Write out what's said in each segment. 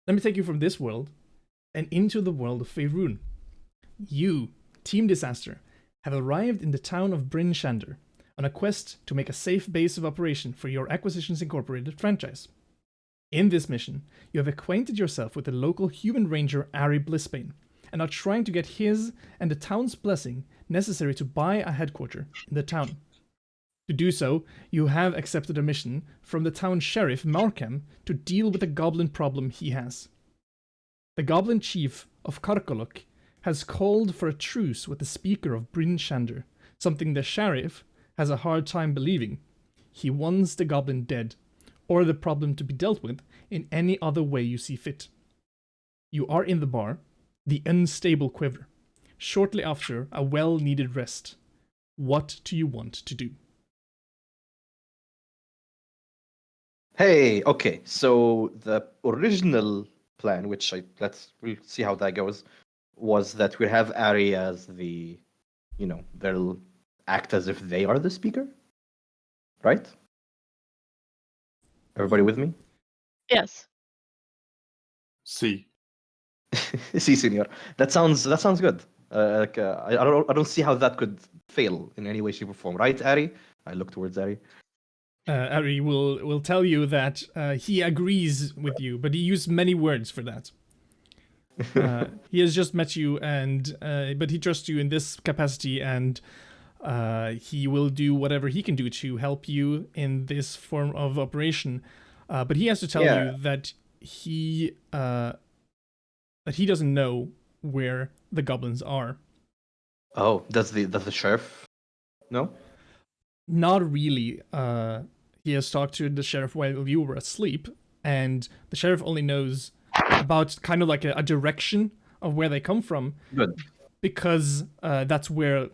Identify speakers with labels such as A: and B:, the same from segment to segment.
A: let me take you from this world and into the world of Faerun. You, Team Diss.Ass.Ter, have arrived in the town of Bryn Shander on a quest to make a safe base of operation for your Acquisitions Incorporated franchise. In this mission, you have acquainted yourself with the local human ranger Ari Blissbane, and are trying to get his and the town's blessing necessary to buy a headquarter in the town. To do so, you have accepted a mission from the town sheriff Markham to deal with the goblin problem he has. The goblin chief of Karkolok has called for a truce with the speaker of Bryn Shander, something the sheriff has a hard time believing. He wants the goblin dead, or the problem to be dealt with in any other way you see fit. You are in the bar, the unstable quiver, shortly after a well-needed rest. What do you want to do?
B: Hey, okay. So the original plan, which we'll see how that goes, was that we have Ari as the, they'll act as if they are the speaker, right? Everybody with me?
C: Yes.
D: See.
B: Si, senor. That sounds good. I don't see how that could fail in any way, shape, or form, right, Ari? I look towards Ari.
A: Ari will tell you that he agrees with you, but he used many words for that. He has just met you, and but he trusts you in this capacity, and he will do whatever he can do to help you in this form of operation. But he has to tell you that he doesn't know where the goblins are.
B: Oh, does the sheriff know?
A: Not really. He has talked to the sheriff while you were asleep, and the sheriff only knows about kind of like a direction of where they come from.
B: Good.
A: Because that's where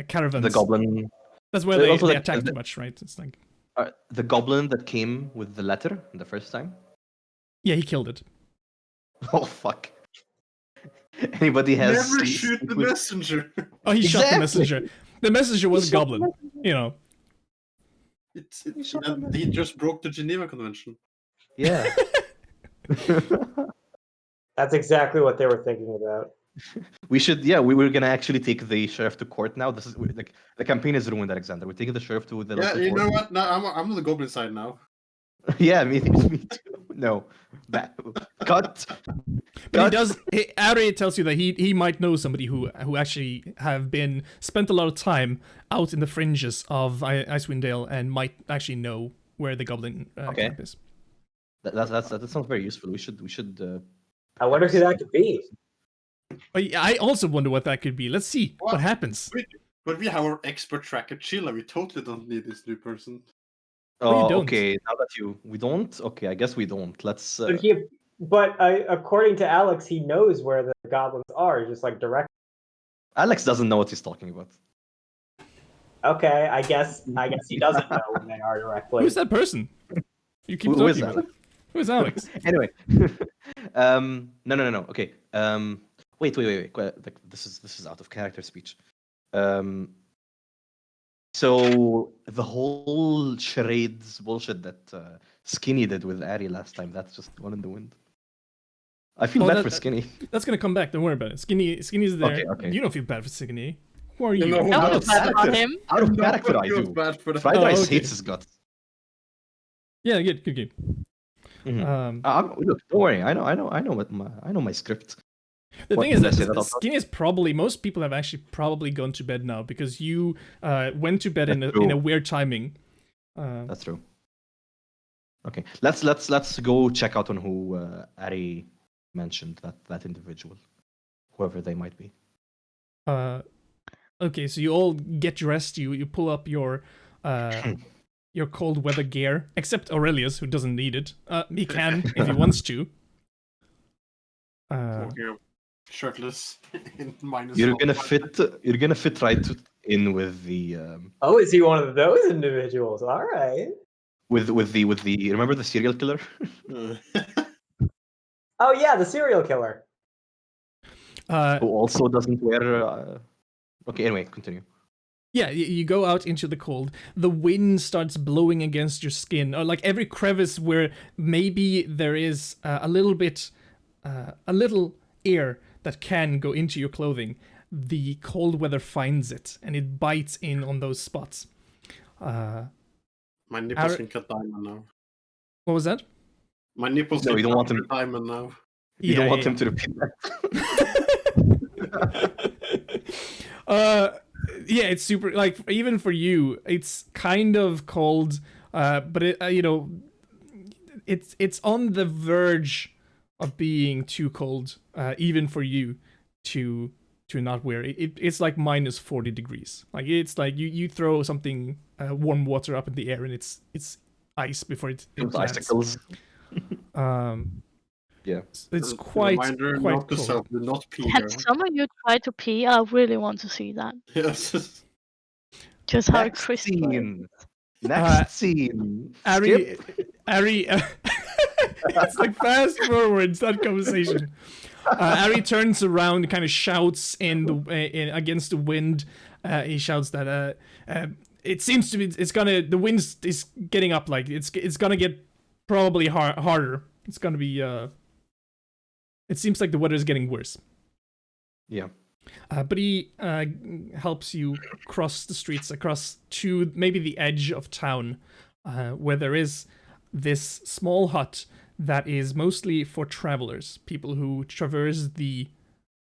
A: caravans.
B: The goblin.
A: That's where they attack too much, right? It's like
B: the goblin that came with the letter the first time.
A: Yeah, he killed it.
B: Oh fuck! Anybody has
D: never shoot the messenger.
A: Oh, he shot the messenger. The messenger was a goblin. You know.
D: He just broke the Geneva Convention.
B: Yeah.
E: That's exactly what they were thinking about.
B: We should, we were gonna actually take the sheriff to court now. This is like the campaign is ruined, Alexander. We're taking the sheriff to the
D: you
B: court.
D: know what? No, I'm on the goblin side now.
B: Yeah, me too. No, cut.
A: But he does. Ari tells you that he might know somebody who actually have spent a lot of time out in the fringes of Icewind Dale and might actually know where the goblin camp is.
B: That sounds very useful. We should.
E: I wonder who that could be.
A: I also wonder what that could be. Let's see what happens.
D: But we have our expert tracker Chilla. We totally don't need this new person.
B: Oh, okay. Now that we don't. Okay, I guess we don't. Let's.
E: But according to Alex, he knows where the goblins are, just like direct.
B: Alex doesn't know what he's talking about.
E: Okay, I guess he doesn't know when they are directly.
A: Who's that person? You keep talking about. Who is Alex?
B: Anyway, no. Okay. Wait. This is out of character speech. So the whole charades bullshit that Skinny did with Ari last time, that's just gone in the wind. I feel bad for Skinny.
A: That's gonna come back. Don't worry about it. Skinny's there.
B: Okay.
A: You don't feel bad for Skinny. Who are you?
C: I don't feel bad about him.
B: Out of character, I do. Fried Rice hates his guts.
A: Yeah, good game.
B: Mm-hmm. Look, don't worry. I know my script.
A: The thing is that Skinny is probably, most people have actually probably gone to bed now because you went to bed in a weird timing.
B: That's true. Okay, let's go check out on who Ari mentioned, that individual, whoever they might be.
A: Okay, so you all get dressed. You pull up your cold weather gear, except Aurelius, who doesn't need it. He can if he wants to.
D: Shirtless in minus.
B: You're gonna fit right in with the.
E: Oh, is he one of those individuals? All right.
B: With the remember the serial killer?
E: Oh yeah, the serial killer.
B: Who also doesn't wear. Okay, anyway, continue.
A: Yeah, you go out into the cold. The wind starts blowing against your skin, or like every crevice where maybe there is a little bit, a little air that can go into your clothing. The cold weather finds it and it bites in on those spots.
D: My nipples
A: Our-
D: can cut diamond now.
A: What was that?
D: My nipples
B: No,
D: can
B: you don't
D: cut
B: want them.
D: diamond now.
B: You don't want him to repeat that.
A: Yeah, it's super. Like even for you, it's kind of cold. But it, it's on the verge of being too cold. Even for you to not wear it. It's like minus 40 degrees. Like it's like you throw something warm water up in the air and it's ice before it
B: Those
A: lands.
B: icicles. Yeah.
A: It's
D: A
A: quite
D: reminder,
A: quite
D: note to
A: cold.
D: self, do not pee
C: Can
D: there.
C: some of you try to pee? I really want to see that.
D: Yes.
C: Just how
B: Next
C: crisp it is.
B: scene. Next scene.
A: Ari,
B: Skip.
A: Ari, it's like fast forwards that conversation. Ari turns around, kind of shouts against the wind. He shouts that it seems to be the wind is getting up, like it's gonna get probably harder. It's gonna be it seems like the weather is getting worse.
B: Yeah.
A: But he helps you cross the streets, across to maybe the edge of town, where there is this small hut that is mostly for travelers, people who traverse the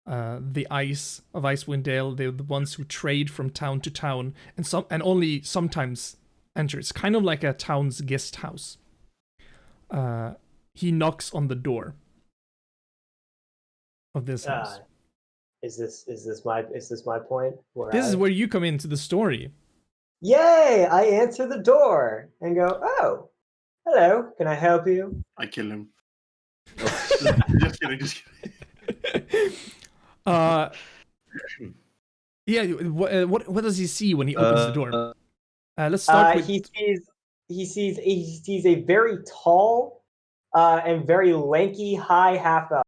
A: ice of Icewind Dale. They're the ones who trade from town to town, and only sometimes enter. It's kind of like a town's guest house. He knocks on the door of this house.
E: Is this my point?
A: This is where you come into the story.
E: Yay! I answer the door and go, "Oh, hello. Can I help you?"
D: I kill him.
B: Oh,
D: Just kidding, just kidding.
A: Yeah. What does he see when he opens the door? Let's start with.
E: He sees a very tall and very lanky high half elf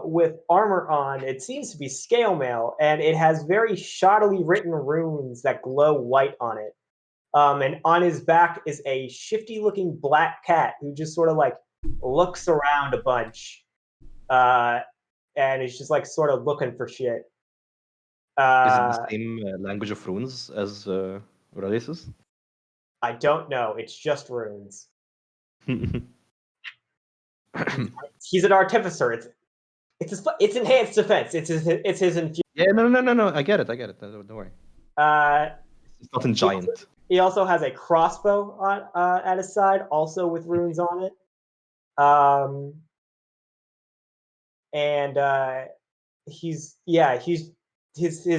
E: with armor on. It seems to be scale mail, and it has very shoddily written runes that glow white on it. And on his back is a shifty-looking black cat who just sort of like looks around a bunch, and is just like sort of looking for shit.
B: Is it the same language of runes as Ralesis?
E: I don't know. It's just runes. He's an artificer. It's enhanced defense. It's his infusion.
B: Yeah, no. I get it. Don't worry. It's not in giant.
E: He also has a crossbow on at his side, also with runes on it. And his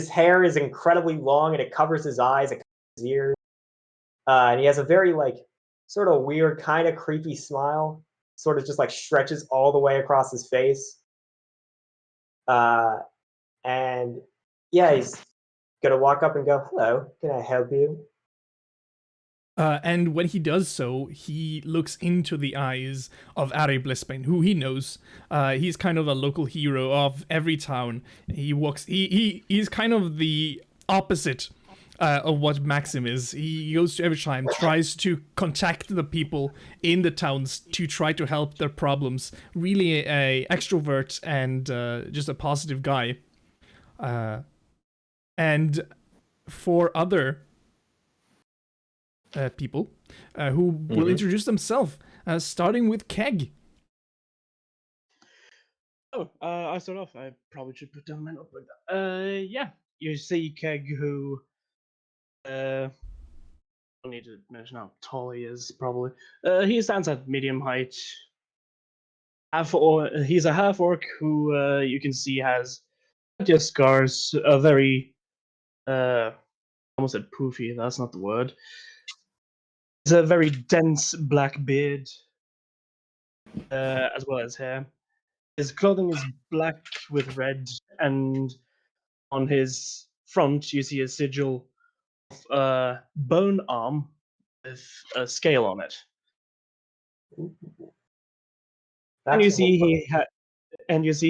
E: hair is incredibly long and it covers his eyes, it covers his ears. And he has a very like sort of weird, kind of creepy smile. Sort of just like stretches all the way across his face. And yeah, he's gonna walk up and go, "Hello, can I help you?"
A: And when he does so, he looks into the eyes of Ari Blissbane, who he knows. He's kind of a local hero of every town. He's kind of the opposite of what Maxim is. He goes to every time, tries to contact the people in the towns to try to help their problems. Really a extrovert and just a positive guy. And for other people who will introduce themselves, starting with Keg.
F: Oh, I start off. I probably should put down my notebook. Yeah, you see Keg, who I don't need to mention how tall he is. Probably, he stands at medium height. He's a half orc who you can see has plenty of scars. A very almost said poofy. That's not the word. It's a very dense black beard, as well as hair. His clothing is black with red, and on his front you see a sigil of a bone arm with a scale on it. And you see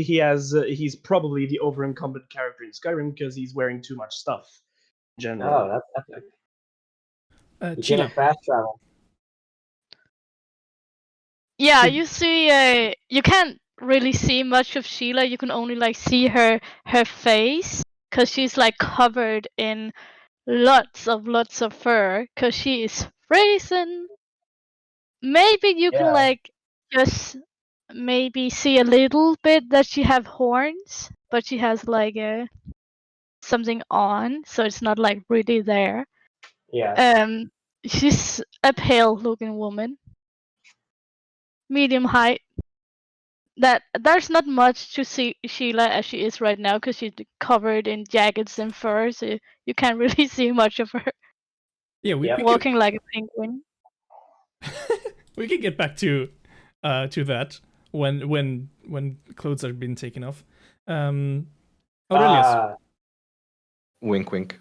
F: he's probably the over-encumbered character in Skyrim because he's wearing too much stuff. in general.
E: Oh, that's epic. You
A: Sheila.
E: can't fast travel.
C: Yeah,
A: Should-
C: you see, you can't really see much of Sheila. You can only like see her face, cause she's like covered in lots of fur, cause she is frozen. Maybe you can
E: Yeah.
C: like just maybe see a little bit that she have horns, but she has like something on, so it's not like really there.
E: Yeah.
C: She's a pale looking woman, medium height. That there's not much to see Sheila as she is right now because she's covered in jackets and fur, so you can't really see much of her
A: Yeah, we,
E: Yep.
A: we
C: walking like a penguin.
A: we can get back to that when clothes are being taken off. Aurelius,
B: Wink, wink.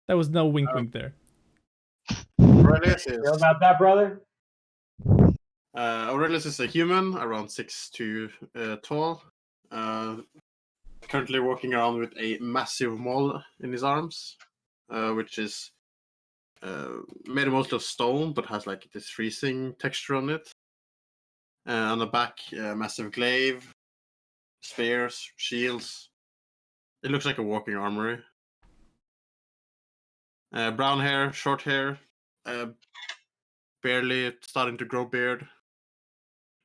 A: that was no wink wink there.
D: Aurelius
E: Feel
D: is
E: about that, brother?
D: Aurelius is a human, around 6'2" tall. Currently walking around with a massive maul in his arms, which is made mostly of stone, but has like this freezing texture on it. On the back, massive glaive, spears, shields. It looks like a walking armory. Brown hair, short hair, barely starting to grow beard.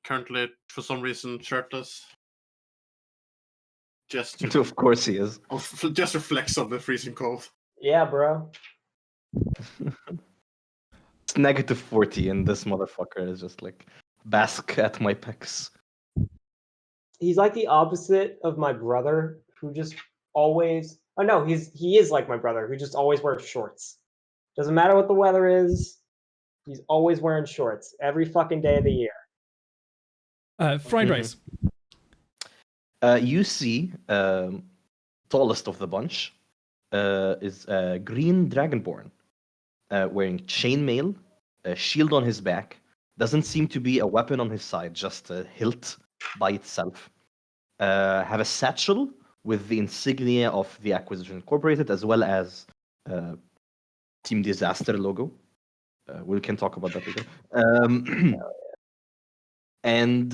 D: Currently, for some reason, shirtless. Just to,
B: Of course he is.
D: just reflects on the freezing cold.
E: Yeah, bro.
B: It's -40, and this motherfucker is just like bask at my pecs.
E: He's like the opposite of my brother, who just always. Oh no, he is like my brother, who just always wears shorts. Doesn't matter what the weather is. He's always wearing shorts every fucking day of the year.
A: Fried
B: Mhm.
A: rice.
B: You see, tallest of the bunch is Green Dragonborn, wearing chainmail, a shield on his back. Doesn't seem to be a weapon on his side, just a hilt by itself. Have a satchel with the insignia of the Acquisition Incorporated, as well as Team Diss.Ass.Ter logo. We can talk about that later. And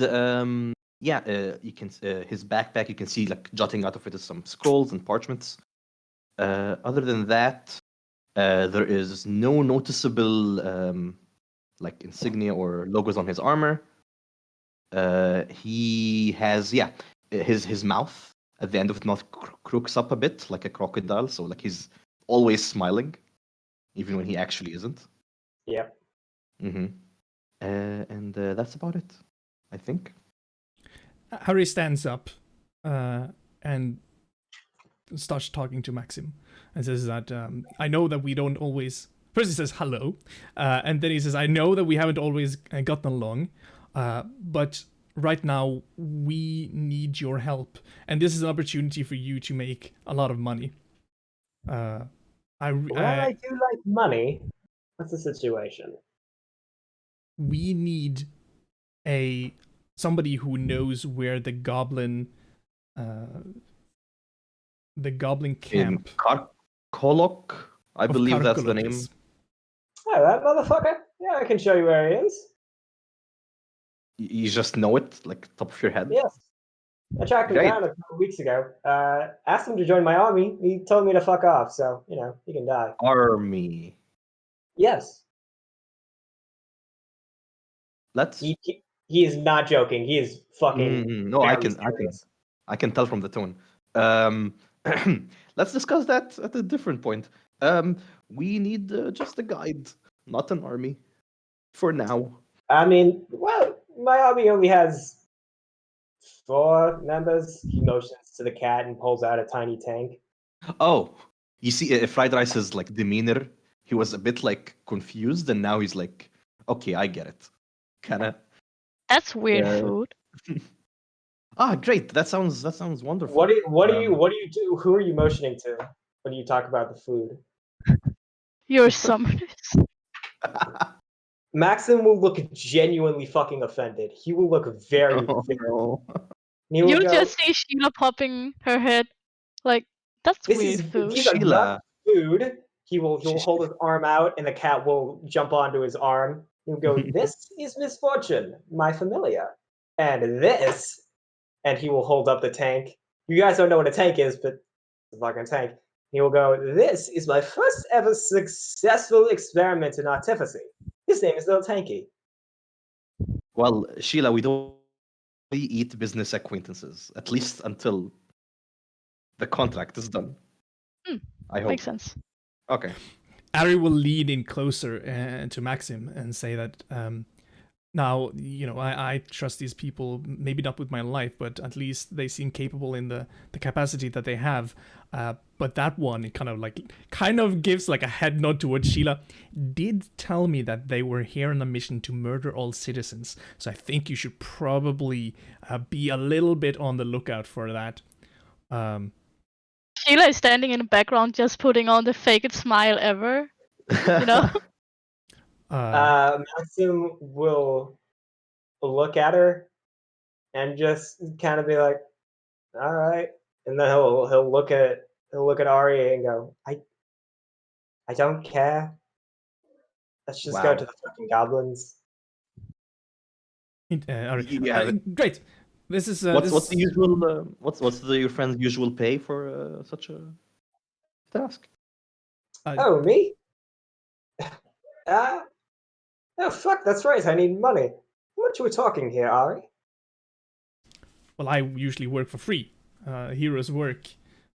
B: yeah, you can his backpack. You can see like jutting out of it is some scrolls and parchments. Other than that, there is no noticeable like insignia or logos on his armor. He has his mouth at the end of his mouth crooks up a bit like a crocodile, so like he's always smiling, even when he actually isn't.
E: Yep.
B: Mm-hmm. And that's about it, I think.
A: Harry stands up and starts talking to Maxim and says that I know that we don't always. First, he says hello, and then he says, I know that we haven't always gotten along, but right now we need your help, and this is an opportunity for you to make a lot of money.
E: Well, I do like money. What's the situation?
A: We need somebody who knows where the goblin camp
B: In Kolok, I
A: of
B: believe that's the
A: Karkolok
B: name.
A: is.
E: Oh, that motherfucker? Yeah, I can show you where he is.
B: You just know it, like top of your head.
E: Yes. I tracked him
B: Great.
E: down a couple weeks ago. Asked him to join my army. He told me to fuck off, so, he can die.
B: Army.
E: Yes.
B: Let's.
E: He is not joking. He is fucking
B: No,
E: very serious.
B: I can tell from the tone. Let's discuss that at a different point. We need just a guide, not an army, for now.
E: I mean, well, my army only has 4 members. He motions to the cat and pulls out a tiny tank.
B: Oh, you see, Fried Rice's like demeanor, he was a bit like confused, and now he's like, okay, I get it, kind of.
C: That's weird
B: Yeah.
C: food.
B: Great. That sounds wonderful.
E: What do you do? Who are you motioning to when you talk about the food?
C: Your summoners.
E: Maxim will look genuinely fucking offended. He will look very,
B: Oh,
E: very.
B: no.
E: He will
C: You'll
E: go,
C: just see Sheila popping her head. Like, that's
E: This
C: weird
E: is
C: food.
E: these are not
B: Sheila.
E: food. He'll hold his arm out, and the cat will jump onto his arm. He'll go, "This is Misfortune, my familiar, and this," and he will hold up the tank. You guys don't know what a tank is, but it's a fucking tank. He will go, "This is my first ever successful experiment in artifice. His name is Little Tanky."
B: Well, Sheila, we don't really eat business acquaintances, at least until the contract is done. I hope.
C: Makes sense.
B: Okay.
A: Ari will lean in closer to Maxim and say that now, I trust these people, maybe not with my life, but at least they seem capable in the capacity that they have. But that one, it kind of gives like a head nod towards Sheila, did tell me that they were here on a mission to murder all citizens. So I think you should probably be a little bit on the lookout for that.
C: Sheila is standing in the background, just putting on the fakest smile ever.
E: Maxim will look at her and just kind of be like, "All right," and then he'll look at Ari and go, I don't care. Let's just go
B: Wow.
E: to the fucking goblins."
A: Ari,
B: Yeah.
A: great. This is
B: What's the usual? What's your friend's usual pay for such a task?
E: Oh, me? Oh, fuck, that's right. I need money. What you were talking here, Ari?
A: Well, I usually work for free. Hero's work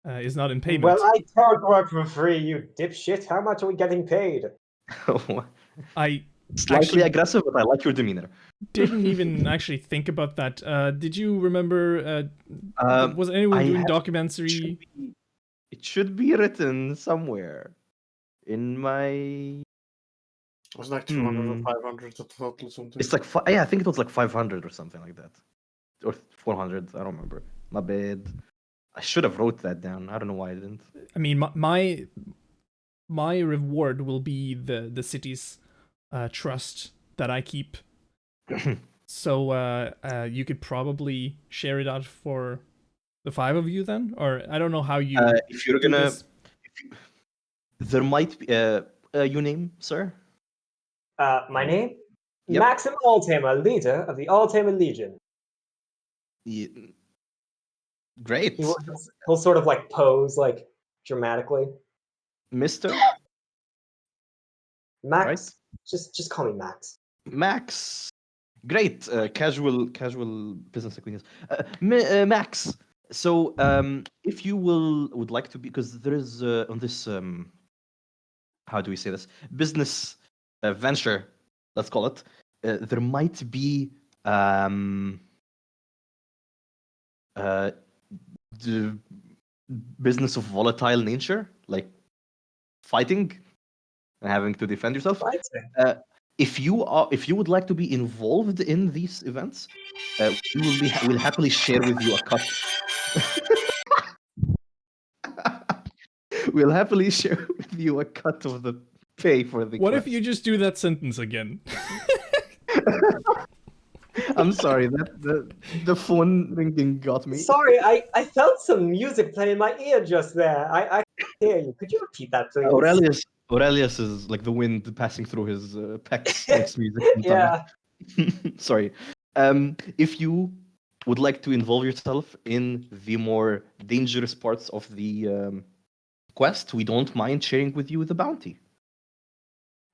A: is not in payment.
E: Well, I don't work for free, you dipshit. How much are we getting paid?
A: I
B: Slightly
A: actually
B: aggressive, but I like your demeanor.
A: didn't even actually think about that. Did you remember? Was
B: I
A: anyone doing
B: have-
A: documentary?
B: It should be written somewhere in my.
D: It was like 200 or 500 the total something.
B: It's like I think it was like 500 or something like that, or 400. I don't remember. My bad. I should have wrote that down. I don't know why I didn't.
A: I mean, my reward will be the city's trust that I keep. So you could probably share it out for the 5 of you then, or I don't know how you.
B: If you're
A: do
B: gonna,
A: this.
B: there might be your name, sir.
E: My name?
B: Yep.
E: Maxim Altamer, leader of the Altamer Legion.
B: Great,
E: He'll sort of like pose like dramatically.
B: Mister
E: Max,
B: Right.
E: just call me Max.
B: Max. Great, casual business acquaintance. Max. So, if you would like to be, because there is on this how do we say this, business venture, let's call it, there might be the business of volatile nature, like fighting and having to defend yourself. If you would like to be involved in these events, we'll happily share with you a cut. We'll happily share with you a cut of the pay for the
A: What
B: quest.
A: if you just do that sentence again?
B: I'm sorry, that the phone ringing got me.
E: Sorry, I felt some music playing in my ear just there. I hear you. Could you repeat that, please?
B: Aurelius is like the wind passing through his pecs. Makes music.
E: Yeah.
B: Sorry. If you would like to involve yourself in the more dangerous parts of the quest, we don't mind sharing with you the bounty.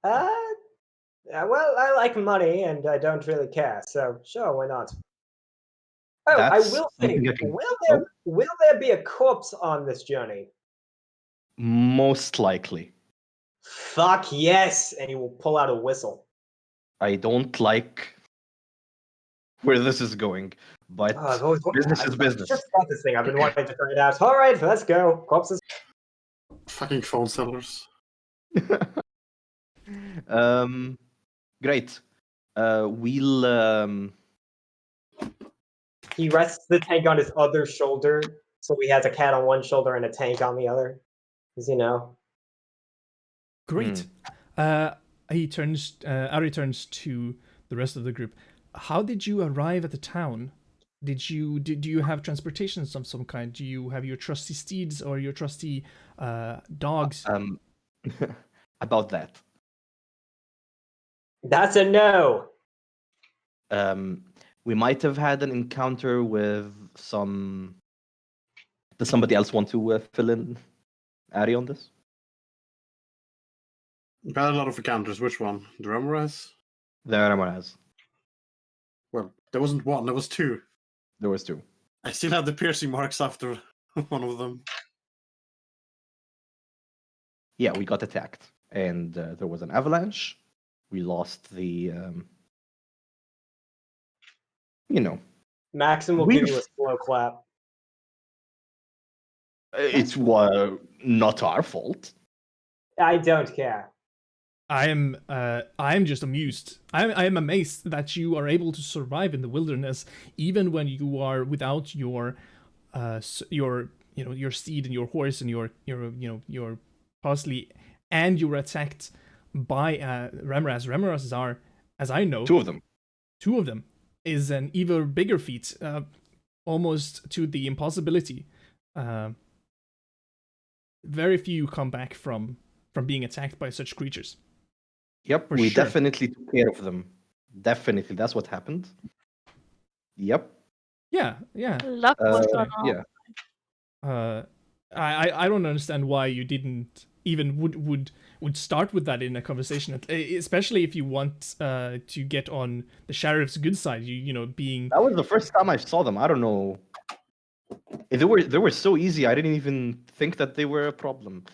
E: Well, I like money and I don't really care, so sure, why not? Oh, I
B: That's
E: will say,
B: something I can-
E: will there be a corpse on this journey?
B: Most likely.
E: Fuck yes! And he will pull out a whistle.
B: I don't like where this is going, but
E: Oh, I've always
B: business is business.
E: Just got this thing. I've been wanting to try it out. All right, let's go. Corpses.
D: Fucking phone sellers.
B: Great. We'll
E: He rests the tank on his other shoulder, so he has a cat on one shoulder and a tank on the other. Because
A: Great. Ari turns to the rest of the group. How did you arrive at the town? Do you have transportation of some kind? Do you have your trusty steeds or your trusty dogs?
B: about that.
E: That's a no.
B: We might have had an encounter with some. Does somebody else want to fill in, Ari, on this?
D: We've had a lot of encounters. Which one? The Ramirez?
B: There, everyone has.
D: Well, there wasn't one. There was two.
B: There was two.
D: I still have the piercing marks after one of them.
B: Yeah, we got attacked, and there was an avalanche. We lost the,
E: Maxim will give you a slow clap.
B: it's not our fault.
E: I don't care.
A: I am just amused. I am amazed that you are able to survive in the wilderness even when you are without your your steed and your horse and your parsley, and you were attacked by Ramirez. Ramirez are, as I know,
B: Two of them.
A: Is an even bigger feat, almost to the impossibility. Very few come back from being attacked by such creatures.
B: Yep,
A: For
B: we
A: sure.
B: definitely took care of them. Definitely, that's what happened. Yep.
A: Yeah.
C: Luck was on our
B: Yeah.
A: I don't understand why you didn't even would start with that in a conversation, especially if you want to get on the sheriff's good side. Being
B: That was the first time I saw them. I don't know. They were so easy. I didn't even think that they were a problem.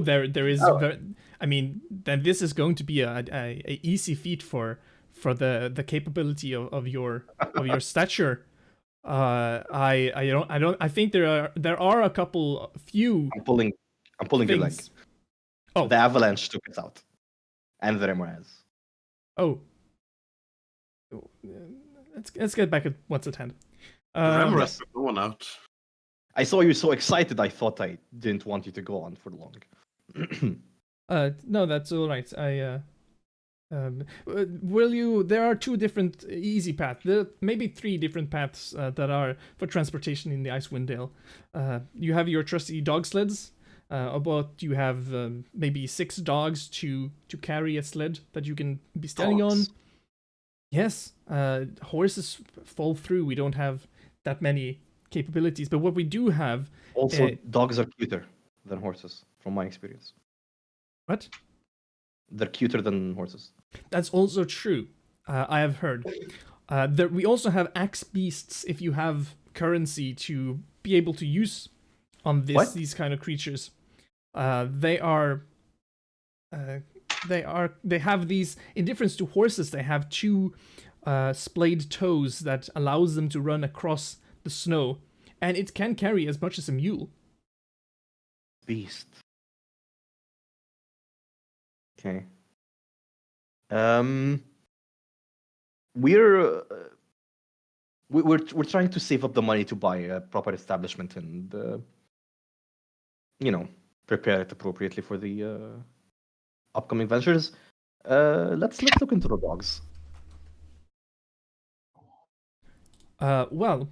A: there is.
B: Oh.
A: I mean, then this is going to be a easy feat for the capability of your stature. I think there are a few
B: I'm pulling your leg.
A: things. Oh.
B: The avalanche took us out, and the Ramirez.
A: Oh. Let's get back at what's at hand.
D: The Ramirez
B: yes.
D: took no one out.
B: I saw you so excited. I thought I didn't want you to go on for long.
A: No, that's all right. Will you? There are two different easy paths. There maybe three different paths that are for transportation in the Icewind Dale. You have your trusty dog sleds. You have maybe 6 dogs to carry a sled that you can be standing
B: Dogs.
A: on. Yes, horses fall through. We don't have that many capabilities, but what we do have.
B: Also, dogs are cuter than horses, from my experience.
A: What?
B: They're cuter than horses.
A: That's also true. I have heard. We also have axe beasts if you have currency to be able to use on these kind of creatures. They have these, in difference to horses, they have 2 splayed toes that allows them to run across the snow, and it can carry as much as a mule.
B: Beast. Okay. We're trying to save up the money to buy a proper establishment and prepare it appropriately for the upcoming ventures. Let's look into the dogs.
A: Well,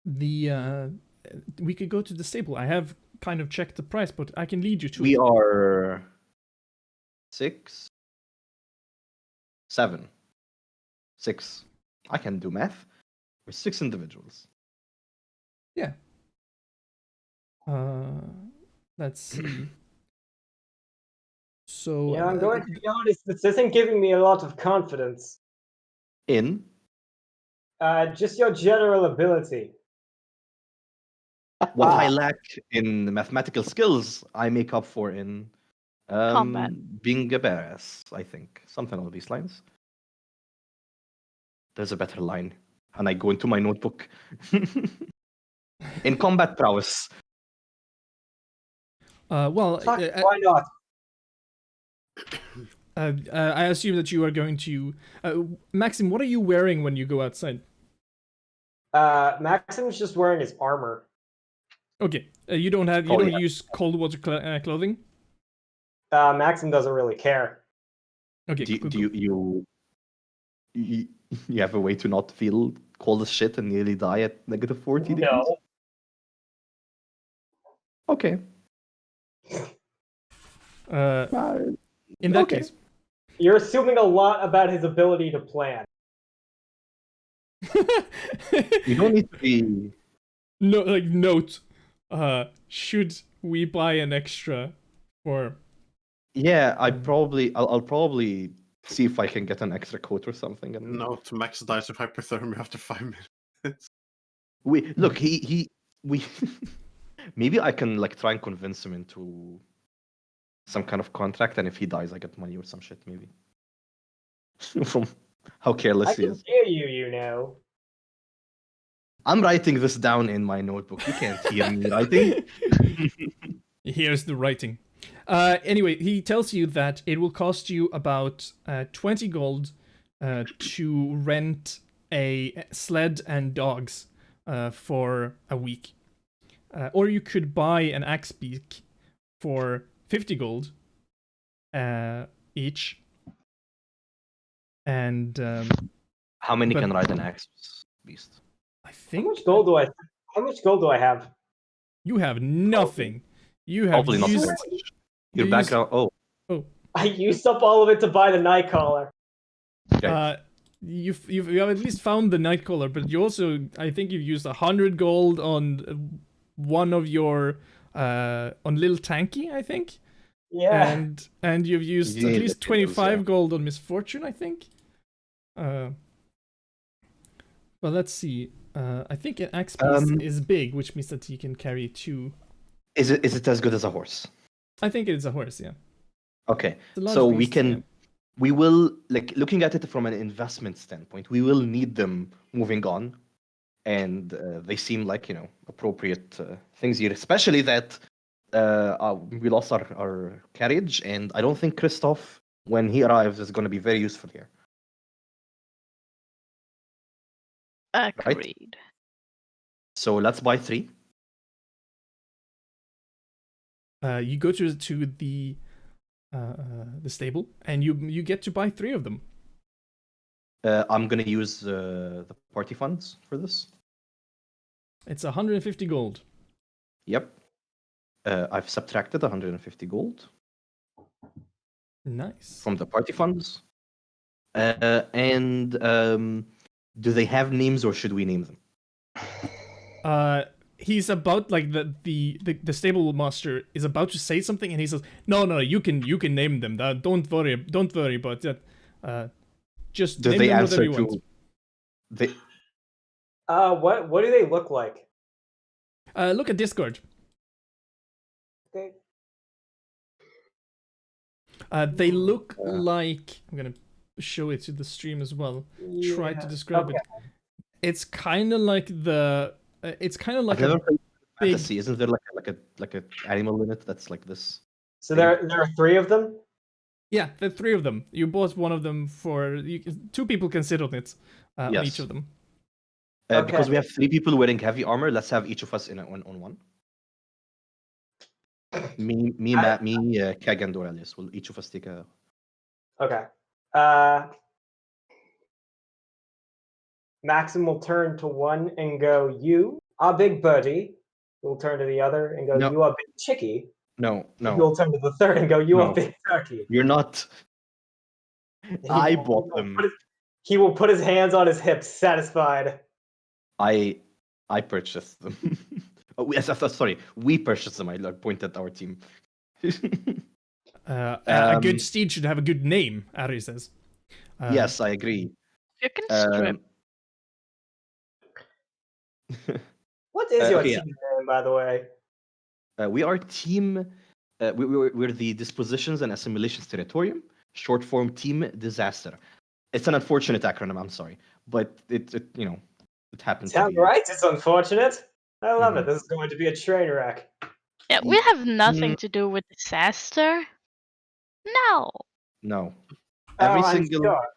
A: we could go to the stable. I have kind of checked the price, but I can lead you to
B: We
A: it.
B: are 6, 7, 6. I can do math. We're 6 individuals.
A: Yeah. Let's see. So
E: Yeah, I'm going to be honest, this isn't giving me a lot of confidence.
B: In
E: Just your general ability.
B: what I lack in mathematical skills, I make up for in
C: Combat.
B: being a badass, I think. Something along these lines. There's a better line. And I go into my notebook. In combat prowess.
A: Well,
E: Fuck, why not?
A: I assume that you are going to. Maxim, what are you wearing when you go outside?
E: Maxim's just wearing his armor.
A: Okay, you don't use cold water clothing.
E: Maxim doesn't really care.
A: Okay,
B: Do you have a way to not feel cold as shit and nearly die at -40 degrees?
E: No.
B: Okay.
A: In that
B: Okay.
A: case,
E: You're assuming a lot about his ability to plan.
B: You don't need to be.
A: no, like note. Should we buy an extra for?
B: Yeah, I'll probably see if I can get an extra coat or something. And
D: No, to max dice of hypothermia after 5 minutes.
B: we look, we maybe I can like try and convince him into some kind of contract, and if he dies, I get money or some shit, maybe. From how careless
E: I
B: he
E: can
B: is.
E: hear you, you know.
B: I'm writing this down in my notebook. You can't hear me writing.
A: Here's the writing. Anyway, he tells you that it will cost you about 20 gold to rent a sled and dogs for a week. Or you could buy an axe beak for 50 gold each. And
B: How many
A: But-
B: can ride an axe beast?
A: I
E: How
A: think
E: much gold do I? How much gold do I have?
A: you have nothing. You have
B: Hopefully not
A: used.
B: so much.
A: you
B: Your
A: used-
B: background. Oh,
E: I used up all of it to buy the night collar.
B: okay.
A: You have at least found the Nightcaller, but you also, I think you've used 100 gold on one of your on Little Tanky, I think,
E: Yeah.
A: and you've used
B: You
A: at
B: need
A: least
B: the skills,
A: 25
B: yeah.
A: gold on Misfortune, I think. But let's see. I think an axe piece is big, which means that you can carry two.
B: Is it as good as a horse?
A: I think it is a horse, yeah.
B: Okay,
A: It's a large
B: so we
A: beast,
B: can
A: yeah.
B: we will like looking at it from an investment standpoint. We will need them moving on, and they seem like appropriate things here. Especially that we lost our carriage, and I don't think Christoph, when he arrives, is going to be very useful here.
C: Agreed.
B: So let's buy 3.
A: You go to the stable, and you get to buy 3 of them.
B: I'm going to use the party funds for this.
A: It's 150 gold.
B: Yep. I've subtracted 150 gold
A: Nice.
B: from the party funds. And do they have names, or should we name them?
A: He's about like the stable master is about to say something, and he says, "No, you can name them. Don't worry about that. Just
B: Do
A: name
B: they
A: them whatever
B: answer
A: you want."
B: to? They
E: What do they look like?
A: Look at Discord.
E: Okay.
A: They look like, I'm gonna show it to the stream as well. Try to describe it. It's kind of like it's kind of like
B: I've never
A: a
B: played
A: big.
B: fantasy. Isn't there like a animal in it that's like this?
E: So there are 3 of them.
A: Yeah, the 3 of them. You bought one of them for 2 people can sit on it on
B: Yes.
A: each of them.
B: Because
E: Okay.
B: we have 3 people wearing heavy armor. Let's have each of us on one. Matt, Keg, and Dorelius. Will each of us take a?
E: Okay. Maxim will turn to one and go, "You are big birdie." He'll turn to the other and go,
B: No.
E: "You are big chickie."
B: No.
E: He'll turn to the third and go, "You
B: No.
E: are big turkey."
B: You're not.
E: He
B: I
E: will-
B: bought
E: he will
B: them.
E: put his- He will put his hands on his hips, satisfied.
B: I purchased them. Oh, yes, sorry. We purchased them. I pointed at our team.
A: A good steed should have a good name, Ari says.
B: Yes, I agree.
C: You can strip.
E: What is your
B: okay,
E: team name, by the way?
B: we are team. We're the Dispositions and Assimilations Territorium, short form Team Diss.Ass.Ter. It's an unfortunate acronym. I'm sorry, but it happens to
E: Sounds
B: be.
E: right. It's unfortunate. I love
B: Mhm.
E: it. This is going to be a train wreck.
C: Yeah, we have nothing to do with disaster. No.
B: No, every
E: I'm
B: single.
E: sure.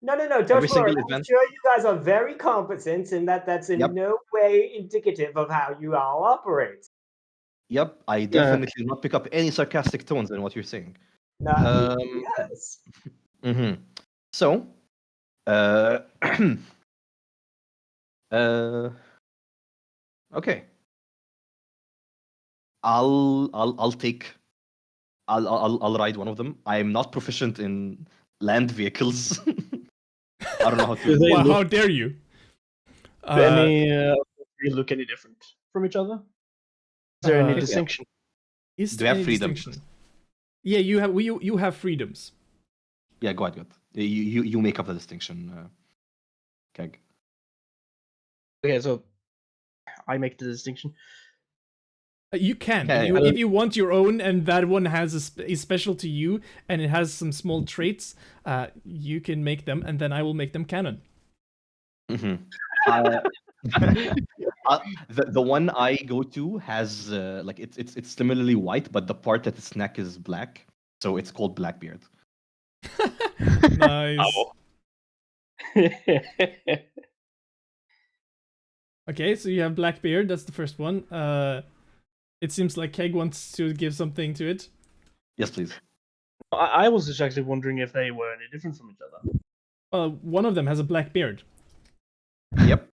E: No. Don't
B: every
E: worry.
B: single
E: I'm
B: event.
E: sure you guys are very competent, and that's in
B: Yep.
E: no way indicative of how you all operate.
B: Yep, I definitely do not pick up any sarcastic tones in what you're saying.
E: No, yes.
B: Mm-hmm. So, okay. I'll take I'll ride one of them. I am not proficient in land vehicles. I don't know how
F: Do
B: to.
F: they
A: Wow,
F: look-
A: how dare you?
F: Do any three look any different from each other? Is there any
A: Uh,
F: distinction?
A: Is
B: Do
A: there
B: we have
A: any
B: freedom?
A: distinction? Yeah, you have freedoms.
B: Yeah, go ahead. You make up the distinction, Keg.
F: Okay, so I make the distinction.
A: You can
B: Yeah,
A: if you want your own, and that one is special to you, and it has some small traits. You can make them, and then I will make them canon.
B: Mm-hmm. The one I go to has like it's similarly white, but the part at its neck is black, so it's called Blackbeard.
A: Nice.
F: Oh.
A: Okay, so you have Blackbeard. That's the first one. It seems like Keg wants to give something to it.
B: Yes, please.
F: I was just actually wondering if they were any different from each other.
A: One of them has a black beard.
B: Yep.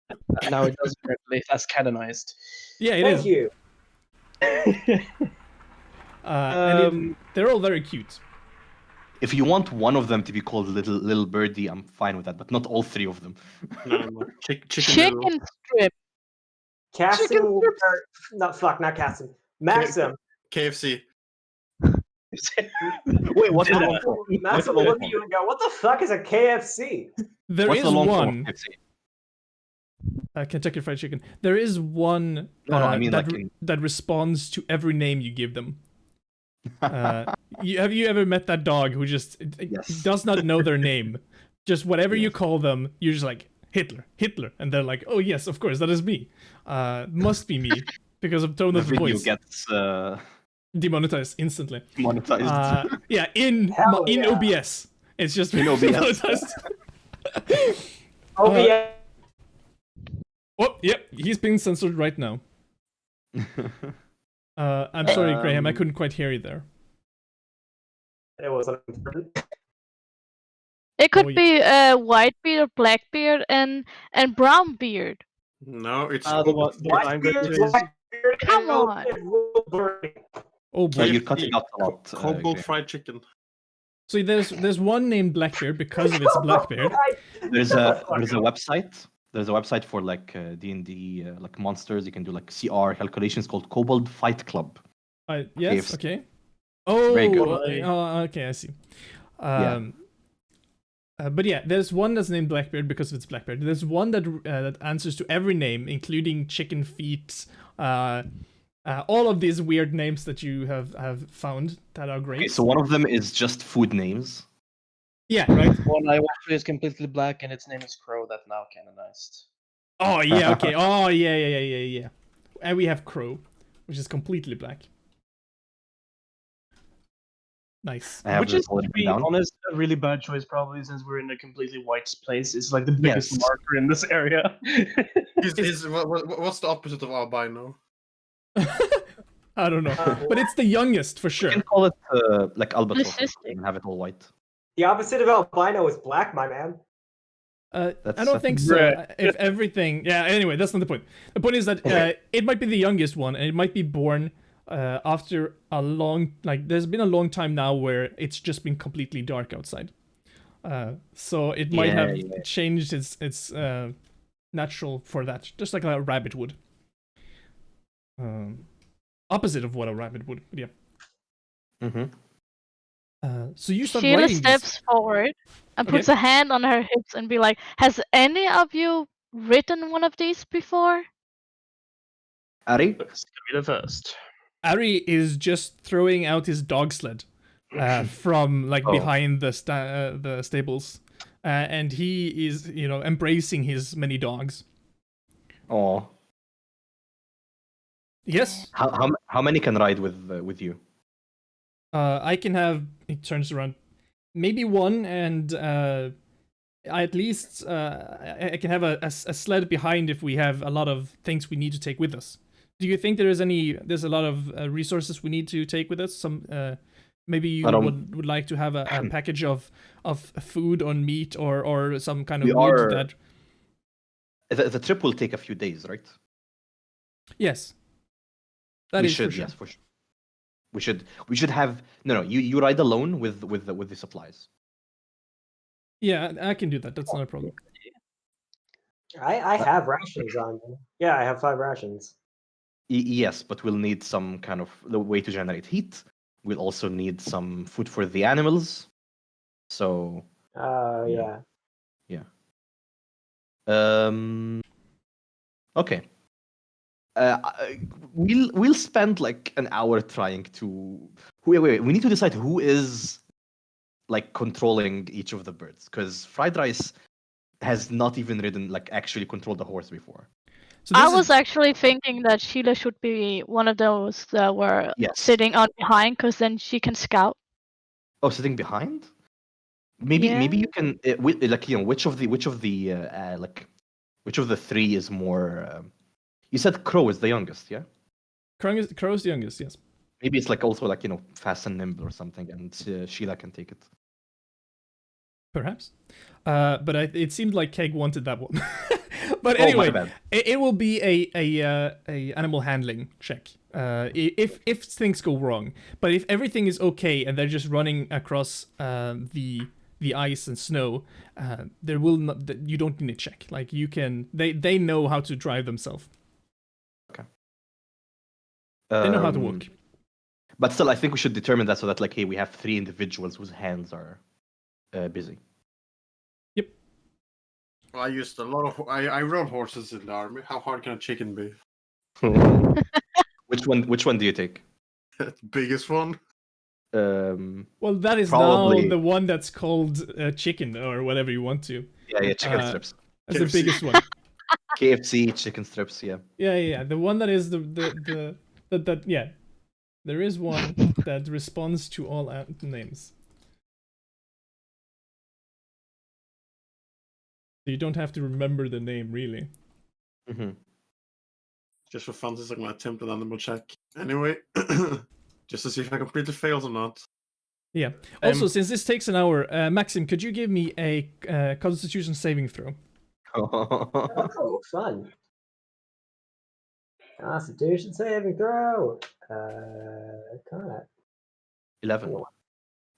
F: Now it does apparently that's canonized.
A: Yeah, it
E: Thank
A: is.
E: you.
A: They're all very cute.
B: If you want one of them to be called little birdie, I'm fine with that, but not all three of them.
D: No. Chicken
C: Chicken
D: noodle.
C: strip.
E: Cassim, not Cassim. Maxim.
D: KFC.
B: Wait, what's the long form?
E: Maxim will look at you and go, "What the fuck is a KFC?"
A: There
B: What's
A: is
B: the long form
A: one.
B: of KFC?
A: Kentucky Fried Chicken. There is one
B: No, I mean
A: that,
B: like in...
A: that responds to every name you give them. Have you ever met that dog who just
B: Yes.
A: does not know their name? Just whatever you
B: Yes.
A: call them, you're just like Hitler, and they're like, oh yes, of course, that is me. Must be me because of tone
B: the
A: of the
B: video
A: voice.
B: gets
A: Demonetized instantly.
B: monetized.
A: Yeah, in
E: Hell yeah.
A: OBS, it's just
B: In OBS.
A: demonetized.
E: Oh yeah.
A: Oh, yep, he's being censored right now. I'm sorry, Graham, I couldn't quite hear you there.
E: It wasn't important.
C: It could
A: Oh,
C: be white beard, black beard, and brown beard.
D: No, it's
F: the one I'm going to is
E: Blackbeard
C: Come
E: and
C: on.
E: Little Birdie.
A: Oh boy.
B: You're cutting out a lot.
D: Cold
B: Graham.
D: fried chicken.
A: So there's one named Blackbeard because of its Blackbeard.
B: There's a website. There's a website for like D&D like monsters. You can do like CR calculations called Kobold Fight Club.
A: Yes,
B: KFC.
A: okay. Oh,
B: Very good.
A: Okay, I see. But yeah, there's one that's named Blackbeard because of its Blackbeard. There's one that answers to every name, including chicken feet, all of these weird names that you have found that are great.
B: Okay, so one of them is just food names.
A: Yeah, right.
F: one I watched is completely black and its name is Crow. That's now canonized.
A: Oh yeah, okay. Oh yeah. And we have Crow, which is completely black. Nice.
B: I have
F: Which
B: this
F: is,
B: already
F: to be
B: down.
F: honest, a really bad choice probably since we're in a completely white place. It's like the biggest
B: Yes.
F: marker in this area.
D: What's the opposite of albino?
A: I don't know, but it's the youngest for
B: You
A: sure.
B: can call it like albatross
C: Cystic.
B: and have it all white.
E: The opposite of albino is black, my man.
A: I
B: That's-
A: don't think so.
F: Right.
A: If everything, yeah. Anyway, that's not the point. The point is that it might be the youngest one, and it might be born after a long, like, there's been a long time now where it's just been completely dark outside. So it might have changed its natural for that, just like a rabbit would. Opposite of what a rabbit would, but yeah.
B: Mm-hmm.
A: So you start
C: Sheila
A: writing
C: steps
A: this.
C: forward and
A: Okay.
C: puts a hand on her hips and be like, "Has any of you written one of these before?"
B: Ari?
F: It's gonna be the first.
A: Ari is just throwing out his dog sled from like
B: Oh.
A: behind the stables, and he is, embracing his many dogs.
B: Oh.
A: Yes,
B: How many can ride with you?
A: I can have. He turns around, maybe one, and at least I can have a sled behind if we have a lot of things we need to take with us. Do you think there's a lot of resources we need to take with us? Some maybe you would like to have a package of food or meat or some kind of wood that.
B: The trip will take a few days, right?
A: Yes. That
B: we
A: is
B: should,
A: for sure.
B: yes, for sure. We should have no. You ride alone with the supplies.
A: Yeah, I can do that. That's not a problem.
E: I have rations on me. Yeah, I have 5 rations.
B: Yes, but we'll need some kind of the way to generate heat. We'll also need some food for the animals. So
E: Yeah.
B: yeah. Okay. We'll spend like an hour trying to. Wait. We need to decide who is like controlling each of the birds, because Fried Rice has not even ridden like actually controlled the horse before.
A: So
C: I
A: this
C: was
A: is
C: actually thinking that Sheila should be one of those that were
B: Yes.
C: sitting on behind, because then she can scout.
B: Oh, sitting behind. Maybe
C: Yeah.
B: you can like which of the which of the 3 is more. You said Crow is the youngest, yeah.
A: Crow's the youngest. Yes.
B: Maybe it's like also like fast and nimble or something, and Sheila can take it.
A: Perhaps. But it seemed like Keg wanted that one. But
B: Oh, my
A: anyway,
B: bad.
A: it will be a animal handling check. If things go wrong, but if everything is okay and they're just running across the ice and snow, there will not. You don't need a check. Like you can. They know how to drive themselves.
B: Okay.
A: They know how to walk.
B: But still, I think we should determine that so that like, hey, we have 3 individuals whose hands are busy.
A: Yep.
D: Well, I used a lot of. I rode horses in the army. How hard can a chicken be?
B: Which one do you take?
D: Biggest one.
A: Well, that is
B: Probably.
A: now the one that's called chicken or whatever you want to.
B: Yeah, chicken strips.
A: That's the
D: KFC.
A: biggest one.
B: KFC chicken strips. Yeah.
A: Yeah. The one that is that yeah. There is one that responds to all names. So you don't have to remember the name really.
B: Mm-hmm.
D: Just for fun, this is like my attempted animal check. Anyway, just to see if I completely failed or not.
A: Yeah. Also, since this takes an hour, Maxim, could you give me a Constitution saving throw?
E: Oh, fun. Constitution saving throw. Kind
B: 11.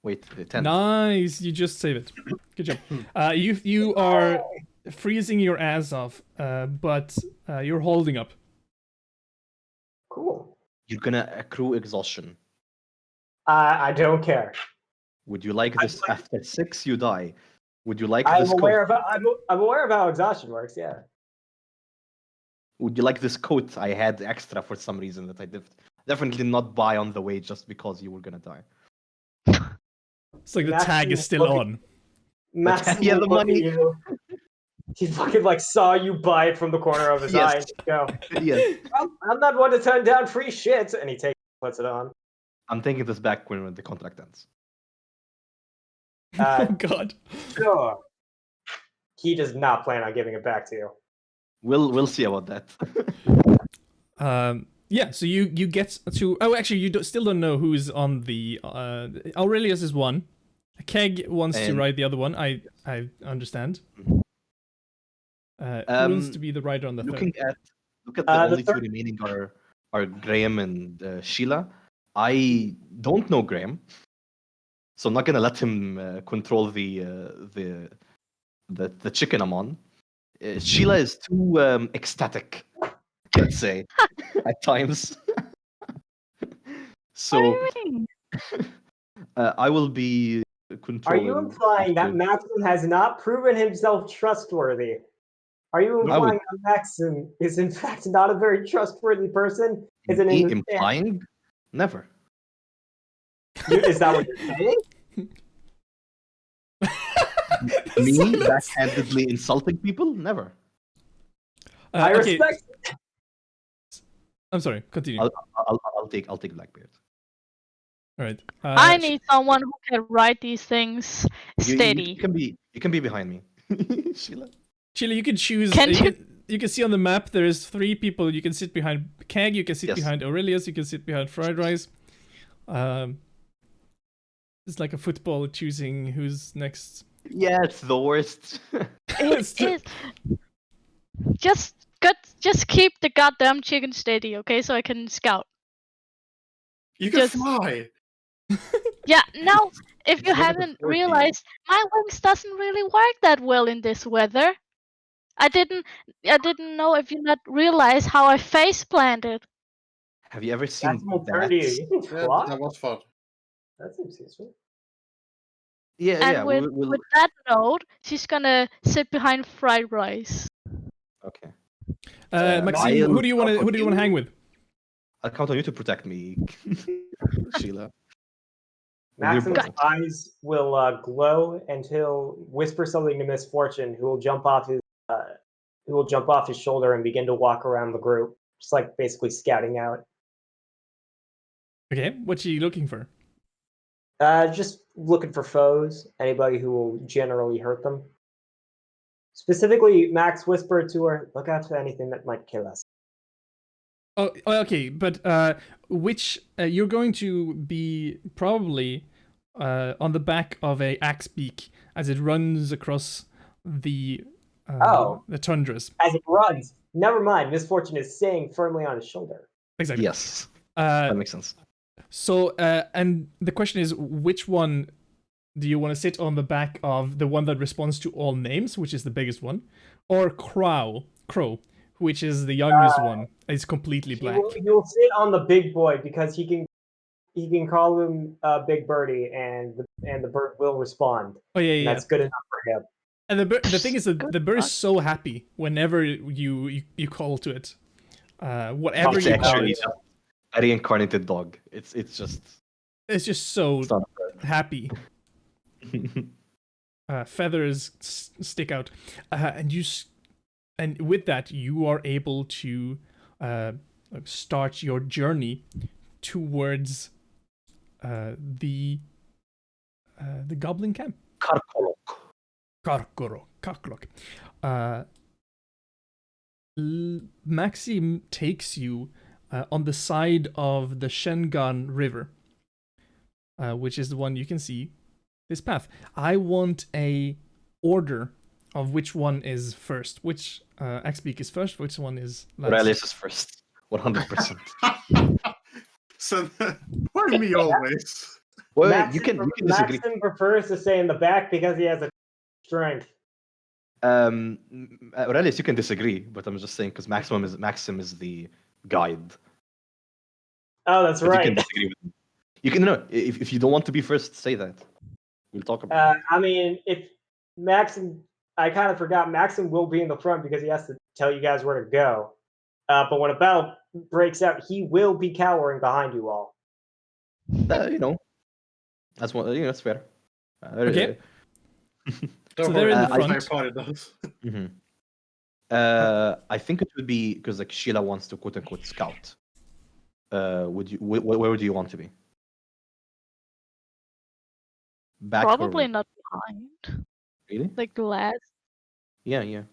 B: Wait, 10.
A: Nice, you just save it. Good job. You are freezing your ass off, but you're holding up.
E: Cool.
B: You're gonna accrue exhaustion.
E: I don't care.
B: Would you like this? After 6, you die. Would you like
E: I'm
B: this
E: aware
B: coat?
E: of I'm aware of how exhaustion works. Yeah.
B: Would you like this coat I had extra for some reason that I definitely did not buy on the way just because you were gonna die?
A: It's like the
E: Maxim
A: tag is still
E: looking-
A: on.
E: Maxim
B: Yeah,
E: will
B: the
E: look at
B: money.
E: you. He fucking like saw you buy it from the corner of his
B: Yes.
E: eye and just go,
B: Yes.
E: I'm not one to turn down free shit. And he puts it on.
B: I'm taking this back when the contract ends.
A: Oh God.
E: Sure. He does not plan on giving it back to you.
B: We'll see about that.
A: Yeah. So you get to. Oh, actually, you still don't know who's on the. Aurelius is one. Keg wants to
B: And-
A: ride the other one. I understand. Who wants to be the rider on the third?
B: Look at the
E: The
B: only 2
E: third-
B: remaining are Graham and Sheila. I don't know Graham, so I'm not gonna let him control the chicken I'm on. Sheila is too ecstatic, let's say, at times. So
C: What do you mean?
B: I will be
E: Are
B: controlling.
E: you implying that Maxim has not proven himself trustworthy? Are you
B: No, I would-
E: implying that Maxim is in fact not a very trustworthy person? Is it
B: Me
E: in
B: implying? Never.
E: Is that what you're saying?
B: Me
A: Silence.
B: backhandedly insulting people? Never.
E: I
A: Okay,
E: respect.
A: I'm sorry. Continue.
B: I'll take Blackbeard.
A: All right.
C: I need someone who can write these things
B: You
C: steady.
B: can be behind me, Sheila.
A: Chile, you can choose.
C: Can
A: You can see on the map there is 3 people you can sit behind. Keg, you can sit
B: Yes.
A: behind Aurelius, you can sit behind Fried Rice. It's like a football choosing who's next.
B: Yeah, it's the worst.
A: It's true.
C: Just keep the goddamn chicken steady, okay? So I can scout.
D: You can
C: Just-
D: fly.
C: Yeah, now if you
B: It's never
C: haven't
B: before, Theo.
C: realized, my wings doesn't really work that well in this weather. I didn't know if you not realize how I face planted.
B: Have you ever seen
E: Maxim will turn to you.
B: bats?
E: You can
D: Yeah,
E: fly?
D: that was fun.
E: That seems useful.
B: Yeah,
C: And
B: yeah.
C: with that note, she's gonna sit behind fried rice.
B: Okay.
A: Maxime,
B: I'll
A: who do you want
B: count on
A: to hang with?
B: I'll count on you to protect me, Sheila. With your
E: Maxim's
B: bow.
E: eyes will glow and he'll whisper something to Misfortune, who will jump off his shoulder and begin to walk around the group, just like basically scouting out.
A: Okay, what's she looking for?
E: Just looking for foes, anybody who will generally hurt them. Specifically, Max whispered to her, "Look out for anything that might kill us."
A: Oh, okay, but which you're going to be probably on the back of a axe beak as it runs across the the tundras.
E: As it runs, never mind. Misfortune is staying firmly on his shoulder.
A: Exactly.
B: Yes, that makes sense.
A: So, and the question is, which one do you want to sit on the back of? The one that responds to all names, which is the biggest one, or Crow, which is the youngest one? It's completely black.
E: You'll sit on the big boy because he can call him Big Birdie, and the bird will respond.
A: Oh yeah,
E: And
A: yeah.
E: that's good enough for him.
A: And the thing is that
C: Good
A: the bird is
C: luck.
A: so happy whenever you call to it, whatever
B: It's
A: you call
B: actually
A: it,
B: a reincarnated dog. It's just
A: it's just so
B: it's not a
A: happy.
B: bird.
A: Feathers stick out, and with that you are able to start your journey towards the goblin camp.
B: Karkolok.
A: Karkolok. Maxim takes you on the side of the Shengan River, which is the one you can see. This path. I want a order of which one is first. Which Axbeak is first. Which one is last?
B: Aurelius is first. 100%.
D: So why me always?
B: Wait, you can disagree.
E: Maxim prefers to stay in the back because he has a strength.
B: Aurelius, you can disagree, but I'm just saying because Maxim is the guide.
E: Oh, that's
B: But you can
E: right.
B: disagree with me. You can if you don't want to be first, say that. We'll talk about it.
E: I mean, if Maxim, I kind of forgot Maxim will be in the front because he has to tell you guys where to go. But when a battle breaks out, he will be cowering behind you all.
B: That's one. That's fair.
A: Okay.
D: Don't
A: So they're
D: worry,
A: in the
D: the entire
A: front.
D: party does.
B: I think it would be because like Sheila wants to quote unquote scout. Would you? Where would you want to be? Back or
C: Probably not behind.
B: really?
C: Like glass.
B: Yeah.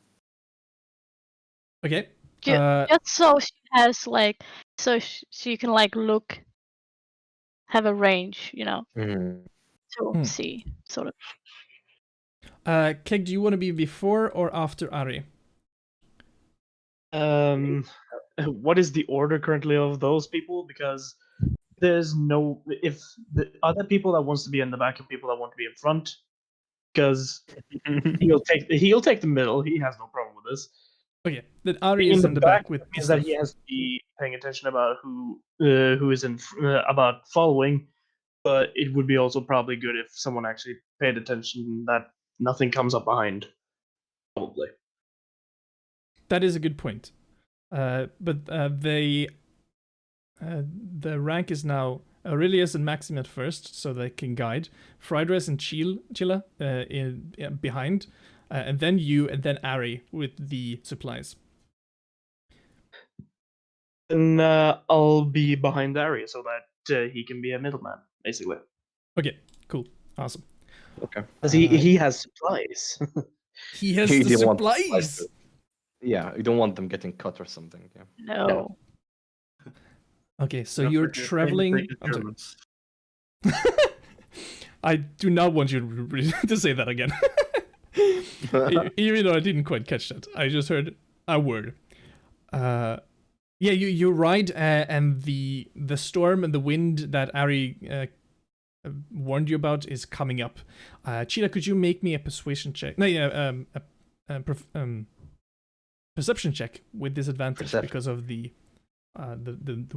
A: Okay.
C: Just so she has like, so she can like look, have a range,
B: Mhm.
C: to see sort of.
A: Keg, do you want to be before or after Ari?
F: What is the order currently of those people? Because there's no, if the other people that wants to be in the back and people that want to be in front, because he'll take the middle. He has no problem with this.
A: Okay, then Ari
F: In
A: is
F: the
A: in the back with
F: means that he has to be paying attention about who is about following. But it would be also probably good if someone actually paid attention that nothing comes up behind. Probably.
A: That is a good point. But the rank is now Aurelius and Maxim at first, so they can guide. Friedrich and Chilla behind, and then you, and then Ari with the supplies.
F: And I'll be behind the area so that he can be a middleman, basically.
A: Okay, cool, awesome.
B: Okay.
F: Because he has supplies.
A: He has
B: He
A: the
B: didn't want
A: supplies.
B: Yeah, you don't want them getting cut or something. Yeah.
C: No.
A: Okay, so
D: Don't
A: you're
D: forget
A: traveling.
D: the
A: I'm sorry.
D: Germans.
A: I do not want you to say that again. Even though I didn't quite catch that, I just heard a word. Yeah, you're right, and the storm and the wind that Ari warned you about is coming up. Cheetah, could you make me a persuasion check? No, yeah, perception check with disadvantage
B: Perception.
A: because of the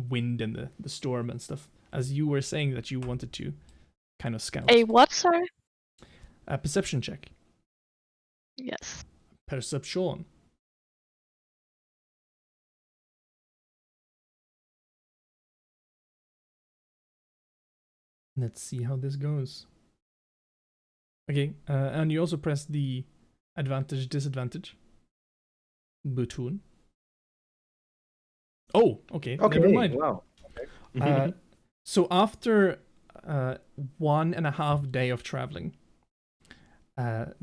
A: wind and the storm and stuff. As you were saying that you wanted to kind of scout.
C: A what, sorry?
A: A perception check.
C: Yes.
A: Perception. Let's see how this goes. Okay, and you also press the advantage, disadvantage button. Oh, okay,
B: Okay,
A: never mind.
B: wow.
A: So after 1.5 days of traveling,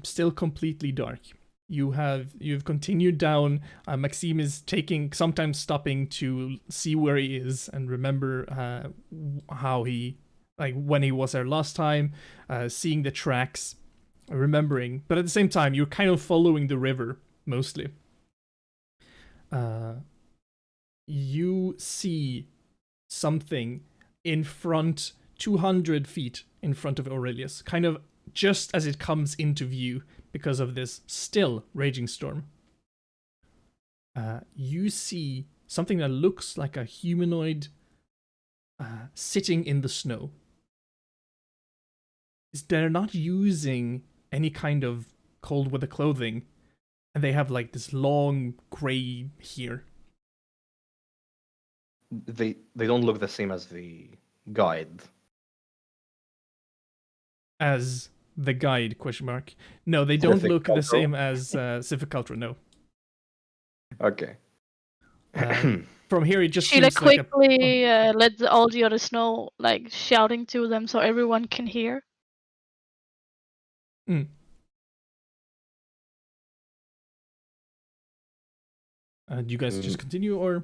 A: still completely dark, you've continued down. Maxime is sometimes stopping to see where he is and remember how he, like when he was there last time, seeing the tracks, remembering. But at the same time, you're kind of following the river mostly. You see something in front, 200 feet in front of Aurelius, kind of just as it comes into view because of this still raging storm. You see something that looks like a humanoid sitting in the snow. They're not using any kind of cold weather clothing, and they have like this long gray hair.
B: They don't look the same as the guide.
A: As the guide, question mark. No, they don't
B: Civic
A: look the
B: Cultural?
A: same as Civic Culture, no.
B: Okay.
A: From here, it just
C: Sheila
A: seems like a...
C: quickly let all the others know, like shouting to them so everyone can hear.
A: Do you guys just continue, or...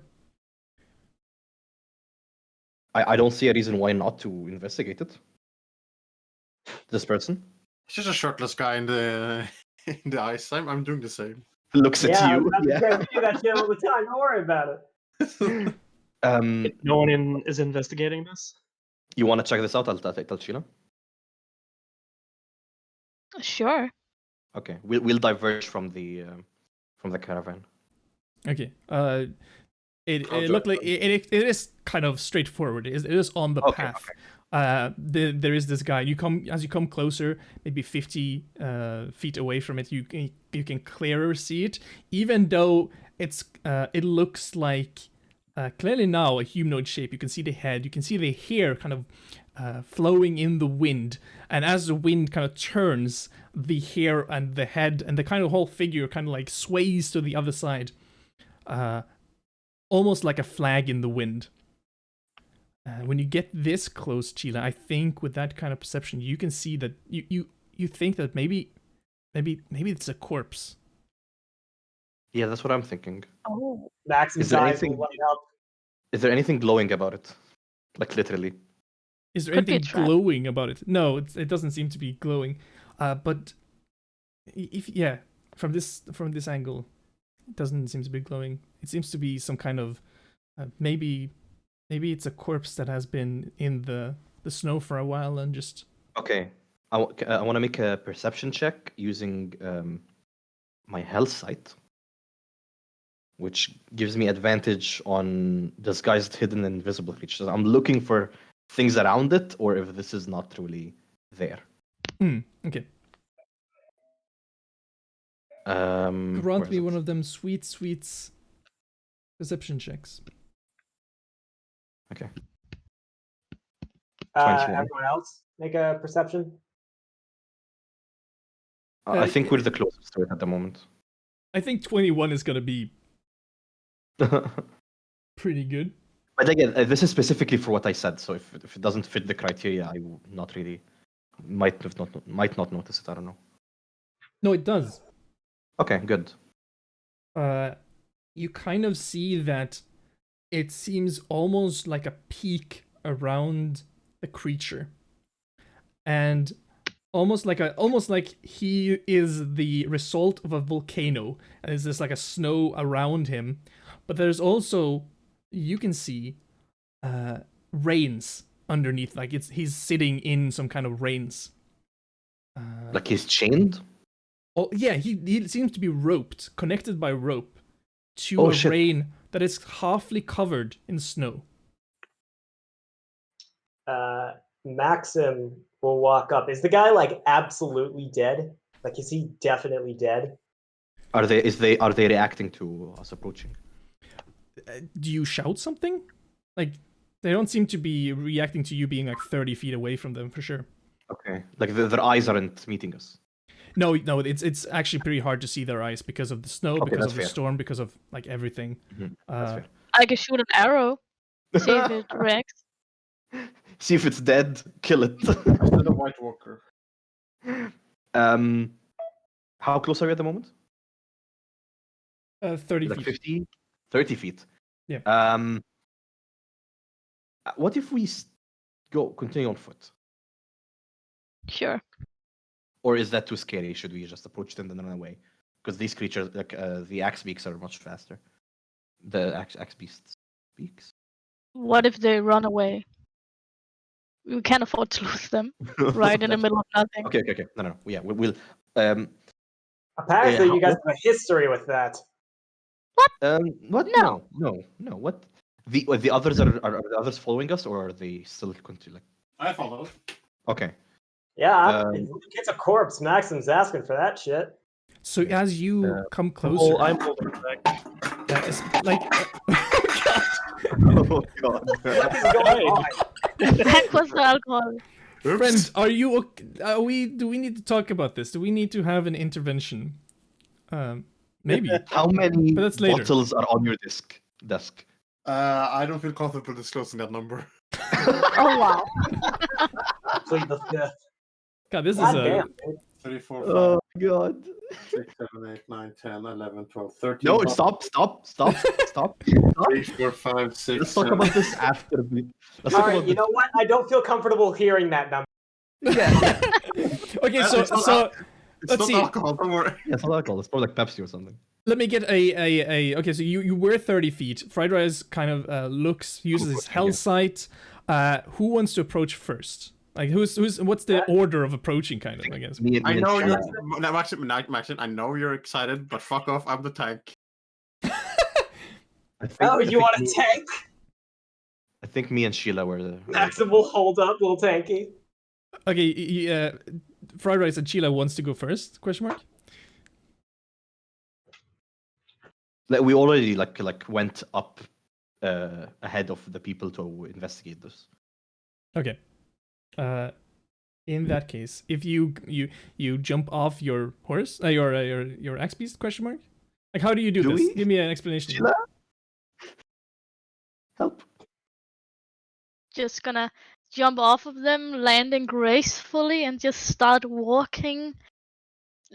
B: I don't see a reason why not to investigate it. This person
D: It's just a shirtless guy in the in the ice. I'm doing the same.
B: looks at
E: Yeah,
B: you.
E: I'm about to do that shit all the time. Don't worry about it.
F: No one is investigating this.
B: You want to check this out? I'll tell Sheila.
C: Sure.
B: Okay, we'll diverge from the caravan.
A: Okay. It
D: Roger.
A: looked like it is kind of straightforward. It is on the
B: Okay,
A: path. There is this guy. As you come closer, maybe 50 feet away from it, you can clearer see it. Even though it looks like clearly now a humanoid shape. You can see the head. You can see the hair kind of flowing in the wind. And as the wind kind of turns, the hair and the head and the kind of whole figure kind of like sways to the other side. Almost like a flag in the wind. When you get this close, Chila, I think with that kind of perception, you can see that you think that maybe it's a corpse.
B: Yeah, that's what I'm thinking.
C: Oh.
E: Maxim's
B: Is there
E: eyes will
B: anything-
E: light up.
B: Is there anything glowing about it? Like literally.
A: Is there
C: Could be a
A: anything
C: trap.
A: glowing about it? No, it doesn't seem to be glowing. But from this angle, it doesn't seem to be glowing. It seems to be some kind of maybe it's a corpse that has been in the snow for a while and just...
B: Okay, I want to make a perception check using my health sight, which gives me advantage on disguised, hidden, and invisible creatures. I'm looking for things around it, or if this is not truly there.
A: Okay.
B: Where
A: Grant
B: is
A: me
B: it?
A: one of them sweet perception checks.
B: Okay. 21.
E: Everyone else, make a perception.
B: I think we're the closest to it at the moment.
A: I think 21 is gonna be pretty good.
B: But again, this is specifically for what I said. So if it doesn't fit the criteria, I will not really might not notice it. I don't know.
A: No, it does.
B: Okay, good.
A: You kind of see that it seems almost like a peak around the creature, and almost like he is the result of a volcano, and there's this like a snow around him, but there's also you can see reins underneath, like he's sitting in some kind of reins.
B: Like he's chained?
A: Oh yeah, he seems to be roped, connected by rope to
B: Oh,
A: a
B: shit.
A: rein that is halfly covered in snow.
E: Maxim will walk up. Is the guy like absolutely dead? Like, is he definitely dead?
B: Are they reacting to us approaching?
A: Do you shout something? Like, they don't seem to be reacting to you being like 30 feet away from them for sure.
B: Okay. Like their eyes aren't meeting us.
A: No, it's actually pretty hard to see their eyes because of the snow,
B: Okay,
A: because
B: that's
A: of the
B: fair.
A: storm, because of like everything.
B: That's fair.
C: I can shoot an arrow. See if it reacts.
B: See if it's dead, kill it.
D: Instead of White Walker.
B: How close are we at the moment?
A: 30
B: Like
A: feet.
B: 50? 30 feet.
A: Yeah.
B: What if we continue on foot?
C: Sure.
B: Or is that too scary? Should we just approach them and then run away? Because these creatures, like the axe beaks, are much faster. The axe beasts beaks.
C: What if they run away? We can't afford to lose them right in the middle of nothing.
B: Okay. No. Yeah, we'll.
E: Apparently,
B: Yeah,
E: you guys have a history with that.
B: What?
C: No.
B: No. What? The others are the others following us, or are they still continue? Like,
D: I follow.
B: okay.
E: Yeah, if it's a corpse. Maxim's asking for that shit.
A: So as you come closer,
F: I'm holding it back.
A: it's like
B: Oh god.
E: What is going on?
C: Heck was the alcohol.
A: friend, are you? Are we? Do we need to talk about this? Do we need to have an intervention? Maybe.
B: How many
A: But that's later.
B: bottles are on your desk?
D: I don't feel comfortable disclosing that number.
C: Oh wow.
E: Plead the fifth.
A: God, this
E: God
A: is a.
E: damn, dude.
D: 3, 4, 5,
B: Oh god.
D: 6, 7, 8, 9, 10, 11, 12, 13.
B: No,
D: bottles.
B: stop.
D: 3, 4, 5, 6.
B: Let's talk about this after the. Let's
E: All
B: talk
E: right,
B: about
E: you know what? I don't feel comfortable hearing that number.
B: Yeah.
A: Okay,
D: It's
A: so
D: It's
A: let's
D: not
A: see.
D: alcohol, don't worry.
B: Yeah, it's not alcohol. It's more like Pepsi or something.
A: Let me get a. Okay, so you were 30 feet. Fried Rice kind of uses his
B: approaching,
A: hell
B: yeah.
A: sight. Who wants to approach first? Like what's the order of approaching, kind of, I guess.
B: Me and
D: I know
B: Sheila.
D: you're. No, Maxim, I know you're excited, but fuck off. I'm the tank.
B: I think,
E: Oh,
B: I
E: you
B: think
E: want
B: me-
E: a tank?
B: I think me and Sheila were the.
E: Maxim will hold up, little tanky.
A: Okay, Fried Rice and Sheila wants to go first? Question mark.
B: Like, we already like went up ahead of the people to investigate this.
A: Okay. In that case, if you jump off your horse, your axe beast? Question mark. Like, how do you do
B: Do
A: this?
B: we?
A: Give me an explanation.
B: Sheila? Help.
C: Just gonna jump off of them, landing gracefully, and just start walking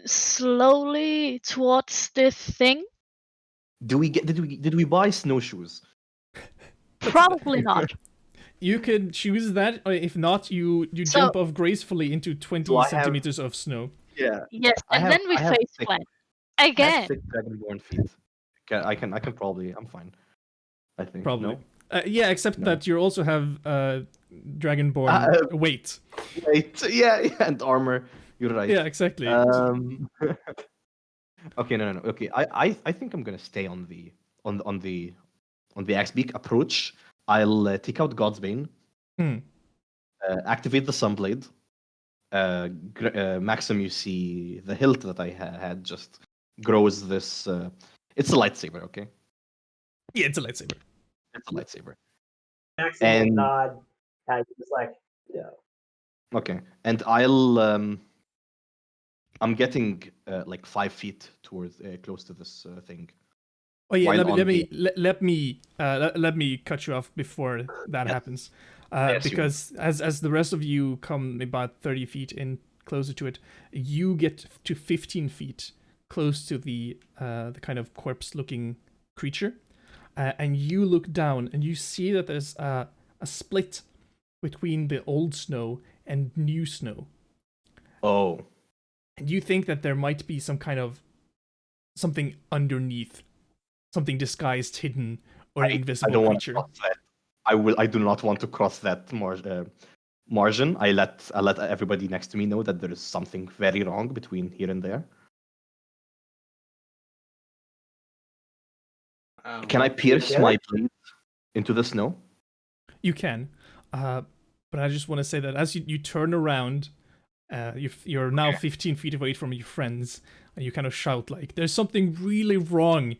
C: slowly towards this thing.
B: Did we buy snowshoes?
C: Probably not.
A: You could choose that, or if not, you
C: So-
A: jump off gracefully into 20
B: Do I have-
A: centimeters of snow.
B: Yeah.
C: Yes,
B: I
C: and
B: have-
C: then we
B: I have
C: face
B: thick-
C: plant
B: I have
C: again.
B: 6 dragonborn feet. I can probably. I'm fine. I think.
A: Probably.
B: No?
A: Yeah, except
B: No.
A: that you also have dragonborn weight.
B: Wait. Yeah, and armor. You're right.
A: Yeah, exactly.
B: Okay, no. Okay, I think I'm gonna stay on the axe beak approach. I'll take out God's Bane.
A: Hmm.
B: Activate the Sunblade. Maxim, you see the hilt that I had just grows this. It's a lightsaber, okay?
A: Yeah, it's a lightsaber.
B: It's a lightsaber.
E: Maxim will
B: And-
E: nod. And he's like, yeah.
B: Okay, and I'm getting like 5 feet towards close to this thing.
A: Oh yeah,
B: While
A: let
B: on
A: me cut you off before that
B: Yes.
A: happens,
B: Yes, you
A: because as the rest of you come about 30 feet in closer to it, you get to 15 feet close to the kind of corpse-looking creature, and you look down and you see that there's a split between the old snow and new snow,
B: Oh,
A: and you think that there might be some kind of something underneath, something disguised, hidden or an
B: I
A: invisible
B: don't want to
A: creature.
B: cross that. I do not want to cross that margin. I let everybody next to me know that there is something very wrong between here and there. Can I pierce
E: Yeah.
B: my blade into the snow?
A: You can, but I just want to say that as you turn around, you're now 15 feet away from your friends, and you kind of shout like, "There's something really wrong."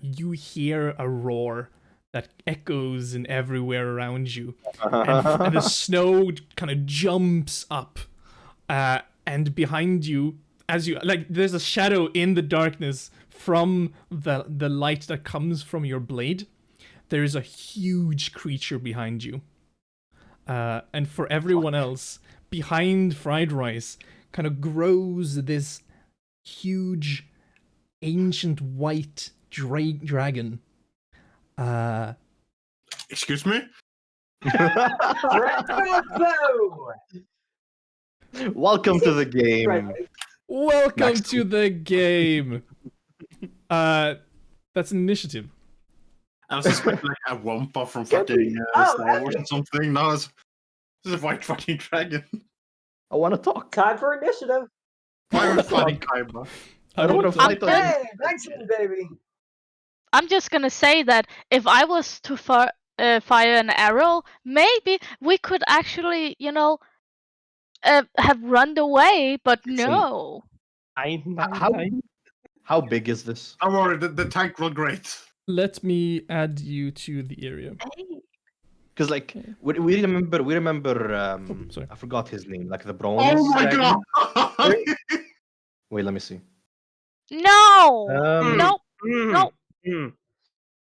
A: You hear a roar that echoes in everywhere around you, and the snow kind of jumps up, and behind you, as you like, there's a shadow in the darkness from the light that comes from your blade. There is a huge creature behind you. And for everyone else, behind Fried Rice kind of grows this huge, ancient white dragon.
D: Excuse me?
E: Bravo!
B: Welcome to the game.
E: Right.
A: Welcome
B: Next
A: to the game. That's an initiative.
D: I was expecting like a Wampa from fucking
E: Oh,
D: Star Wars or something. No, this is a white fucking dragon.
B: I want to talk.
E: Time for initiative.
D: Why are we fighting Kaiba?
B: I don't want to
C: I'm
B: fight on
E: Hey, thanks, baby.
C: I'm just gonna say that if I was to fire an arrow, maybe we could actually, have run away. But no.
B: How big is this?
D: Don't worry, the tank will great.
A: Let me add you to the area.
B: Because like we remember
A: sorry.
B: I forgot his name, like the bronze.
D: Oh my
B: dragon.
D: god!
B: Wait, let me see.
C: No.
B: Um,
C: No.
F: Mm,
C: No.
F: mm.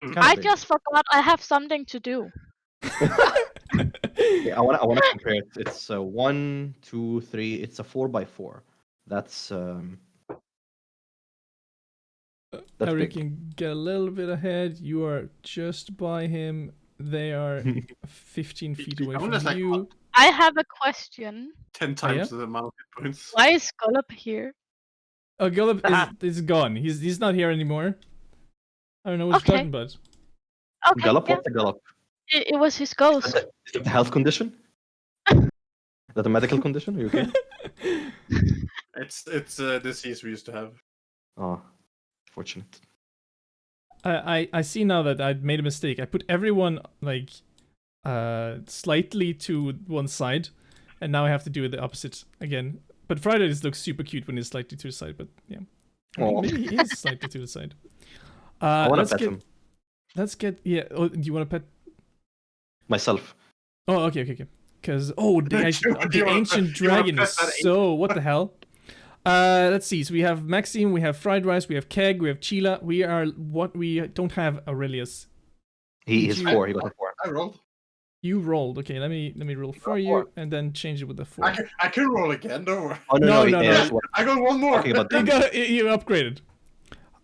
B: It's kinda
C: I
B: big.
C: just forgot I have something to do.
B: Yeah, I wanna compare it. It's 1, 2, 3. It's a 4x4. That's
A: Eric
B: big.
A: can get a little bit ahead. You are just by him. They are 15 feet away
D: I'm
A: from
D: just like,
A: you.
C: I have a question.
D: 10 times the amount of hit points.
C: Why is Gullop here?
A: Oh, Gullop is gone. He's not here anymore. I don't know what you're
C: Okay.
A: talking about.
C: Okay.
B: Gallop?
C: Yeah.
B: What's a gallop?
C: It was his ghost.
B: Is that a health condition? Is that a medical condition? Are you okay?
D: It's a disease we used to have.
B: Oh, fortunate.
A: I see now that I made a mistake. I put everyone like slightly to one side, and now I have to do it the opposite again. But Friday just looks super cute when he's slightly to the side. But yeah, I mean,
B: Aw.
A: maybe he is slightly to the side.
B: I want
A: let's
B: to pet
A: get
B: him
A: let's get yeah. Oh, do you want to pet?
B: myself.
A: Oh, okay. Because the
D: You wanna
A: ancient
D: pet- you wanna
A: dragon
D: pet
A: is
D: that
A: so what the hell? Let's see. So we have Maxime, we have Fried Rice, we have Keg, we have Chila. We don't have Aurelius.
B: He's
A: You-
B: 4. He got a 4.
D: I rolled.
A: You rolled. Okay, let me roll for you and then change it with the 4.
D: I can roll again, don't worry.
B: Oh
A: No,
B: no,
A: no,
B: yeah,
A: no.
D: I got one more.
B: talking about
A: You
B: the,
A: you upgraded.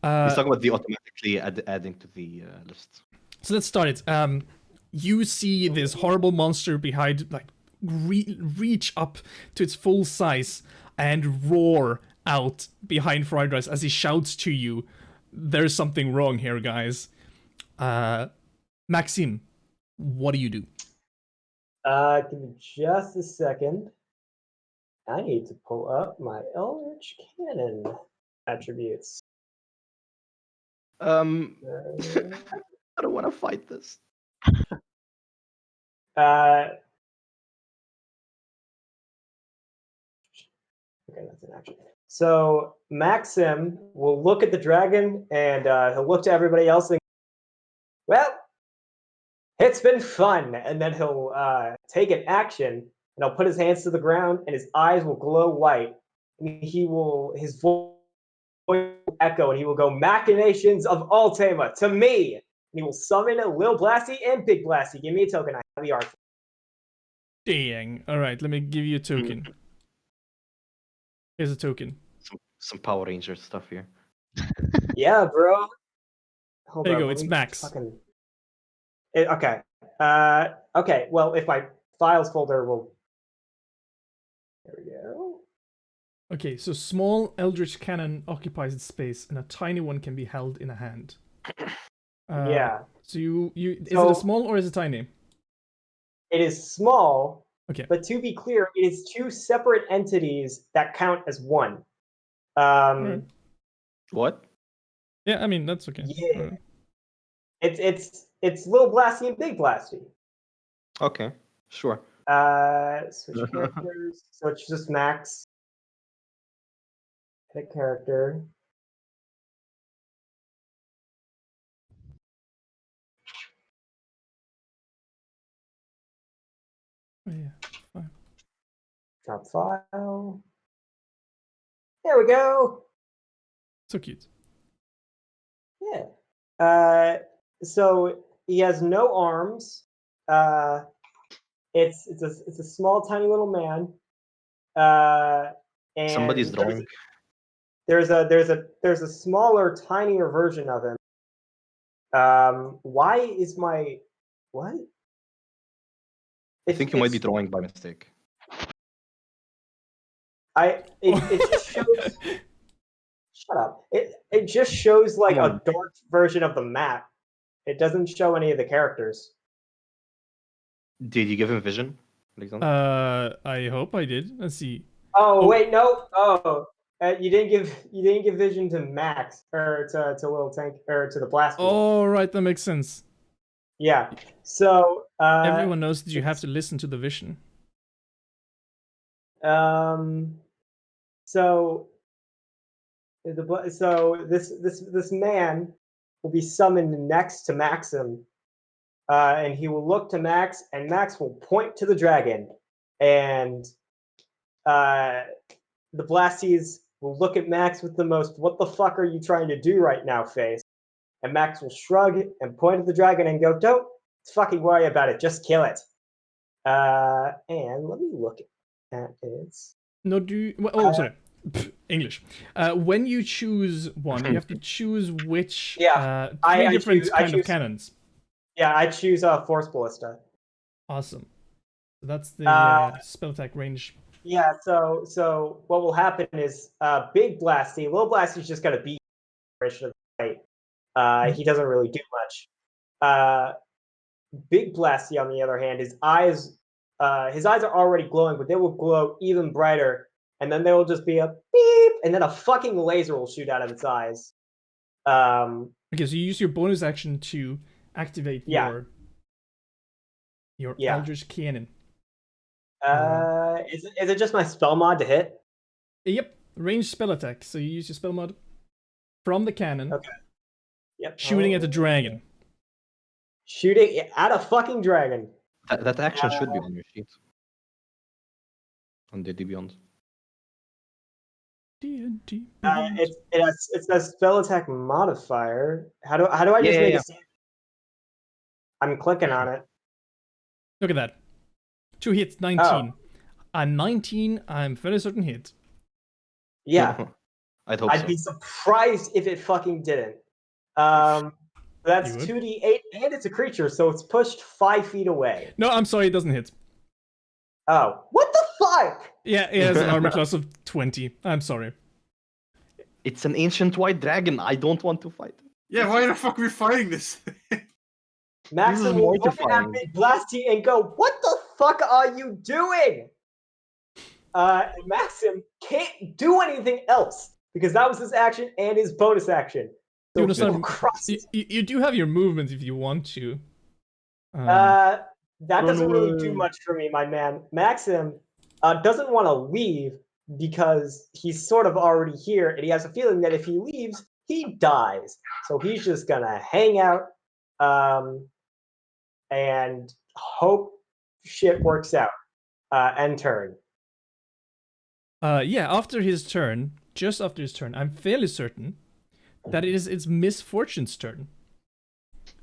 B: he's talking about the automatically adding to the list.
A: So let's start it. You see this horrible monster behind, like, reach up to its full size and roar out behind Fried Rice as he shouts to you, "There's something wrong here, guys." Maxime, what do you do?
E: Give me just a second. I need to pull up my Eldritch Cannon attributes.
B: I
E: Uh,
B: don't want to fight this.
E: Okay, that's an action. So Maxim will look at the dragon and he'll look to everybody else and, well, it's been fun. And then he'll take an action and he'll put his hands to the ground and his eyes will glow white. And his voice will echo and he will go, "Machinations of Ultima to me." And he will summon Lil Blasty and Big Blasty. Give me a token. I have the art.
A: Dang. All right, let me give you a token. Here's a token.
B: Some Power Ranger stuff here.
E: Yeah, bro. Hold
A: There you
E: on,
A: go,
E: let
A: it's
E: me
A: Max.
E: Okay. Okay. Well, if my files folder will. There we go.
A: Okay, so small Eldritch Cannon occupies its space, and a tiny one can be held in a hand.
E: Yeah.
A: So you is it
E: So-
A: a small or is it tiny?
E: It is small,
A: Okay.
E: but to be clear, it is two separate entities that count as one.
A: Alright.
B: What?
A: Yeah, I mean that's okay.
E: Yeah.
A: Alright.
E: It's Little Blasty and Big Blasty.
B: Okay, sure.
E: Switch characters. So it's just Max. Pick character.
A: Oh, yeah. Fine.
E: Drop file. There we go.
A: So cute.
E: Yeah. So he has no arms. It's a small, tiny little man. And
B: Somebody's drawing.
E: There's a smaller, tinier version of him. Why is my what?
B: I think you might be
E: It's-
B: drawing by mistake.
E: it just shows. Shut up. It just shows like
B: Come
E: a
B: on.
E: dark version of the map. It doesn't show any of the characters.
B: Did you give him vision, Alexander?
A: I hope I did. Let's see.
E: Oh,
A: Oh.
E: wait, no. Oh, you didn't give vision to Max or to Little Tank or to the Blast.
A: Oh, right, that makes sense.
E: Yeah. So
A: Everyone knows that you have to listen to the vision.
E: So this man will be summoned next to Maxim, and he will look to Max, and Max will point to the dragon, and the Blasties will look at Max with the most "What the fuck are you trying to do right now?" face, and Max will shrug and point at the dragon and go, "Don't fucking worry about it, just kill it." And let me look at it.
A: No, do you, well, oh, sorry. Pff, English. When you choose one, you have to choose which
E: Yeah,
A: three
E: I
A: different
E: choose- I
A: kind of
E: choose-
A: cannons.
E: Yeah, I choose Force Ballista.
A: Awesome. So that's the spell attack range.
E: Yeah, so what will happen is Big Blasty, Little Blasty's just gonna beat the fight. He doesn't really do much. Big Blasty, on the other hand, his eyes are already glowing, but they will glow even brighter, and then there will just be a beep, and then a fucking laser will shoot out of its eyes.
A: Okay, so you use your bonus action to activate
E: Yeah.
A: your
E: Yeah.
A: Eldritch Cannon.
E: Is it just my spell mod to hit?
A: Yep, ranged spell attack. So you use your spell mod from the cannon,
E: Okay. Yep.
A: shooting at the dragon.
E: Shooting at a fucking dragon.
B: That action should be on your sheet. On D&D Beyond.
A: D&D.
E: It's a spell attack modifier. How do I just make
B: Yeah.
E: it? I'm clicking on it.
A: Look at that. 2 hits, 19. A 19, I'm fairly certain hit.
E: Yeah,
B: I'd hope
E: I'd
B: so.
E: be surprised if it fucking didn't. That's
A: You would?
E: 2d8, and it's a creature, so it's pushed 5 feet away.
A: No, I'm sorry, it doesn't hit.
E: Oh, what the fuck?
A: Yeah, it has an armor class of 20. I'm sorry.
B: It's an ancient white dragon. I don't want to fight.
D: Yeah, why the fuck are we fighting this?
E: Maxim
B: is
E: will look at
B: mortifying.
E: Big Blasty and go, "What the fuck are you doing?" And Maxim can't do anything else because that was his action and his bonus action. So
A: You know,
E: he will
A: son,
E: cross
A: you,
E: it.
A: you do have your movement if you want to.
E: That
B: Run
E: doesn't really do
B: away.
E: much for me, my man. Maxim doesn't want to leave because he's sort of already here, and he has a feeling that if he leaves, he dies. So he's just gonna hang out and hope shit works out. End turn.
A: Yeah, after his turn, just after his turn, I'm fairly certain that it's Misfortune's turn.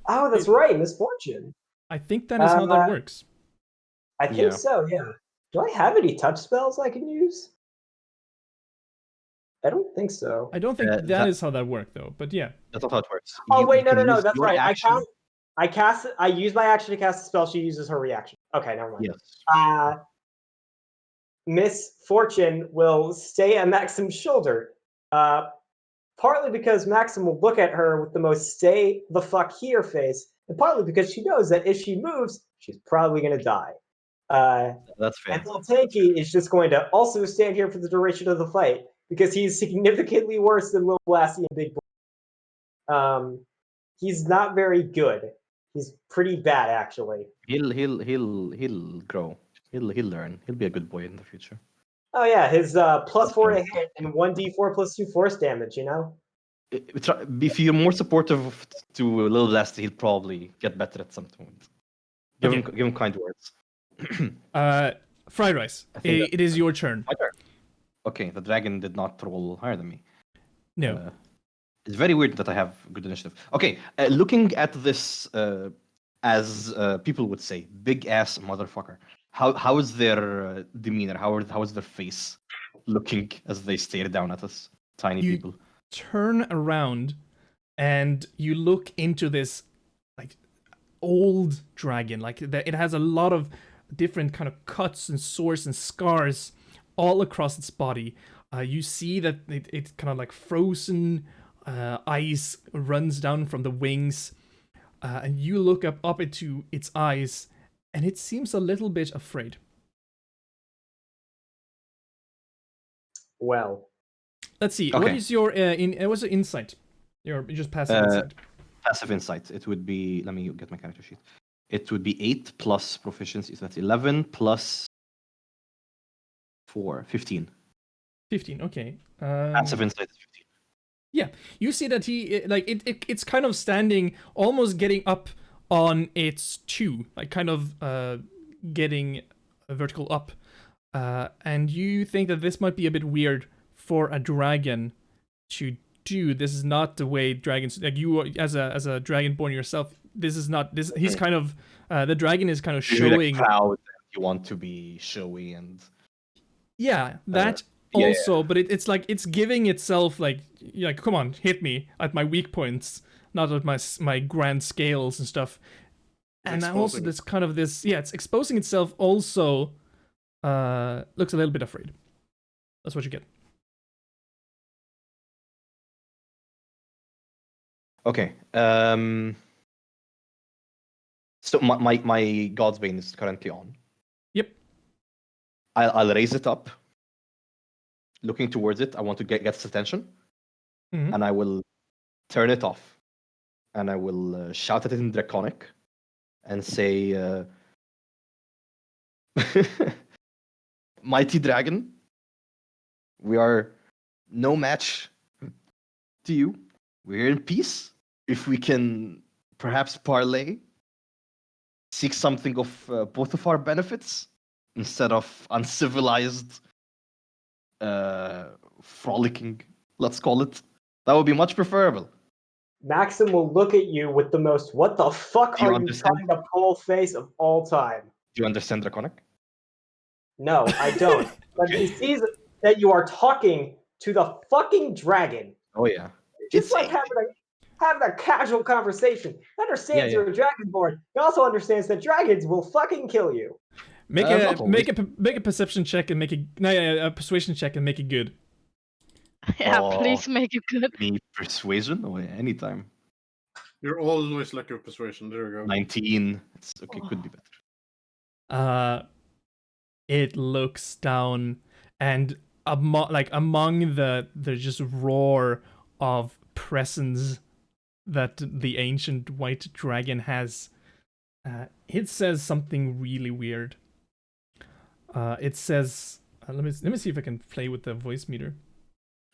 E: Oh, that's right, Misfortune.
A: I think that is how that works.
E: I think
B: Yeah.
E: so, yeah. Do I have any touch spells I can use? I don't think so.
A: I don't think that
B: that-
A: is how that works, though. But yeah,
B: That's not how it works.
E: Oh
B: You
E: wait, no,
B: can use
E: that's
B: your
E: right.
B: action-
E: I use my action to cast a spell. She uses her reaction. Okay, never mind.
B: Yes.
E: Miss Fortune will stay at Maxim's shoulder. partly because Maxim will look at her with the most stay the fuck here face, and partly because she knows that if she moves, she's probably going to die.
B: That's fair.
E: And Lil Tanky is just going to also stand here for the duration of the fight because he's significantly worse than Lil Blasty and Big Boy. He's not very good. He's pretty bad, actually.
B: He'll grow. He'll learn. He'll be a good boy in the future.
E: Oh yeah, his +4 to hit and 1d4 +2 force damage. You know.
B: If you're more supportive to Lil Blasty, he'll probably get better at some point. Give him kind words.
A: Fried Rice, it is your turn.
B: My turn. Okay, the dragon did not roll higher than me.
A: No.
B: It's very weird that I have good initiative. Okay, looking at this, as people would say, big ass motherfucker. How is their demeanor? How is their face looking as they stare down at us, tiny people?
A: Turn around, and you look into this like old dragon. Like it has a lot of different kind of cuts and sores and scars all across its body. You see that it's kind of like frozen ice runs down from the wings, and you look up into its eyes, and it seems a little bit afraid.
E: Well,
A: let's see.
B: Okay.
A: What is your what's your insight? Your just passive insight.
B: Passive insight. It would be. Let me get my character sheet. It would be 8 plus proficiency. So that's 11 plus 4, 15.
A: 15. Okay.
B: Passive insight is 15.
A: Yeah, you see that it's kind of standing, almost getting up on its two, like kind of getting a vertical up, and you think that this might be a bit weird for a dragon to do. This is not the way dragons, like you as a dragonborn yourself. This is not this. He's kind of the dragon is kind of showing.
B: You're proud. You want to be showy and.
A: Yeah, that. Also, but it's like it's giving itself like come on, hit me at my weak points, not at my grand scales and stuff. And also this kind of this it's exposing itself. Also, looks a little bit afraid. That's what you get.
B: Okay. So my God's Bane is currently on.
A: Yep.
B: I'll raise it up. Looking towards it, I want to get its attention, and I will turn it off, and I will shout at it in Draconic, and say, "Mighty dragon, we are no match to you. We're in peace. If we can perhaps parlay, seek something of both of our benefits instead of uncivilized." Frolicking, let's call it. That would be much preferable.
E: Maxim will look at you with the most "what the fuck are you trying to pull" face of all time.
B: Do you understand Draconic?
E: No, I don't. But he sees that you are talking to the fucking dragon.
B: Oh yeah.
E: Just like having a casual conversation. He understands you're a dragonborn. He also understands that dragons will fucking kill you.
A: Make a perception check and make a persuasion check and make it good.
C: Yeah, please make it good.
B: Me persuasion? Oh, yeah, anytime.
D: You're always lucky with persuasion. There we go.
B: 19. It's okay. Could be better.
A: It looks down, and among the just roar of presence that the ancient white dragon has, it says something really weird. It says, let me see if I can play with the voice meter.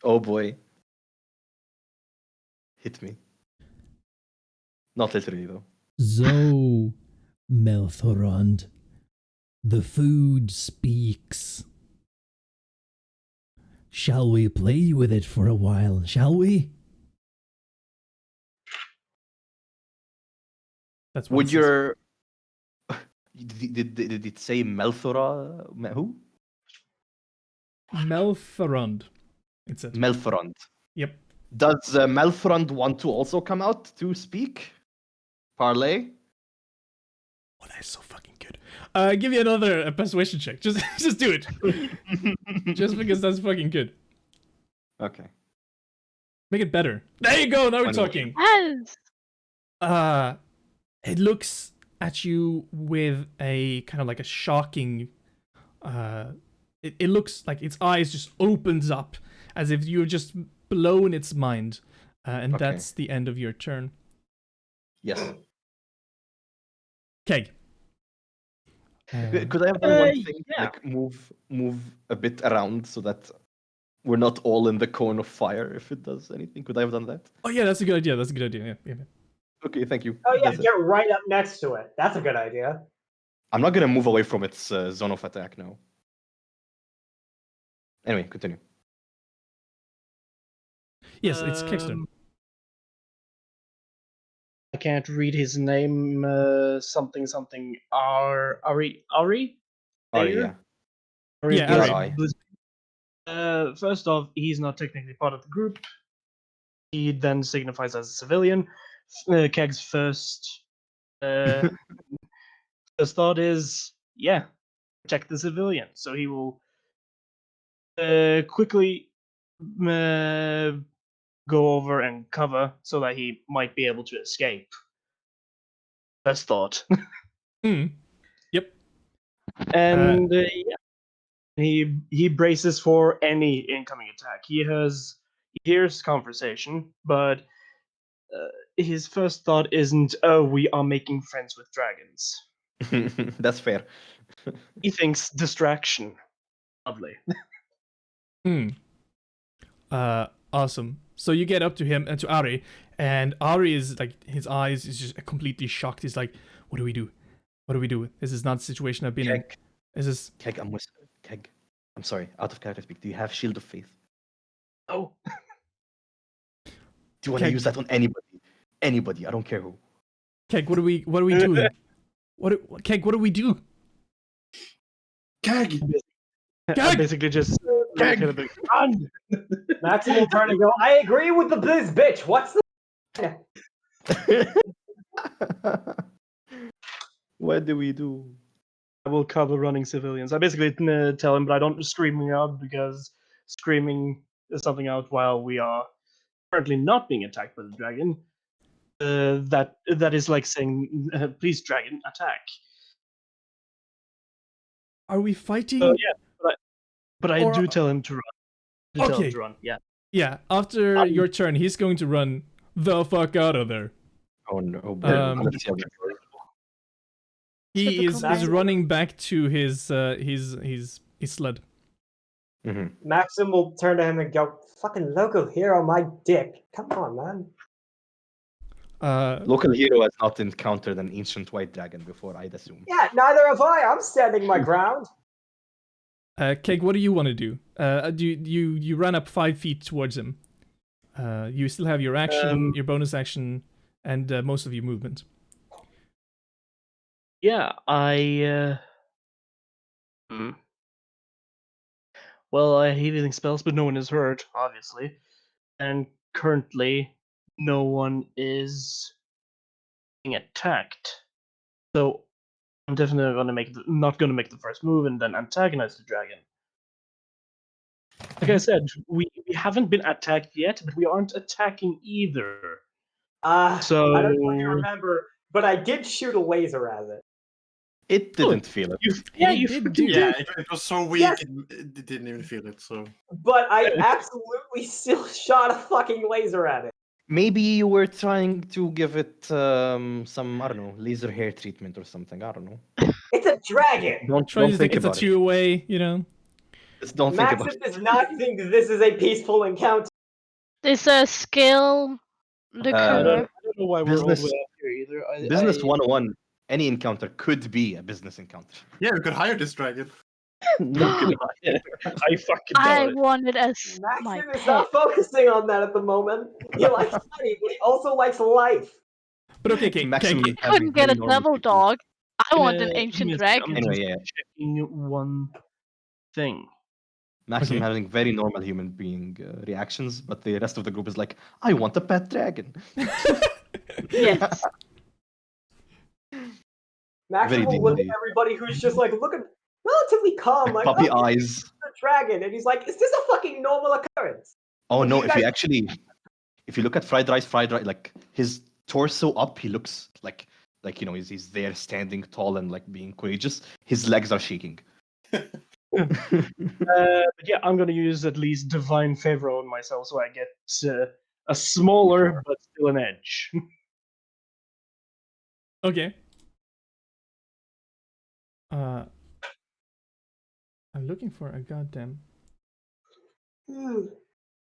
B: Oh boy. Hit me. Not literally though.
G: So, Melthorond, the food speaks. Shall we play with it for a while, shall we?
A: That's what
B: Would your... Did it say Melthora? Who?
A: Melthorond. It said.
B: Melthorond.
A: Yep.
B: Does Melthorond want to also come out to speak? Parlay?
A: Oh, that is so fucking good. Give you another persuasion check. Just do it. Just because that's fucking good.
B: Okay.
A: Make it better. There you go. Now we're
B: 20.
A: talking.
C: Yes.
A: It looks at you with a kind of like a shocking. It looks like its eyes just opens up as if you're just blown its mind, and
B: Okay.
A: that's the end of your turn.
B: Yes.
A: Keg.
B: Could I have done one thing?
F: yeah.
B: Like move a bit around so that we're not all in the cone of fire. If it does anything, could I have done that?
A: Oh yeah, that's a good idea. That's a good idea. Yeah.
B: Okay, thank you.
E: Oh yeah,
B: That's it.
E: get right up next to it. That's a good idea.
B: I'm not gonna move away from its zone of attack now. Anyway, continue.
A: Yes, it's Keg's turn.
F: I can't read his name. Something. Ari.
B: Ari,
F: There?
B: yeah.
F: Ari
A: Yeah,
F: is
B: Ari.
F: first off, he's not technically part of the group. He then signifies as a civilian. Keg's first thought is, yeah, protect the civilian. So he will quickly go over and cover so that he might be able to escape. First thought.
A: Yep.
F: And yeah, he braces for any incoming attack. He hears conversation, but his first thought isn't, "Oh, we are making friends with dragons."
B: That's fair.
F: He thinks distraction. Lovely.
A: Awesome. So you get up to him and to Ari, and Ari is like, his eyes is just completely shocked. He's like, "What do we do? What do we do? This is not the situation I've been in.
B: Keg,
A: This is."
B: Keg, Keg. I'm sorry, out of character speak. Do you have Shield of Faith?
F: Oh,
B: Do you want to
A: Keg.
B: use that on anybody? Anybody, I don't care who.
A: Keg, what are we doing? Keg, what do we do?
D: Keg!
F: I
A: Gag!
F: basically just
B: Gag!
F: look at him, run!
E: Maxim will turn and go, I agree with this bitch. What's the
B: What do we do?
F: I will cover running civilians. I basically tell him, but I don't screaming out because screaming something out while we are currently not being attacked by the dragon. That is like saying, "Please, dragon, attack."
A: Are we fighting?
F: Yeah, but I
A: Or-
F: do tell him to run. Tell him
A: Okay.
F: to run. Yeah.
A: Yeah, after your turn, he's going to run the fuck out of there.
B: Oh no.
A: Um, He
C: Typical
A: is
E: Maxim.
A: running back to his sled.
B: Mhm.
E: Maxim will turn to him and go, fucking local hero, my dick. Come on, man.
B: Local hero has not encountered an ancient white dragon before, I'd assume.
E: Yeah, neither have I. I'm standing my ground.
A: Keg, what do you want to do? You run up 5 feet towards him. You still have your action, your bonus action, and most of your movement.
F: Yeah, Well, I hate healing spells, but no one is hurt, obviously. And currently, no one is being attacked. So I'm definitely not gonna make the first move and then antagonize the dragon. Like I said, we haven't been attacked yet, but we aren't attacking either.
E: I don't know if you remember, but I did shoot a laser at it.
B: It didn't feel it.
F: You
A: did
F: freaking
A: do.
D: Yeah, it was so weak,
E: Yes.
D: it didn't even feel it, so...
E: But I absolutely still shot a fucking laser at it.
B: Maybe you were trying to give it some, I don't know, laser hair treatment or something. I don't know.
E: It's a dragon.
B: Don't
A: Trying to
B: think
A: think it's a
B: about it.
A: two-way, you know.
B: Just don't think about
E: Maxim
B: it.
E: does not think that this is a peaceful encounter.
C: It's a skill liquor.
F: I don't know why we're all the
B: Business-
F: way up here either.
B: Business 101. Any encounter could be a business encounter.
D: Yeah, we could hire this dragon.
B: No, could
F: I fucking
C: I
F: doubt it.
C: want it as my
E: Maxim is
C: pet.
E: not focusing on that at the moment. He likes money, but he also likes life.
A: But okay, Keg,
B: Maximum
A: Keg,
B: having
C: Couldn't get a
B: very normal
C: devil
B: people.
C: dog. I want an
F: Give me
C: ancient
F: a second,
C: dragon.
F: I'm just
B: Anyway, yeah.
F: checking one thing.
B: Maxim
A: Okay.
B: having very normal human being reactions, but the rest of the group is like, I want a pet dragon.
C: Yes.
E: Maxim
B: Very
E: will look at
B: D&D.
E: everybody who's just like looking relatively calm, like,
B: Puppy
E: oh,
B: eyes.
E: it's a dragon, and he's like, is this a fucking normal occurrence?
B: Oh
E: Like,
B: no!
E: you
B: If you
E: guys-
B: actually, if you look at fried rice, like his torso up, he looks like he's there standing tall and like being courageous. His legs are shaking.
F: But yeah, I'm gonna use at least divine favor on myself, so I get a smaller
B: Sure.
F: but still an edge.
A: Okay. I'm looking for a goddamn.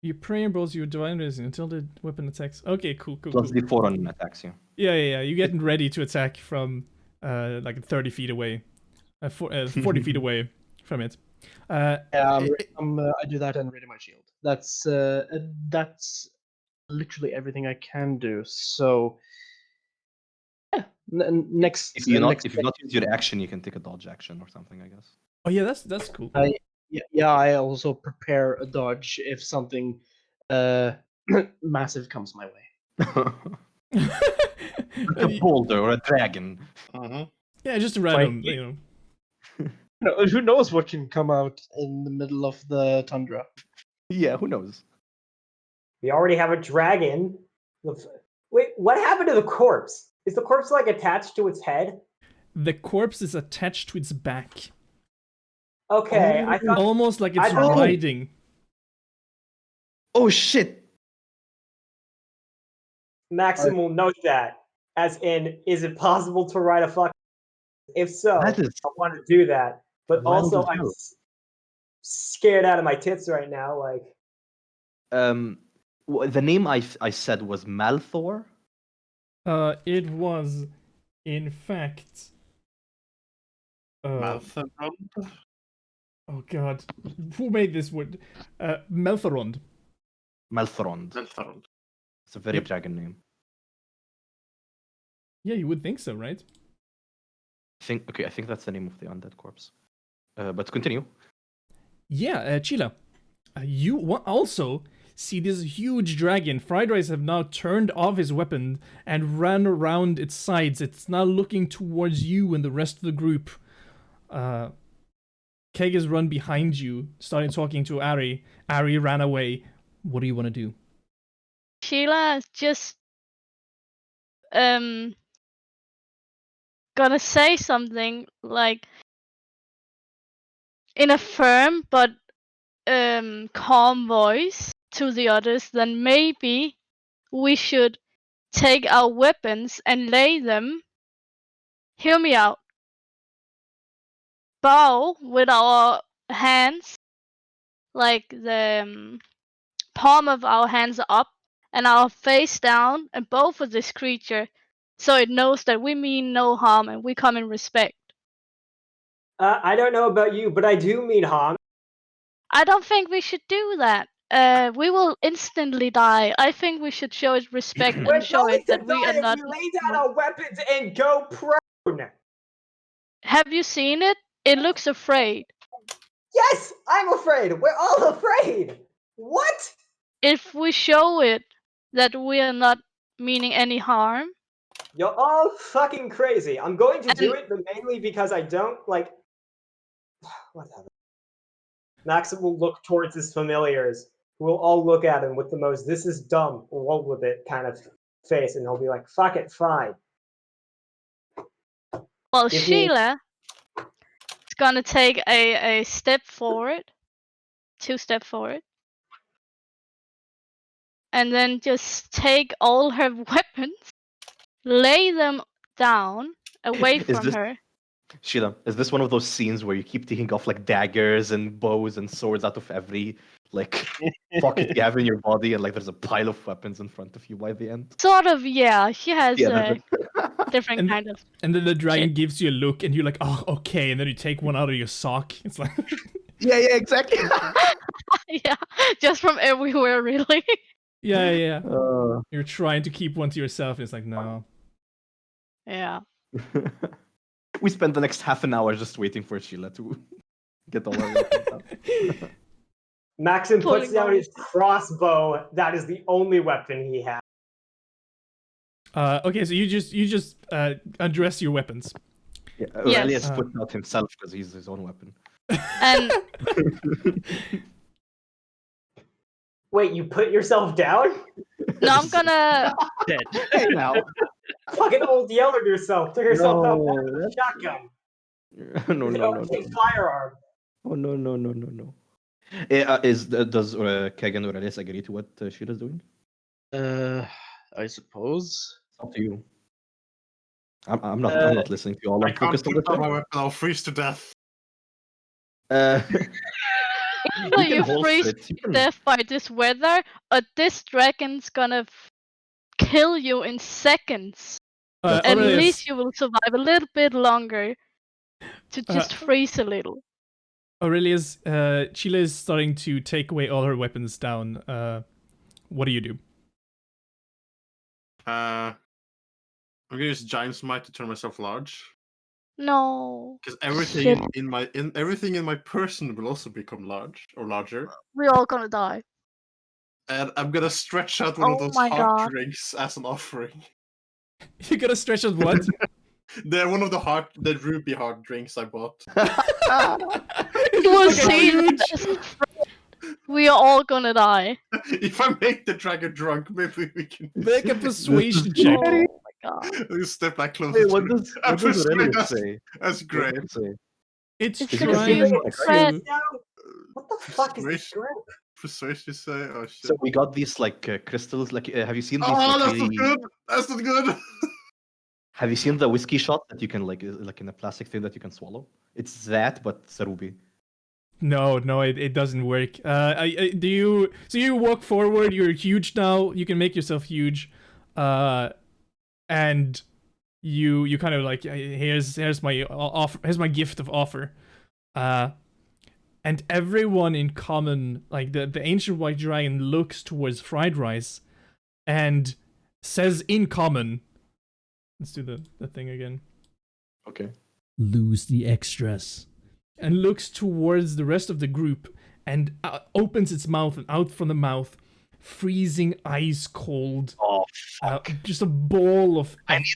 A: You pray and rolls your divine raising until the weapon attacks. Okay, cool.
B: Plus D4 on attacks, yeah.
A: Yeah. You're getting ready to attack from like 30 feet away, 40 feet away from it.
F: Yeah, I do that and ready my shield. That's literally everything I can do. So yeah, next.
B: If you've not used your action, you can take a dodge action or something, I guess.
A: Oh yeah, that's cool.
F: I also prepare a dodge if something massive comes my way.
B: Like a boulder or a dragon.
A: Yeah, just a random,
F: Who knows what can come out in the middle of the tundra?
B: Yeah, who knows?
E: We already have a dragon. Wait, what happened to the corpse? Is the corpse like attached to its head?
A: The corpse is attached to its back.
E: Okay, I thought
A: Almost like it's
E: thought-
A: riding.
B: Oh shit!
E: Maxim will note that. As in, is it possible to ride a fuck? If so,
B: That is
E: I want to do that. But
B: wild
E: also,
B: as
E: I'm
B: hell.
E: scared out of my tits right now. Like,
B: The name I said was Malthor.
A: It was, in fact.
D: Malthabrand?
A: Oh god, who made this word? Melthorond.
B: Malthorond.
D: Malthabrand.
B: It's a very
A: Yep.
B: dragon name.
A: Yeah, you would think so, right?
B: I think that's the name of the undead corpse. But continue.
A: Yeah, Chila, you also see this huge dragon. Fried Rice have now turned off his weapon and ran around its sides. It's now looking towards you and the rest of the group. Keg has run behind you, started talking to Ari. Ari ran away. What do you want to do?
C: Sheila is just gonna say something like in a firm but calm voice to the others. Then maybe we should take our weapons and lay them. Hear me out. Bow with our hands, like the palm of our hands up and our face down, and both of this creature, so it knows that we mean no harm and we come in respect.
E: I don't know about you, but I do mean harm.
C: I don't think we should do that. We will instantly die. I think we should show it respect
E: We're
C: and show
E: going
C: it
E: to
C: that we
E: die
C: are
E: if
C: not.
E: we lay down our weapons and go prone.
C: Have you seen it? It looks afraid.
E: Yes, I'm afraid. We're all afraid. What?
C: If we show it that we are not meaning any harm,
E: You're all fucking crazy. I'm going to do
C: And-
E: it, but mainly because I don't like. Whatever. Maxim will look towards his familiars, who will all look at him with the most "this is dumb, roll with it" kind of face, and he'll be like, "Fuck it, fine."
C: well,
E: Give me-
C: Sheila is gonna take a step forward, 2 step forward, and then just take all her weapons, lay them down away
B: Is
C: from
B: this-
C: her.
B: Sheila, is this one of those scenes where you keep taking off like daggers and bows and swords out of every like pocket you have in your body, and like there's a pile of weapons in front of you by the end?
C: Sort of, yeah. She has
B: Yeah,
C: a different
A: And-
C: kind of.
A: And then the dragon
C: Shit.
A: gives you a look, and you're like, "Oh, okay." And then you take one out of your sock. It's like,
B: yeah, exactly.
C: Yeah, just from everywhere, really.
A: yeah. You're trying to keep one to yourself. And it's like, no.
C: Yeah.
B: We spent the next half an hour just waiting for Sheila to get all our weapons out.
E: Maxim puts
C: Pulling
E: down
C: on
E: his crossbow. That is the only weapon he has.
A: Okay, so you just undress your weapons.
B: Yeah,
C: Yes.
B: Aurelius puts out himself because he's his own weapon.
C: And
E: Wait, you put yourself down?
C: No, I'm gonna.
F: Dead.
B: Hey now.
E: Fucking old Yeller yourself. Took yourself out
B: No,
E: with a shotgun.
B: no, no, no,
E: Okay,
B: no.
E: firearm.
B: Oh no, no, no, no, no. Does Kagan or Alice agree to what Sheila's doing?
F: I suppose.
B: It's up to you. I'm not listening to you all.
D: I
B: I'm
D: can't
B: focused on
D: put
B: the
D: down my
B: track.
D: weapon. I'll freeze to death.
C: So
B: You can
C: you
B: holster
C: freeze
B: it. You
C: to
B: can-
C: death by this weather, this dragon's gonna kill you in seconds.
B: That's
C: At
A: Aurelius,
C: least you will survive a little bit longer to just freeze a little.
A: Aurelius, Sheila is starting to take away all her weapons down. What do you do?
D: I'm gonna use giant smite to turn myself large.
C: No.
D: Because everything
C: Shit.
D: everything in my person will also become large or larger.
C: We're all gonna die.
D: And I'm gonna stretch out one of
C: Oh
D: those
C: my
D: heart
C: god.
D: drinks as an offering.
A: You gotta stretch out what?
D: They're one of the ruby heart drinks I bought.
A: It's
C: You will
A: just like a
C: see
A: huge.
C: that as a friend. We are all gonna die.
D: If I make the dragon drunk, maybe we can
A: Make a
B: This is
A: persuasion check.
C: Oh my god.
D: we step back closer
B: Wait,
D: to
B: what
D: it.
B: does
D: I
B: what does
D: persuade
B: Aurelius
D: us
B: say?
D: as
B: What
D: great.
B: does it say?
A: It's
C: It's
B: Is
C: gonna
B: it
C: see you
B: persuasion
C: in
B: check?
C: red.
E: What the fuck is this
D: Persuasion.
E: drink?
D: Persuasion say, oh shit.
B: So we got these like crystals. Like, have you seen these?
D: Oh,
B: like,
D: that's not
B: really-
D: good. That's not good.
B: Have you seen the whiskey shot that you can like in a plastic thing that you can swallow? It's that, but it's a ruby.
A: No, it doesn't work. Do you? So you walk forward. You're huge now. You can make yourself huge, and you kind of like here's my offer. Here's my gift of offer, and everyone in common, like the ancient white dragon, looks towards fried rice, and says in common. Let's do the thing again.
B: Okay.
G: Lose the extras.
A: And looks towards the rest of the group and opens its mouth, and out from the mouth, freezing ice cold,
B: Oh fuck!
A: just a ball of
B: I need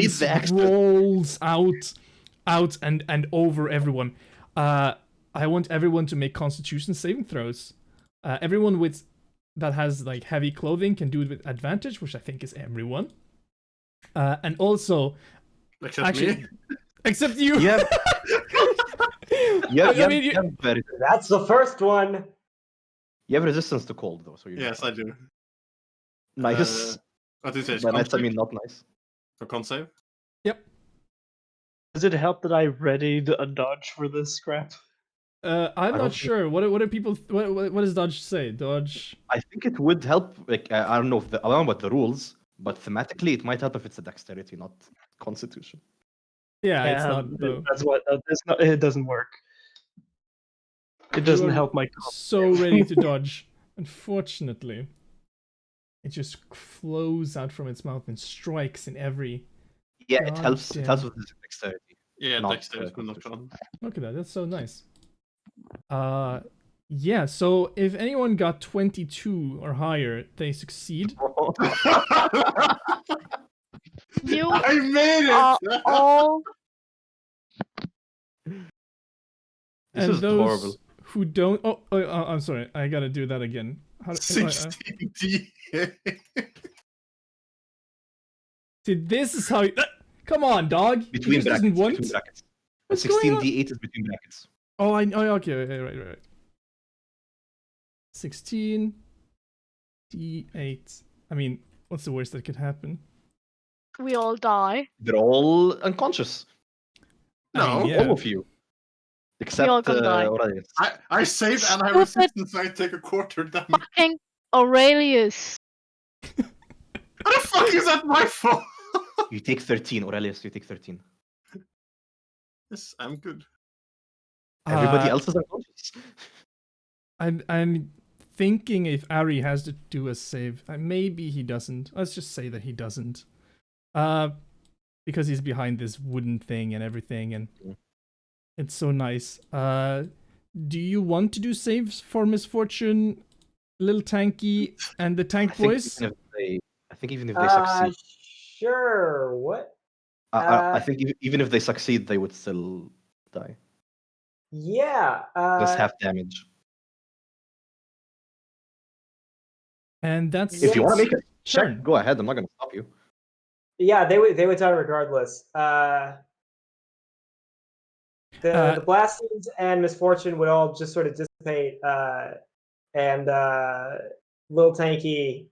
A: ice
B: the extra.
A: rolls out and over everyone. I want everyone to make Constitution saving throws. Everyone that has like heavy clothing can do it with advantage, which I think is everyone. And also,
D: Except
A: actually,
D: me.
A: except you.
B: Yeah.
A: I mean,
B: You have very,
E: That's the first one.
B: you have resistance to cold though, so you're
D: Yes, I do.
B: nice.
D: What did you say?
B: By nice I
D: Con
B: mean not nice.
D: save? Con save?
A: Yep.
F: Does it help that I readied a dodge for this crap?
A: I'm
B: I
A: not
B: don't think-
A: sure. What do people? What does Dodge say? Dodge.
B: I think it would help. Like I don't know I don't know about the rules, but thematically it might help if it's a dexterity, not constitution.
A: Yeah, it's not though.
F: That's what. It's not. It doesn't work. It doesn't
A: are
F: help my.
A: So ready to dodge. Unfortunately, it just flows out from its mouth and strikes in every.
B: Yeah, it helps. It helps
A: Goddamn.
B: with the dexterity.
D: Yeah,
B: Not,
D: dexterity, but not
B: constitution.
D: con.
A: Look at that. That's so nice. Yeah. So if anyone got 22 or higher, they succeed.
C: You
D: I made
C: are
D: it!
C: all
B: This
A: And
B: is
A: those
B: horrible.
A: who don't. I'm sorry. I gotta do that again. How,
D: 16 D.
A: see, this is how. Come on, dog.
B: Between
A: It just
B: brackets.
A: doesn't want.
B: Between brackets.
A: What's going on?
B: 16d8 is between brackets.
A: Oh, okay, right. 16 D8. I mean, what's the worst that could happen?
C: we all die.
B: They're all unconscious.
A: I mean,
D: No,
A: yeah.
B: All of you. Except
C: all gonna die.
B: Aurelius.
D: I saved and I have
C: Stupid.
D: resistance, so I take a quarter damage.
C: Fucking Aurelius.
D: How the fuck is that my fault?
B: You take 13, Aurelius, you take 13.
D: Yes, I'm good.
B: Everybody
A: Uh,
B: else is unconscious.
A: I'm thinking if Ari has to do a save. Maybe he doesn't. Let's just say that he doesn't. Because he's behind this wooden thing and everything, and
B: Mm.
A: it's so nice. Do you want to do saves for misfortune, little tanky, and the tank boys?
B: I think even if they succeed,
E: Sure. What?
B: I think even if they succeed, they would still die.
E: Yeah.
B: Just half damage.
A: And that's
B: If you want to
A: its
B: make a check,
A: turn.
B: go ahead. I'm not going to stop you.
E: Yeah, they would die regardless. The blastings and misfortune would all just sort of dissipate, and Little Tanky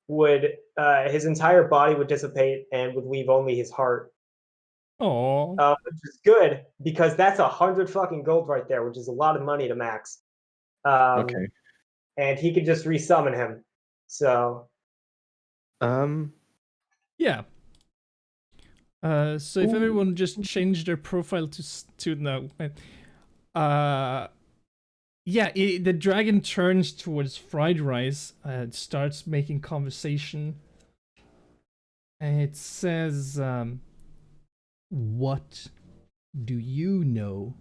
E: would his entire body would dissipate and would leave only his heart.
A: Oh.
E: Which is good because that's 100 fucking gold right there, which is a lot of money to Max.
B: Okay.
E: And he could just resummon him. So.
A: Yeah. So if everyone just changed their profile to no, yeah, the dragon turns towards fried rice and starts making conversation. And it says, "What do you know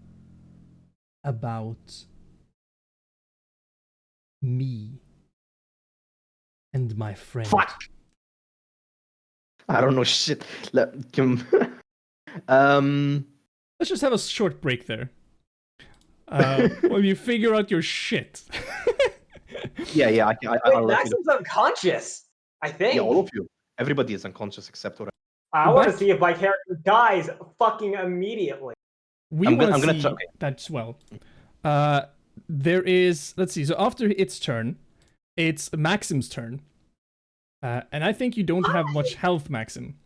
A: about me and my friend?"
B: Fuck. I don't know shit.
A: Let's just have a short break there. While you figure out your shit.
B: Yeah.
E: Wait, Maxim's unconscious, I think.
B: Yeah, all of you. Everybody is unconscious except for.
E: I want to see if my character dies fucking immediately.
A: We want to see that as well. There is, let's see, so after its turn, it's Maxim's turn. And I think you don't have much health, Maxim.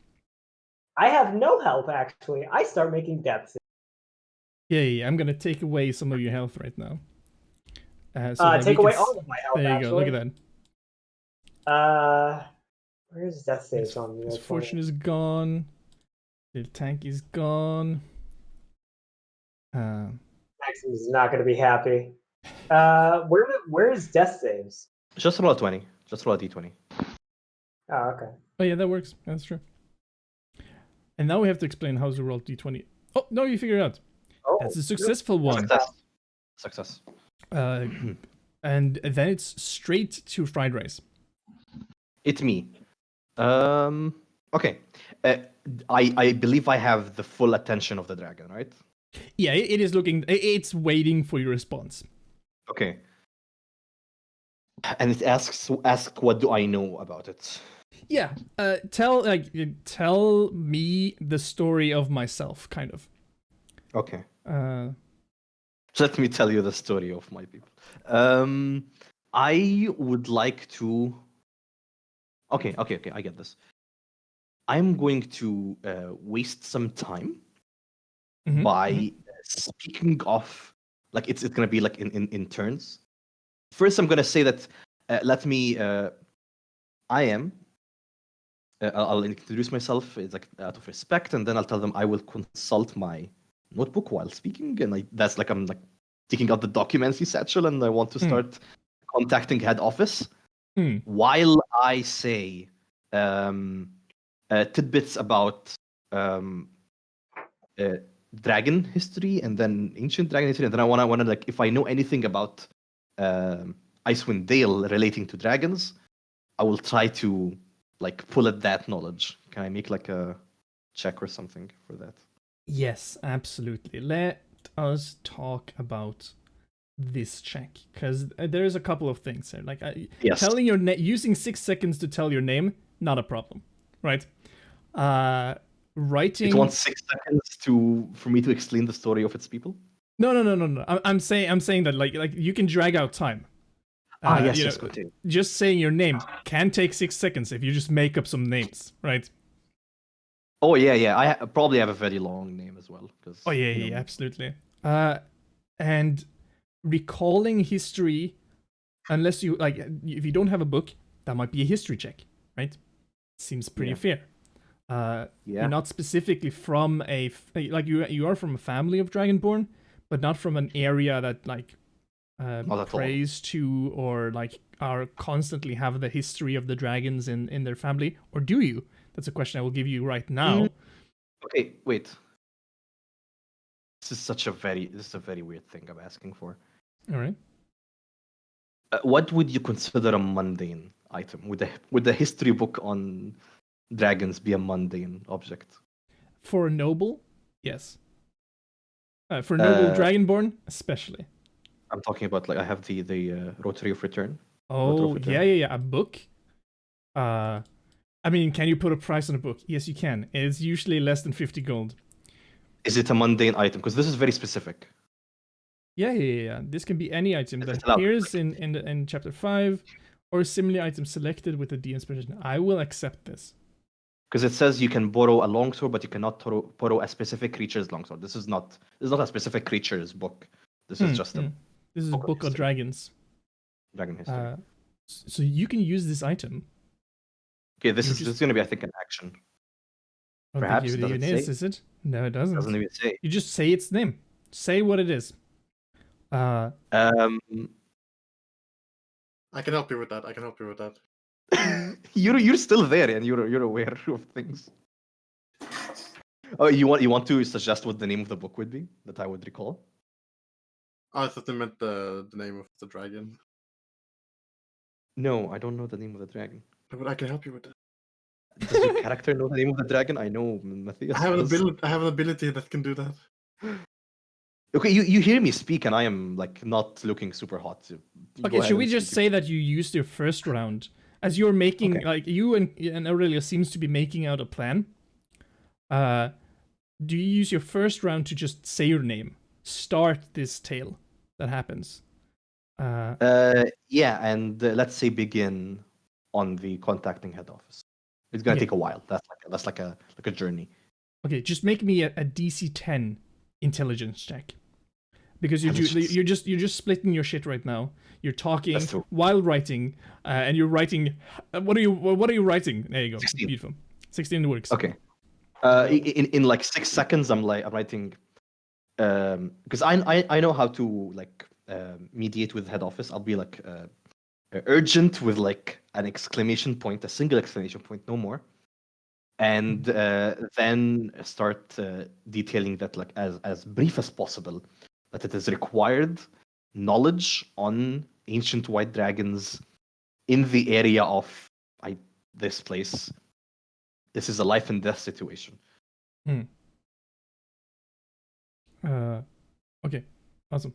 E: I have no health, actually. I start making death saves.
A: Yeah, I'm going to take away some of your health right now.
E: Take away all of my health,
A: there you
E: actually.
A: go, look at that.
E: Where's death saves on me?
A: Misfortune is gone. Little tank is gone.
E: Maxim is not going to be happy. Where's death saves?
B: Just roll a 20. Just roll a d20.
E: Oh, okay.
A: Oh yeah, that works. That's true. And now we have to explain how to roll d20. Oh, no, you figured it out.
E: Oh,
A: that's a successful one.
B: Success.
A: And then it's straight to fried rice.
B: It's me. Okay. I believe I have the full attention of the dragon, right?
A: Yeah, it is looking. It's waiting for your response.
B: Okay. And it asked, what do I know about it?
A: Yeah. Tell me the story of myself, kind of.
B: Okay. Let me tell you the story of my people. I would like to. Okay. I get this. I'm going to waste some time by speaking of, like it's gonna be like in turns. First, I'm gonna say that I am. I'll introduce myself. It's like out of respect, and then I'll tell them I will consult my notebook while speaking, and that's like I'm like taking out the documents satchel, and I want to start contacting head office while I say tidbits about dragon history and then ancient dragon history, and then I want to like if I know anything about Icewind Dale relating to dragons, I will try to like pull at that knowledge. Can I make like a check or something for that?
A: Yes, absolutely. Let us talk about this check, because there's a couple of things here. Like telling your using 6 seconds to tell your name, not a problem, right? Writing.
B: It wants 6 seconds for me to explain the story of its people.
A: No. I'm saying that like you can drag out time.
B: Yes, continue.
A: Just saying your name can take 6 seconds if you just make up some names, right?
B: Oh yeah. I probably have a very long name as well.
A: Oh yeah, absolutely. And recalling history, unless you like, if you don't have a book, that might be a history check, right? Seems pretty fair. You're not specifically from you are from a family of Dragonborn, but not from an area that like prays to or like are constantly have the history of the dragons in their family, or do you? That's a question I will give you right now.
B: Okay, wait. This is a very weird thing I'm asking for.
A: All right.
B: What would you consider a mundane item? Would the history book on dragons be a mundane object?
A: For a noble, yes. For noble Dragonborn, especially.
B: I'm talking about like I have the Rotary of Return.
A: Oh,
B: trophy
A: yeah,
B: there.
A: yeah, yeah. A book? I mean, can you put a price on a book? Yes, you can. It's usually less than 50 gold.
B: Is it a mundane item? Because this is very specific.
A: Yeah, yeah, yeah, yeah. This can be any item
B: Is
A: that
B: it allowed?
A: appears in chapter 5 or a similar item selected with the DM's permission. I will accept this.
B: Because it says you can borrow a longsword, but you cannot borrow a specific creature's longsword. This is not a specific creature's book. This is just a
A: This is a
B: book of
A: book of
B: history.
A: dragons.
B: Dragon history.
A: So you can use this item.
B: Okay, this
A: you're
B: is
A: just-
B: going to be, I think, an action.
A: I don't
B: Perhaps
A: think
B: does
A: it even
B: it
A: is,
B: say?
A: is it? No, it doesn't.
B: Doesn't even say.
A: You just say its name. Say what it is.
B: Um,
D: I can help you with that.
B: you're still there and you're aware of things. Oh, you want to suggest what the name of the book would be that I would recall?
D: Oh, I thought they meant the name of the dragon.
B: No, I don't know the name of the dragon.
D: But I can help you with that.
B: Does your character know the name of the dragon? I know Matthias.
D: I have
B: does.
D: an ability that can do that.
B: Okay, you hear me speak and I am like not looking super hot. Go
A: Okay,
B: ahead
A: should we
B: and
A: just
B: speak.
A: say that you used your first round as you're making
B: Okay.
A: like you and Aurelia seems to be making out a plan? Do you use your first round to just say your name, start this tale that happens?
B: Yeah, and let's say begin on the contacting head office. It's gonna
A: Okay.
B: take a while. That's like a journey.
A: Okay, just make me a DC 10 intelligence check. Because
B: Intelligence.
A: you're just splitting your shit right now. You're talking
B: That's true.
A: while writing, and you're writing. What are you writing? There you go.
B: 16.
A: Beautiful. 16 works.
B: Okay. In like 6 seconds, I'm writing, because I know how to like mediate with head office. I'll be like urgent with like an exclamation point, a single exclamation point, no more, and then start detailing that like as brief as possible. That it is required knowledge on ancient white dragons in the area of this place. This is a life and death situation.
A: Okay. Awesome.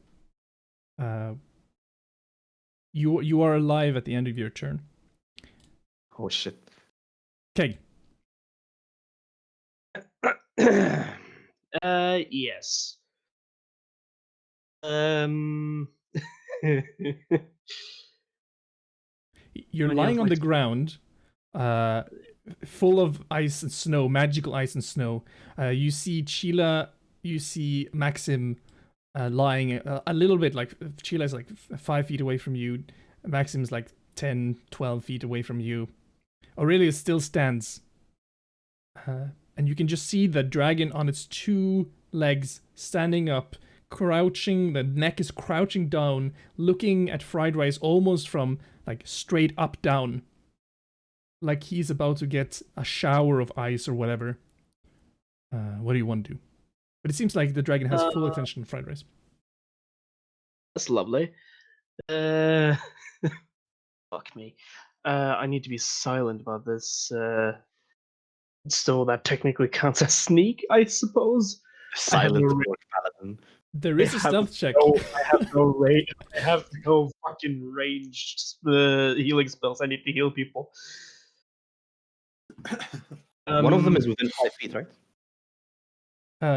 A: You are alive at the end of your turn.
B: Oh shit.
A: Okay.
F: Yes.
A: You're
F: Many
A: lying
F: of
A: on the
F: my-
A: ground, full of ice and snow, magical ice and snow. You see Sheila, you see Maxim lying a little bit, like Sheila's like 5 feet away from you. Maxim's like 10, 12 feet away from you. Aurelia still stands. And you can just see the dragon on its 2 legs, standing up, crouching. The neck is crouching down, looking at Fried Rice almost from like straight up down. Like he's about to get a shower of ice or whatever. What do you want to do? But it seems like the dragon has full attention on Fried Rice.
F: That's lovely. Fuck me. I need to be silent about this. So that technically counts as sneak, I suppose.
B: Silent
F: no
B: orc paladin.
A: There is a
F: I have
A: stealth check.
F: I have no range. I have no fucking ranged healing spells. I need to heal people.
B: One of them is within 5 feet, right?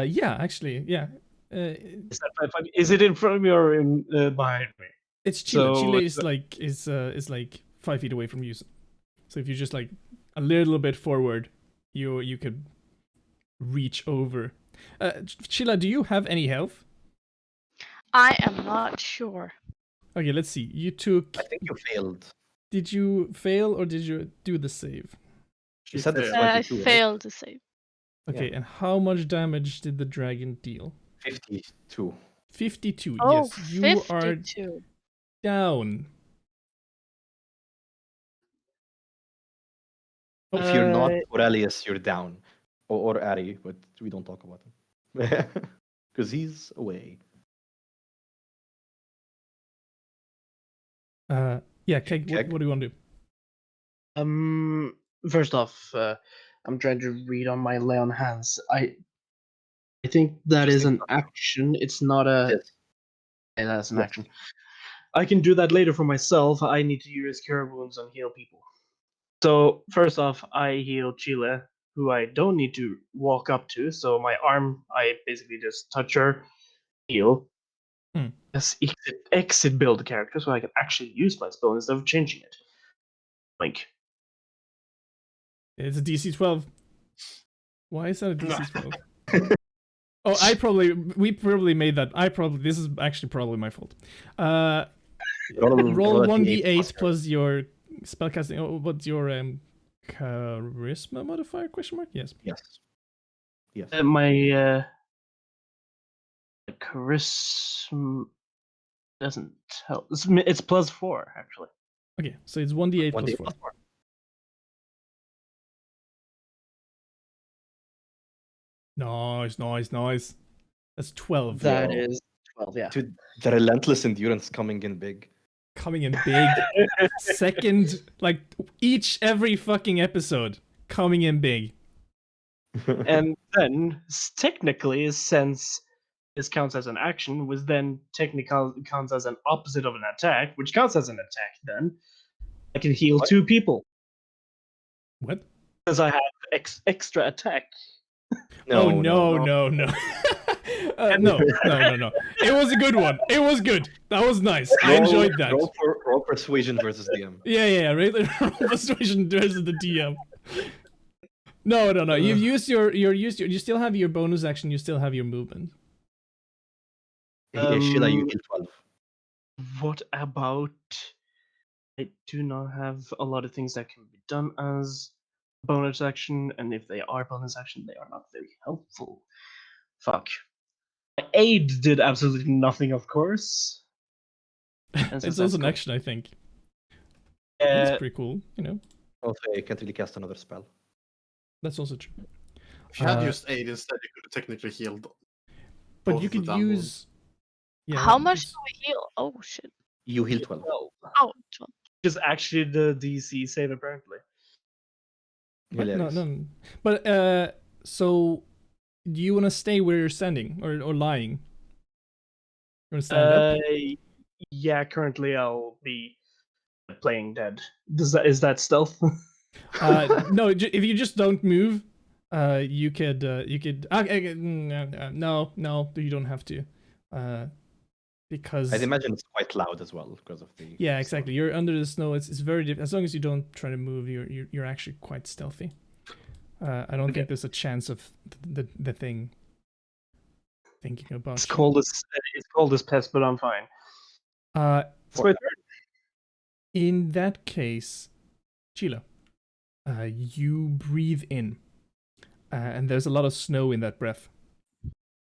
A: Yeah, actually, yeah.
F: Is that 5? Is it in front of me or in behind me?
A: It's Chile.
F: So-
A: Chile is like 5 feet away from you. So if you just like a little bit forward, you could reach over. Chila, do you have any health?
C: I am not sure.
A: Okay, let's see. You took.
B: I think you failed.
A: Did you fail or did you do the save?
B: You said it's
D: failed.
C: I
B: 22, right?
C: failed to save.
A: Okay, and how much damage did the dragon deal?
B: 52.
A: 52.
C: Oh,
A: Yes, you are
C: 52.
A: down.
B: If you're not Aurelius, you're down. Or Ari, but we don't talk about him. Because he's away.
A: Yeah, Keg,
B: Keg?
A: what do you want to do?
F: First off, I'm trying to read on my lay on hands. I think that is an action. It's not a.
B: Yes.
F: Yeah, that's an
B: Yes.
F: action. I can do that later for myself. I need to use cure wounds and heal people. So first off, I heal Chile, who I don't need to walk up to. So my arm, I basically just touch her, heal.
A: Hmm.
F: Yes, exit build the character, so I can actually use my spell instead of changing it. Like,
A: It's a DC 12. Why is that a DC 12? Oh, we probably made that. This is actually probably my fault. Roll
B: a
A: 1d8 plus your spellcasting. Oh, what's your charisma modifier? Question mark. Yes.
B: Yes. Yes.
F: my charisma doesn't tell. It's +4 actually.
A: Okay, so it's 1d8 plus 4. Nice. That's 12.
F: That
B: Yo.
F: is 12. Yeah.
B: Dude, the relentless endurance coming in big.
A: Coming in big. Second, like every fucking episode, coming in big.
F: And then technically, since this counts as an action, which then technically counts as an opposite of an attack, which counts as an attack, then I can heal
B: What?
F: 2 people
A: What?
F: because I have extra attack.
A: No. No. No. It was a good one. It was good. That was nice. I enjoyed that.
B: Roll persuasion versus DM.
A: Yeah. Right. Roll persuasion versus the DM. No. You've used you still have your bonus action. You still have your movement.
B: Sheila, you heal 12.
F: What about? I do not have a lot of things that can be done as bonus action, and if they are bonus action, they are not very helpful. Fuck. My aid did absolutely nothing, of course.
A: It's also an action, I think. That's pretty cool, you know.
B: Also, you can't really cast another spell.
A: That's also true.
D: If you had used aid instead, you could have technically healed.
A: But you could use.
C: Yeah, how much do we heal? Oh shit.
B: You heal 12.
C: Oh, 12.
F: Which is actually the DC save, apparently.
A: No. But so do you want to stay where you're standing or lying? You want to stand up?
F: Yeah, currently I'll be playing dead. Is that stealth?
A: No, if you just don't move, you could. No, you don't have to. Because
B: I'd imagine it's quite loud as well because of the.
A: Yeah, exactly. You're under the snow. It's very as long as you don't try to move, you're actually quite stealthy. I don't think there's a chance of the thing thinking about.
F: It's cold as pest, but I'm fine. It's my turn.
A: In that case, Sheila, you breathe in, and there's a lot of snow in that breath,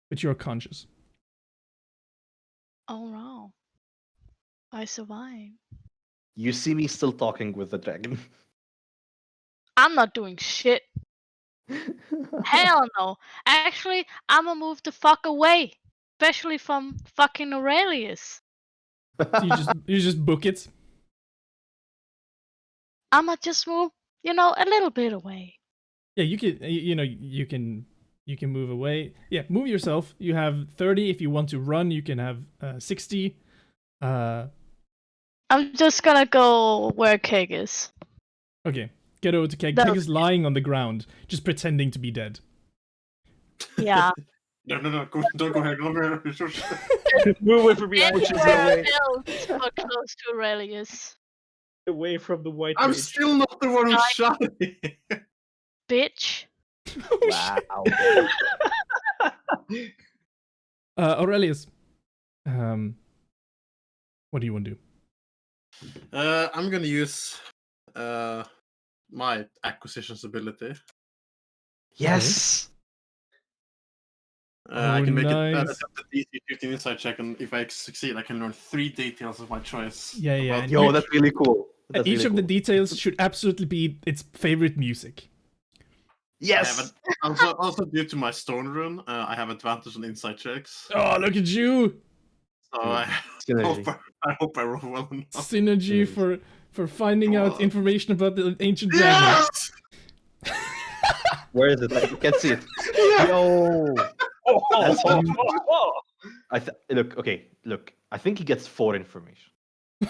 A: but you're conscious.
C: Oh wow. I survived.
B: You see me still talking with the dragon.
C: I'm not doing shit. Hell no. Actually, I'ma move the fuck away. Especially from fucking Aurelius.
A: So you just book it.
C: I'ma just move, a little bit away.
A: Yeah, you can move away. Yeah, move yourself. You have 30. If you want to run, you can have 60.
C: I'm just gonna go where Keg is.
A: Okay, get over to Keg. Keg is lying on the ground, just pretending to be dead.
C: Yeah.
D: No, don't go ahead.
F: Move away from me.
C: Anywhere else but close to Aurelius.
F: Away from the white.
D: I'm still not the one who shot it.
C: Bitch.
B: Wow.
A: Aurelius, what do you want to do?
D: I'm gonna use my acquisitions ability.
B: Yes.
D: I can make
A: nice.
D: a DC 15 insight check, and if I succeed, I can learn 3 details of my choice.
A: Yeah.
B: Yo, that's really cool. That's
A: each
B: really
A: of the
B: cool.
A: details should absolutely be its favorite music.
B: Yes.
D: Also, due to my stone rune, I have advantage on insight checks.
A: Oh, look at you!
D: So I hope I roll well enough.
A: Synergy for finding out information about the ancient dragon.
D: Yes!
B: Where is it? Like, you can't see it. Yo. That's look. I think he gets 4 information.
D: I'm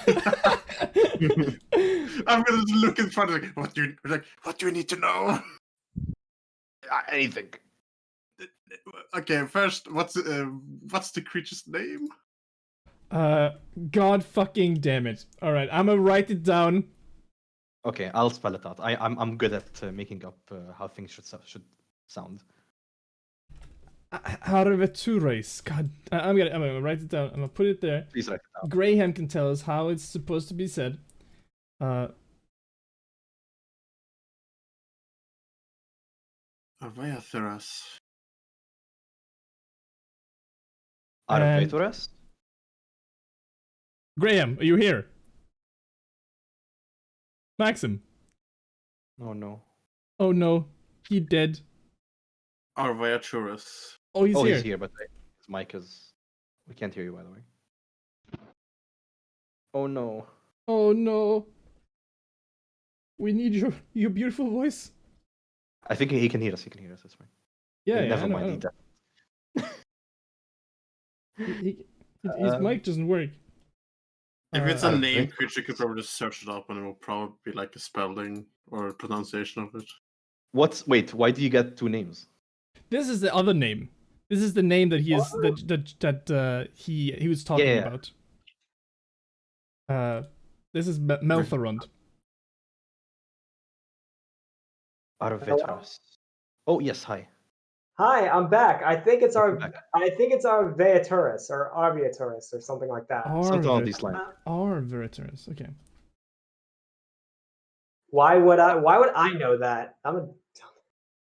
D: gonna look in front of it. What do you need to know?
B: Anything.
D: Okay, first, what's the creature's name?
A: God fucking damn it. Alright, I'm gonna write it down.
B: Okay, I'll spell it out. I'm good at making up how things should sound.
A: Arvetures. God, I'm gonna write it down. I'm gonna put it there.
B: Please write it down.
A: Graham can tell us how it's supposed to be said.
D: Arvaeatheras.
A: And-
B: Arvetures?
A: Graham, are you here? Maxim.
B: Oh no.
A: Oh no, he dead.
D: Arvaeatheras.
A: Oh, he's here.
B: He's here, but his mic is. We can't hear you, by the way. Oh no.
A: Oh no. We need your beautiful voice.
B: I think he can hear us. He can hear us. That's fine.
A: Yeah, yeah.
B: Never
A: I know,
B: mind.
A: I
B: He
A: know.
B: died.
A: His mic doesn't work.
D: If it's
A: Uh,
D: a name creature, you could probably just search it up and it will probably be like a spelling or a pronunciation of it.
B: Wait, why do you get two names?
A: This is the other name. This is the name that he is he was talking
B: Yeah.
A: about. This is Melthorond.
B: Arvetras. Oh yes, hi.
E: Hi, I'm back. I think it's
B: Welcome back.
E: Arvaeaturus or Arviaturus or something like that.
B: Something along these lines.
A: Arveturus. Okay.
E: Why would I know that? I'm a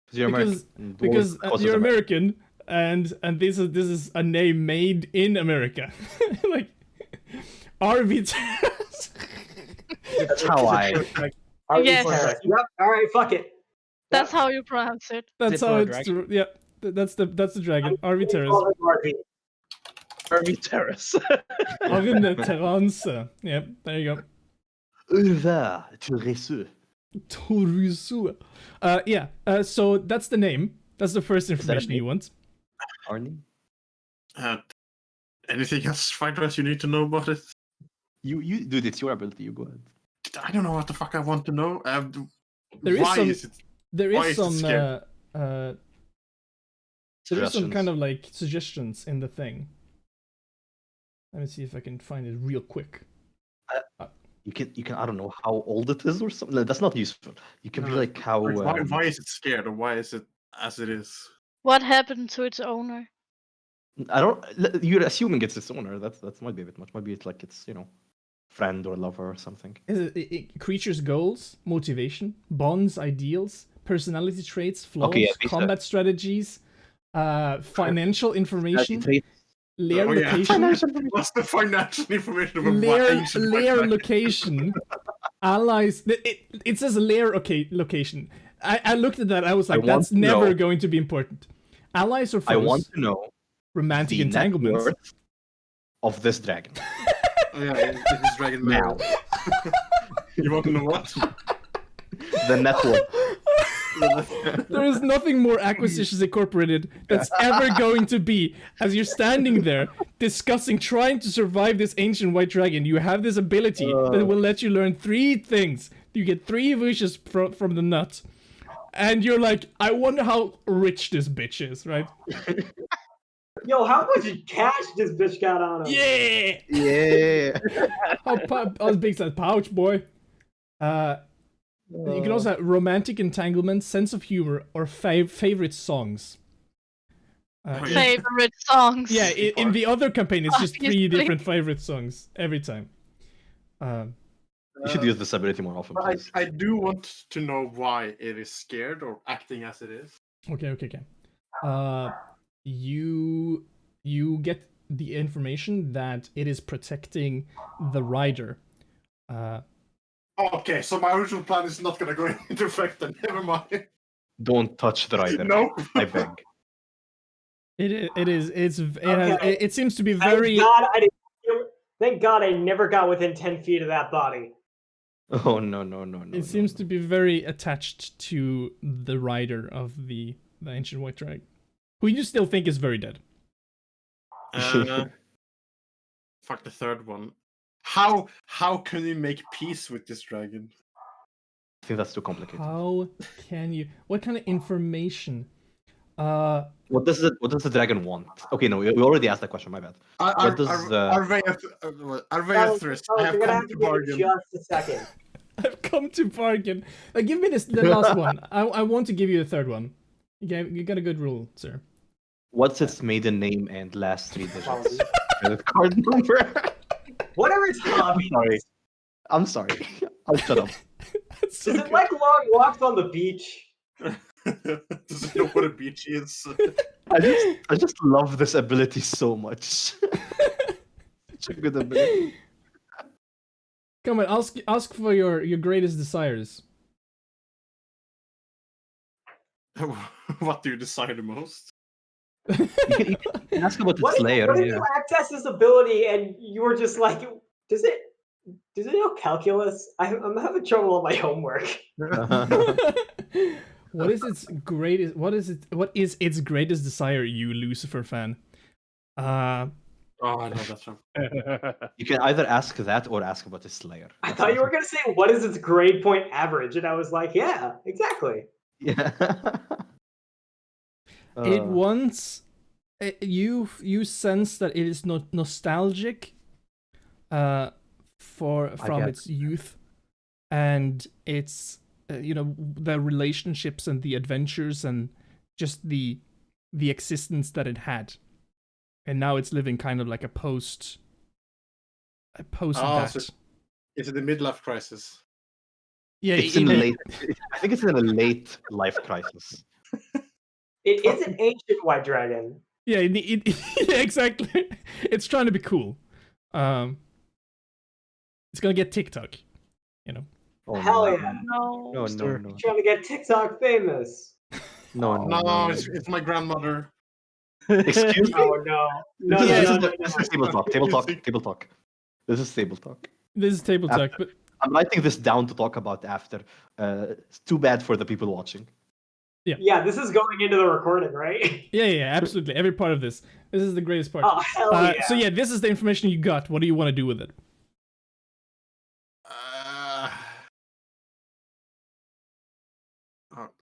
B: Because you're American.
A: Because
B: Of course
A: you're
B: it's
A: American, and this is a name made in America. Like Arviturus.
B: That's how I.
C: Yes.
E: Arviaturus. Yep. All right. Fuck it.
C: That's how you pronounce it.
A: That's
F: Is it
A: how
F: for a
A: it's. Yeah, that's the dragon. Arviturus.
E: Call it Arvi.
B: Arvetras.
A: Arviturus. Yeah, there you go.
B: Arvetras.
A: Torusu. Yeah. So that's the name. That's the first information you want.
B: Arnie?
D: Anything else, Fighters, you need to know about it?
B: You dude, it's your ability. You go ahead.
D: I don't know what the fuck I want to know.
A: There is
D: why
A: some-
D: is it?
A: There
D: Why
A: is
D: is it
A: some.
D: scary?
A: There is some kind of like suggestions in the thing. Let me see if I can find it real quick.
B: You can. I don't know how old it is or something. That's not useful. You can be like how.
D: Why is it scared, or why is it as it is?
C: What happened to its owner?
B: I don't. You're assuming it's its owner. That might be a bit much. Maybe it's like it's friend or lover or something.
A: Is it creatures' goals, motivation, bonds, ideals, personality traits, flaws,
B: Okay, yeah, these are-
A: combat strategies, financial information, lair
D: Oh, yeah.
A: location,
D: What's the financial information of a
A: lair
D: ancient
A: lair
D: White
A: location, allies. It says lair location. I looked at that. I was like,
B: want
A: that's
B: to
A: never
B: know-
A: going to be important. Allies or foes?
B: I want to know
A: romantic
B: the net
A: entanglements.
B: worth of this dragon.
D: Yeah, it's Dragon
B: Now.
D: You want to know what?
B: The net worth.
A: There is nothing more Acquisitions Incorporated that's ever going to be. As you're standing there discussing trying to survive this ancient white dragon, you have this ability that will let you learn 3 things. You get 3 wishes from the nut. And you're like, I wonder how rich this bitch is, right?
E: Yo, how much cash this bitch got on him?
A: Yeah!
B: Yeah.
A: How big is that pouch, boy? You can also have romantic entanglement, sense of humor, or favorite songs.
C: Favorite songs.
A: Yeah, in the other campaign, it's just 3
C: Obviously.
A: different favorite songs every time.
B: You should use this ability more often,
D: I,
B: please.
D: I do want to know why it is scared or acting as it is.
A: Okay. You get the information that it is protecting the rider.
D: Okay, so my original plan is not gonna go into effect then. Never mind.
B: Don't touch the rider.
D: No.
B: I beg.
A: It seems to be
E: Thank
A: very.
E: God thank God I never got within 10 feet of that body.
B: Oh no.
A: It seems to be very attached to the rider of the ancient white dragon, who you still think is very dead.
D: Fuck the third one. How can we make peace with this dragon?
B: I think that's too complicated.
A: How can you? What kind of information?
B: What does the dragon want? Okay, no, we already asked that question. My bad. What does
D: Arveathris, I have
E: you're gonna
D: come
E: have
D: to
E: to give it
D: bargain.
E: just a second.
A: I've come to bargain. Give me the last one. I want to give you a third one. You got a good rule, sir.
B: What's its maiden name and last 3 digits? Credit card number.
E: What are its hobbies?
B: I'm sorry. I'll shut up.
A: That's so
E: Does it
A: good.
E: like long walks on the beach?
D: Does it know what a beach is?
B: I just love this ability so much. Such a good ability.
A: Come on, ask for your greatest desires.
D: What do you desire the most?
B: You can ask about
E: What
B: its
E: if,
B: layer.
E: what if
B: Yeah.
E: you access this ability and you were just like, does it know calculus? I'm having trouble on my homework.
A: What is its greatest? What is its greatest desire, you Lucifer fan?
D: Oh, I know that's wrong.
B: You can either ask that or ask about its layer.
E: I thought you were gonna say what is its grade point average, and I was like, yeah, exactly.
B: Yeah.
A: It wants you sense that it is not nostalgic from
B: get
A: its youth, and its the relationships and the adventures and just the existence that it had, and now it's living kind of like a post that.
D: So it's the midlife crisis.
A: Yeah,
B: it's in a late. I think it's in a late life crisis.
E: It is an ancient white dragon.
A: Yeah, yeah, exactly. It's trying to be cool. It's gonna get TikTok,
B: Oh,
E: Hell
B: no.
E: yeah.
C: No.
B: No.
E: Trying to get TikTok famous.
B: No.
D: No, it's my grandmother.
B: Excuse me.
E: Oh no. No,
A: Yeah,
E: no, no, no,
B: This
E: no.
B: is table talk. Table talk. This is table talk.
A: This is table talk, but
B: I'm writing this down to talk about after. It's too bad for the people watching.
E: Yeah, this is going into the recording, right?
A: yeah, absolutely. Every part of this. This is the greatest part.
E: Oh, hell yeah.
A: So yeah, this is the information you got. What do you want to do with it?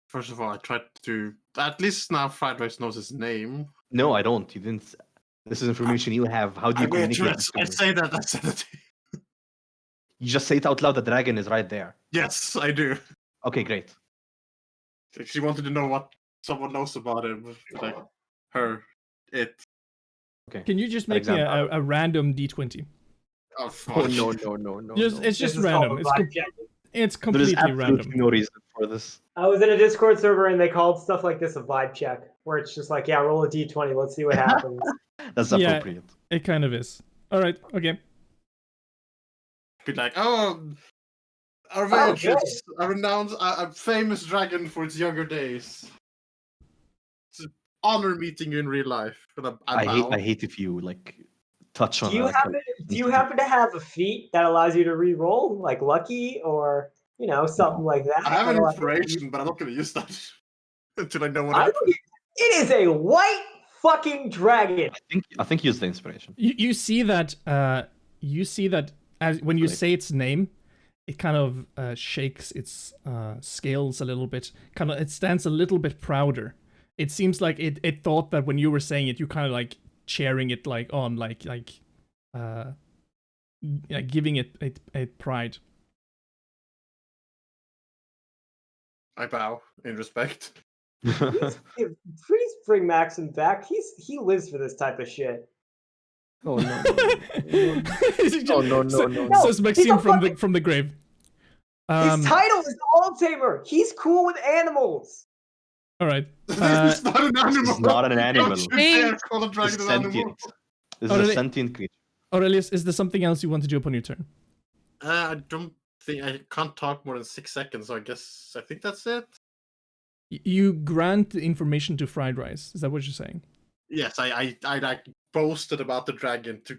D: First of all, I tried to. At least now Fried Rice knows his name.
B: No, I don't. You didn't. This is information you have. How do you communicate? this to
D: I
B: me?
D: say that. I said it.
B: You just say it out loud. The dragon is right there.
D: Yes, I do.
B: Okay, great.
D: She wanted to know what someone knows about him, like her, it.
B: Okay.
A: Can you just make me a random D20?
D: Oh, fuck.
B: Oh no.
A: It's just
E: This is
A: random.
E: called
A: It's
E: a vibe check.
A: it's
B: There is
A: completely
B: absolutely
A: random.
B: no reason for this.
E: I was in a Discord server and they called stuff like this a vibe check, where it's just like, yeah, roll a d20, let's see what happens.
B: That's
A: Yeah.
B: appropriate.
A: It kind of is. All right. Okay.
D: Be like, oh, Arveathris, is a renowned, a famous dragon for its younger days. It's an honor meeting you in real life. And
B: I hate if you like touch on.
E: Do you happen to have a feat that allows you to re-roll, like lucky or something like that?
D: I have an
E: That'll-
D: inspiration, but I'm not going to use that until I know what
E: I
D: happens.
E: look at- It is a white fucking dragon.
B: I think use the inspiration.
A: You see that as when you say its name, it kind of shakes its scales a little bit. Kind of, it stands a little bit prouder. It seems like it thought that when you were saying it, you kind of like cheering it like on, like giving it a pride.
D: I bow in respect.
E: Please bring Maxim back. He lives for this type of shit.
B: Oh no.
E: No,
A: Says Maxime
E: he's a
A: from the grave.
E: His title is All-Tamer. He's cool with animals.
A: All right.
D: It's not an animal.
B: It's not an animal.
D: Don't you dare call a
B: It's
D: dragon an animal.
B: sentient. This
A: Oh,
B: is
A: really?
B: a sentient creature.
A: Aurelius, is there something else you want to do upon your turn?
D: I don't think I can't talk more than 6 seconds. So I think that's it.
A: You grant the information to Fried Rice. Is that what you're saying?
D: Yes, I like boasted about the dragon to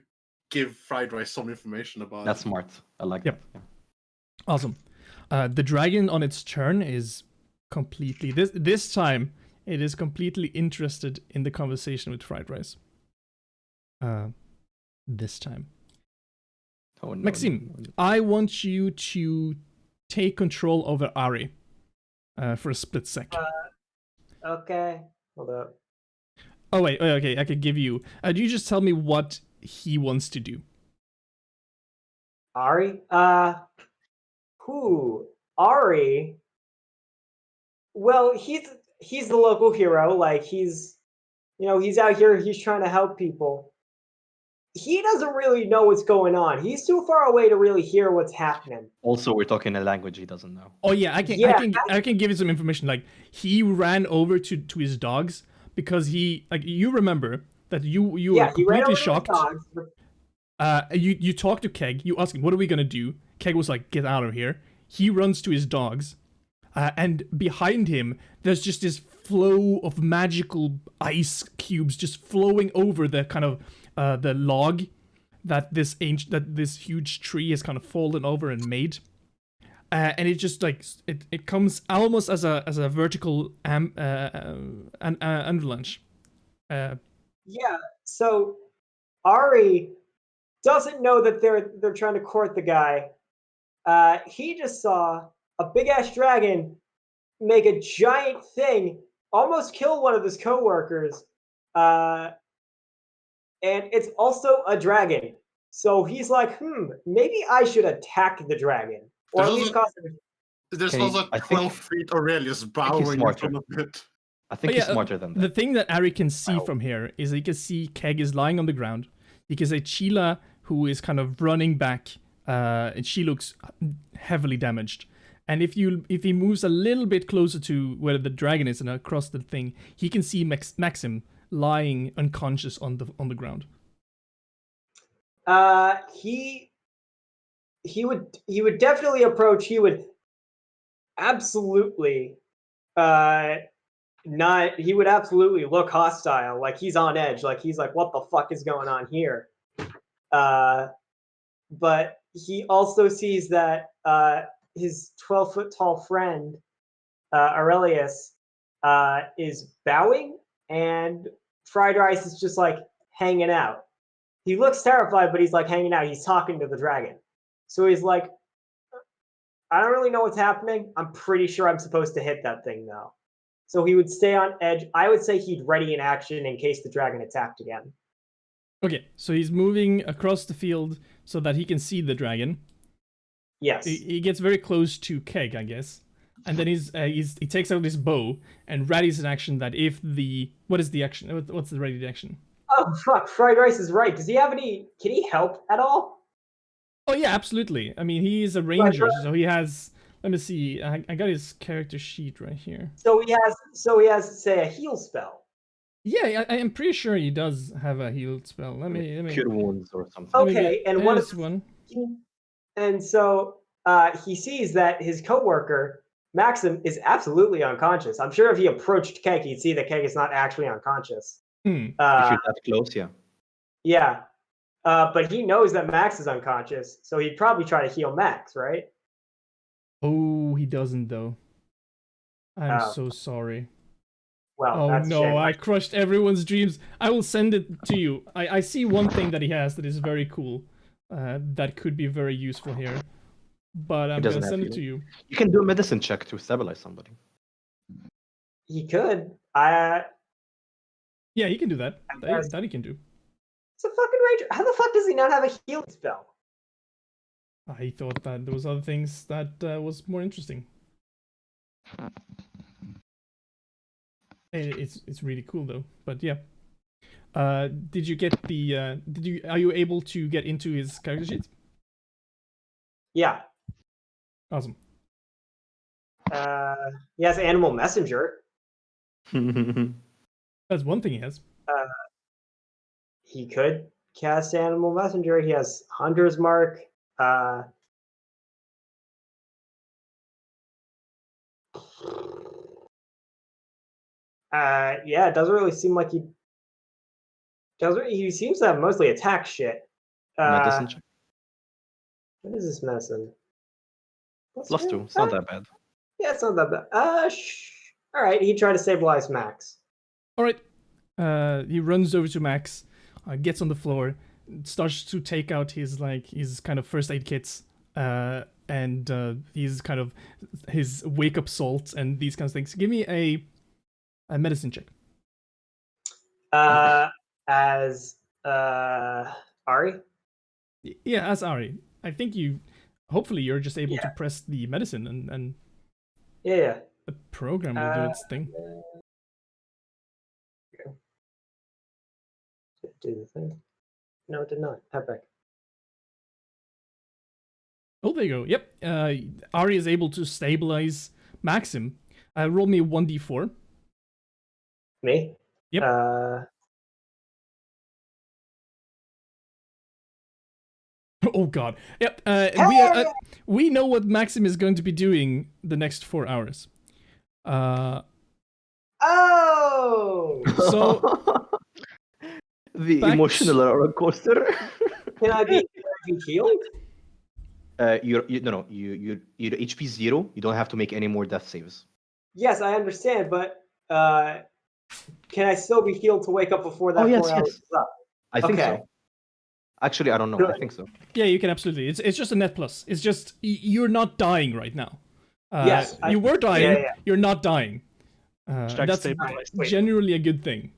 D: give Fried Rice some information about
B: That's
D: it.
B: smart. I like
A: Yep.
B: that.
A: Awesome. The dragon on its turn is completely this time it is completely interested in the conversation with Fried Rice. This time.
B: Oh no.
A: Maxime,
B: no, no.
A: I want you to take control over Ari for a split sec.
E: Okay. Hold up.
A: Oh wait, okay, I could give you. You just tell me what he wants to do.
E: Ari? Ari? Well, he's the local hero. Like he's out here, he's trying to help people. He doesn't really know what's going on. He's too far away to really hear what's happening.
B: Also, we're talking a language he doesn't know.
A: Oh yeah, I can give you some information. Like he ran over to his dogs because you remember that you were
E: He ran
A: completely
E: over to his
A: shocked.
E: dogs.
A: You talked to Keg. You asked him, "What are we gonna do?" Keg was like, "Get out of here." He runs to his dogs, and behind him, there's just this flow of magical ice cubes just flowing over the kind of the log that this huge tree has kind of fallen over and made. And it just like it comes almost as a vertical avalanche.
E: Yeah. So Ari doesn't know that they're trying to court the guy. He just saw a big ass dragon make a giant thing, almost kill one of his coworkers, and it's also a dragon. So he's like, maybe I should attack the dragon, or at least cause him.
D: There's
B: Okay,
D: also
B: I think-
D: 12 feet Aurelius bowing in
B: smarter.
D: front of it.
B: I think
A: But
B: he's
A: yeah,
B: smarter than that.
A: The thing that Ari can see
B: Wow.
A: from here is he can see Keg is lying on the ground. He can see Sheila, who is kind of running back, and she looks heavily damaged. And if he moves a little bit closer to where the dragon is and across the thing, he can see Maxim lying unconscious on the ground.
E: He would definitely approach. He would absolutely he would absolutely look hostile, like he's on edge, like he's like, what the fuck is going on here? But he also sees that his 12-foot tall friend Aurelius is bowing, and Fried Rice is just like hanging out. He looks terrified, but he's like hanging out. He's talking to the dragon. So he's like, I don't really know what's happening. I'm pretty sure I'm supposed to hit that thing though. So he would stay on edge. I would say he'd ready in action in case the dragon attacked again.
A: Okay, so he's moving across the field so that he can see the dragon.
E: Yes.
A: He gets very close to Keg, I guess. And then he takes out his bow and readies an action that if the... What is the action? What's the ready action?
E: Oh, fuck. Fried Rice is right. Does he have any... Can he help at all?
A: Oh, yeah, absolutely. I mean, he is a ranger, so he has... Let me see. I got his character sheet right here.
E: So he has, say, a heal spell.
A: Yeah, I am pretty sure he does have a heal spell. Let me
B: Cure wounds or something.
E: Okay, and what
A: is
E: is
A: one?
E: And so he sees that his coworker Maxim is absolutely unconscious. I'm sure if he approached Keg, he'd see that Keg is not actually unconscious.
B: If you're that close, yeah.
E: Yeah, but he knows that Max is unconscious, so he'd probably try to heal Max, right?
A: Oh, he doesn't though. I'm
E: Oh.
A: so sorry.
E: Well,
A: Oh
E: that's a
A: no,
E: shame.
A: I crushed everyone's dreams. I will send it to you. I see one thing that he has that is very cool. That could be very useful here. But I'm
B: doesn't
A: gonna
B: have
A: send it to
B: healing.
A: you.
B: You can do a medicine check to stabilize somebody.
E: He could.
A: Yeah, he can do that.
E: Yes.
A: That he can do.
E: It's a fucking ranger. How the fuck does he not have a healing spell?
A: I thought that there was other things that was more interesting. It's really cool though. But yeah. Did you get the are you able to get into his character sheet?
E: Yeah.
A: Awesome.
E: He has Animal Messenger.
A: That's one thing he has.
E: He could cast Animal Messenger. He has Hunter's Mark. Yeah, it doesn't really seem like he doesn't. He seems to have mostly attack shit.
B: Medicine check.
E: What is this medicine?
B: +2. It's not that bad.
E: Yeah, it's not that bad. All right. He tried to stabilize Max.
A: All right. He runs over to Max, gets on the floor, starts to take out his kind of first aid kits, and his kind of his wake up salt and these kinds of things. Give me a medicine check.
E: As Ari.
A: Yeah, as Ari. I think hopefully you're just able to press the medicine and
E: Yeah.
A: the program will do its thing.
E: Do the thing. No, it did not. Have back.
A: Oh, there you go. Yep. Ari is able to stabilize Maxim. Roll me 1d4.
E: Me?
A: Yep. Oh god. Yep. We know what Maxim is going to be doing the next 4 hours.
E: Oh!
A: So
B: the
A: back
B: emotional roller coaster.
E: Can I be healed?
B: You're HP 0. You don't have to make any more death saves.
E: Yes, I understand, but can I still be healed to wake up before that 4 hours is up?
B: I think so. Actually, I don't know.
E: Good.
B: I think so.
A: yeah, you can absolutely. It's just a net plus. It's just you're not dying right now.
E: Yes,
A: you were dying.
E: yeah.
A: You're not dying. That's generally a good thing.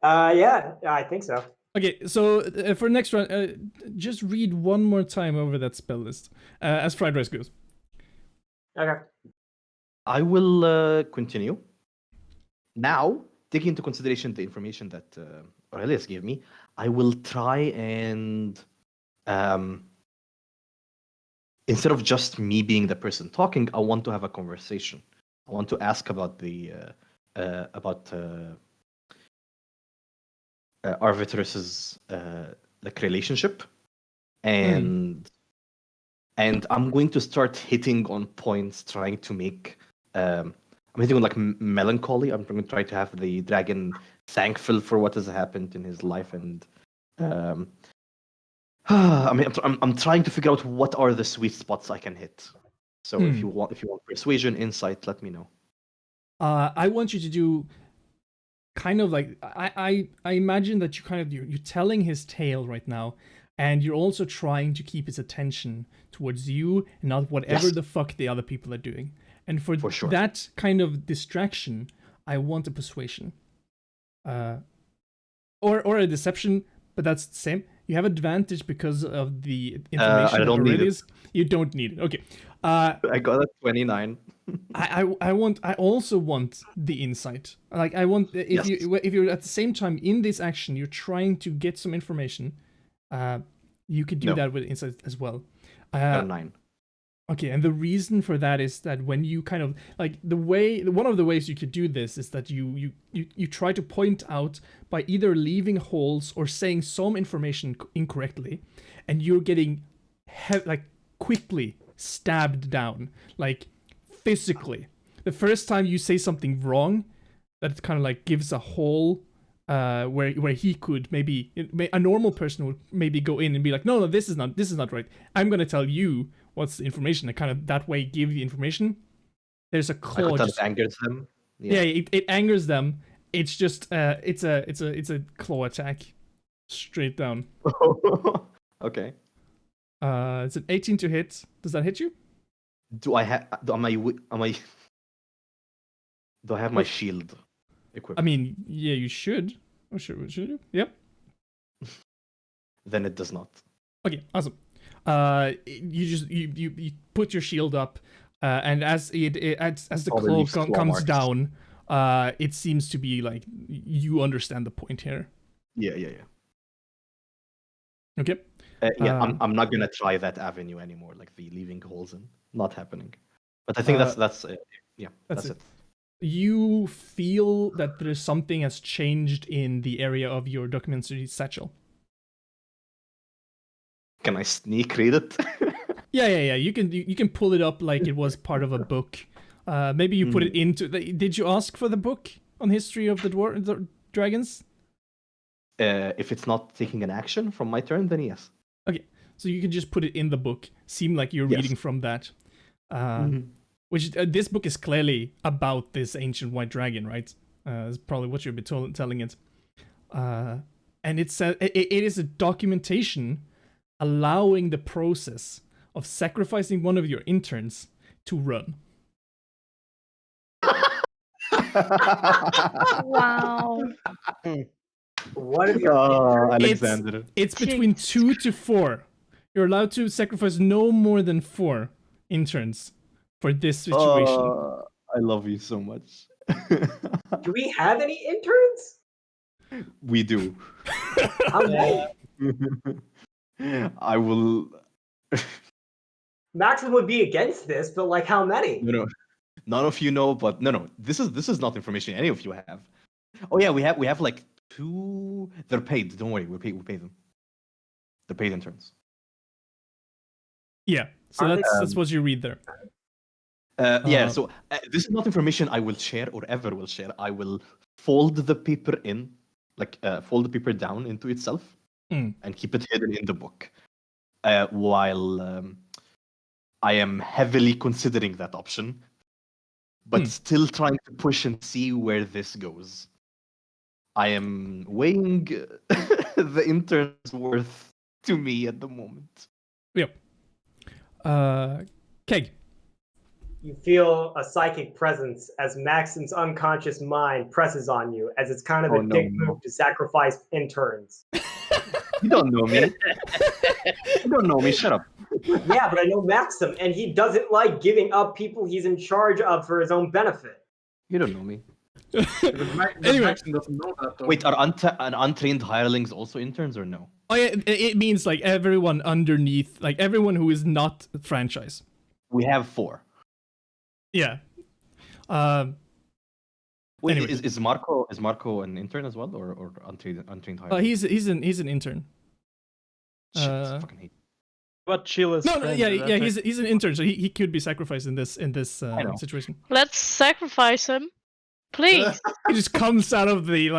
E: Yeah, I think so.
A: Okay, so for next round, just read one more time over that spell list as fried rice goes.
E: Okay.
B: I will continue. Now, taking into consideration the information that Aurelius gave me, I will try and instead of just me being the person talking, I want to have a conversation. I want to ask about the Arvitrus's like relationship, and I'm going to start hitting on points, trying to make I'm hitting on like melancholy. I'm going to try to have the dragon thankful for what has happened in his life, and I mean, I'm trying to figure out what are the sweet spots I can hit. So if you want persuasion, insight, let me know.
A: I want you to do kind of like I imagine that you're telling his tale right now, and you're also trying to keep his attention towards you and not whatever the fuck the other people are doing. And for
B: sure.
A: that kind of distraction, I want a persuasion, or a deception, but that's the same. You have advantage because of the information that Aurelius. You don't need it. Okay.
B: I got a 29.
A: I also want the insight. Like I want if you're at the same time in this action, you're trying to get some information. You could do that with insight as well.
B: Got a 9.
A: Okay, and the reason for that is that when you kind of like one of the ways you could do this is that you try to point out by either leaving holes or saying some information incorrectly, and you're getting quickly stabbed down, like physically. The first time you say something wrong, that kind of like gives a hole where he could a normal person would maybe go in and be like, no, this is not right. I'm gonna tell you what's the information, and kind of that way give the information. There's a claw.
B: That angers them.
A: Yeah, it angers them. It's just it's a claw attack, straight down.
B: Okay.
A: It's an 18 to hit. Does that hit you?
B: Do I have my shield equipped?
A: I mean, yeah, you should. Oh, should you? Yep.
B: Then it does not.
A: Okay, awesome. You put your shield up, and as the claw comes down, it seems to be like you understand the point here.
B: Yeah.
A: Okay.
B: I'm not gonna try that avenue anymore, like the leaving holes in. Not happening. But I think that's it.
A: You feel that there's something has changed in the area of your documentary satchel.
B: Can I sneak read it?
A: Yeah. You can pull it up like it was part of a book. Maybe you put it into. Did you ask for the book on history of the dragons?
B: If it's not taking an action from my turn, then yes.
A: Okay, so you can just put it in the book. Seem like you're reading from that. Which this book is clearly about this ancient white dragon, right? Is probably what you'll be telling it. And and it is a documentation allowing the process of sacrificing one of your interns to run.
C: Wow.
E: One of your
B: Alexander.
A: It's between
C: Jeez.
A: 2 to 4. You're allowed to sacrifice no more than 4 interns for this situation.
B: I love you so much.
E: Do we have any interns?
B: We do.
E: How many?
B: I will.
E: Maxim would be against this, but like how many?
B: No, none of you know, but no. This is not information any of you have. Oh yeah, we have like 2. They're paid. Don't worry, we pay them. They're paid interns.
A: Yeah, so
E: Are they-
A: that's what you read there.
B: So this is not information I will share or ever will share. I will fold the paper in, fold the paper down into itself,
A: Mm.
B: and keep it hidden in the book. While I am heavily considering that option, but still trying to push and see where this goes. I am weighing the intern's worth to me at the moment.
A: Yep. Keg.
E: You feel a psychic presence as Maxim's unconscious mind presses on you, as it's kind of a dick move to sacrifice interns.
B: You don't know me. You don't know me. Shut up.
E: Yeah, but I know Maxim, and he doesn't like giving up people he's in charge of for his own benefit.
B: You don't know me.
A: Anyway.
D: Maxim doesn't know that, though.
B: Wait, are untrained hirelings also interns or no?
A: Oh yeah, it means like everyone underneath, like everyone who is not franchise.
B: We have 4.
A: Yeah.
B: Wait,
A: Anyway.
B: is Marco an intern as well, or untrained hireling?
A: He's an intern.
B: Shit, I fucking hate.
F: But Chilla's
A: No,
F: friend,
A: yeah,
F: that's right.
A: he's an intern, so he could be sacrificed in this
B: know.
A: situation.
C: Let's sacrifice him. Please.
A: He just comes out of he's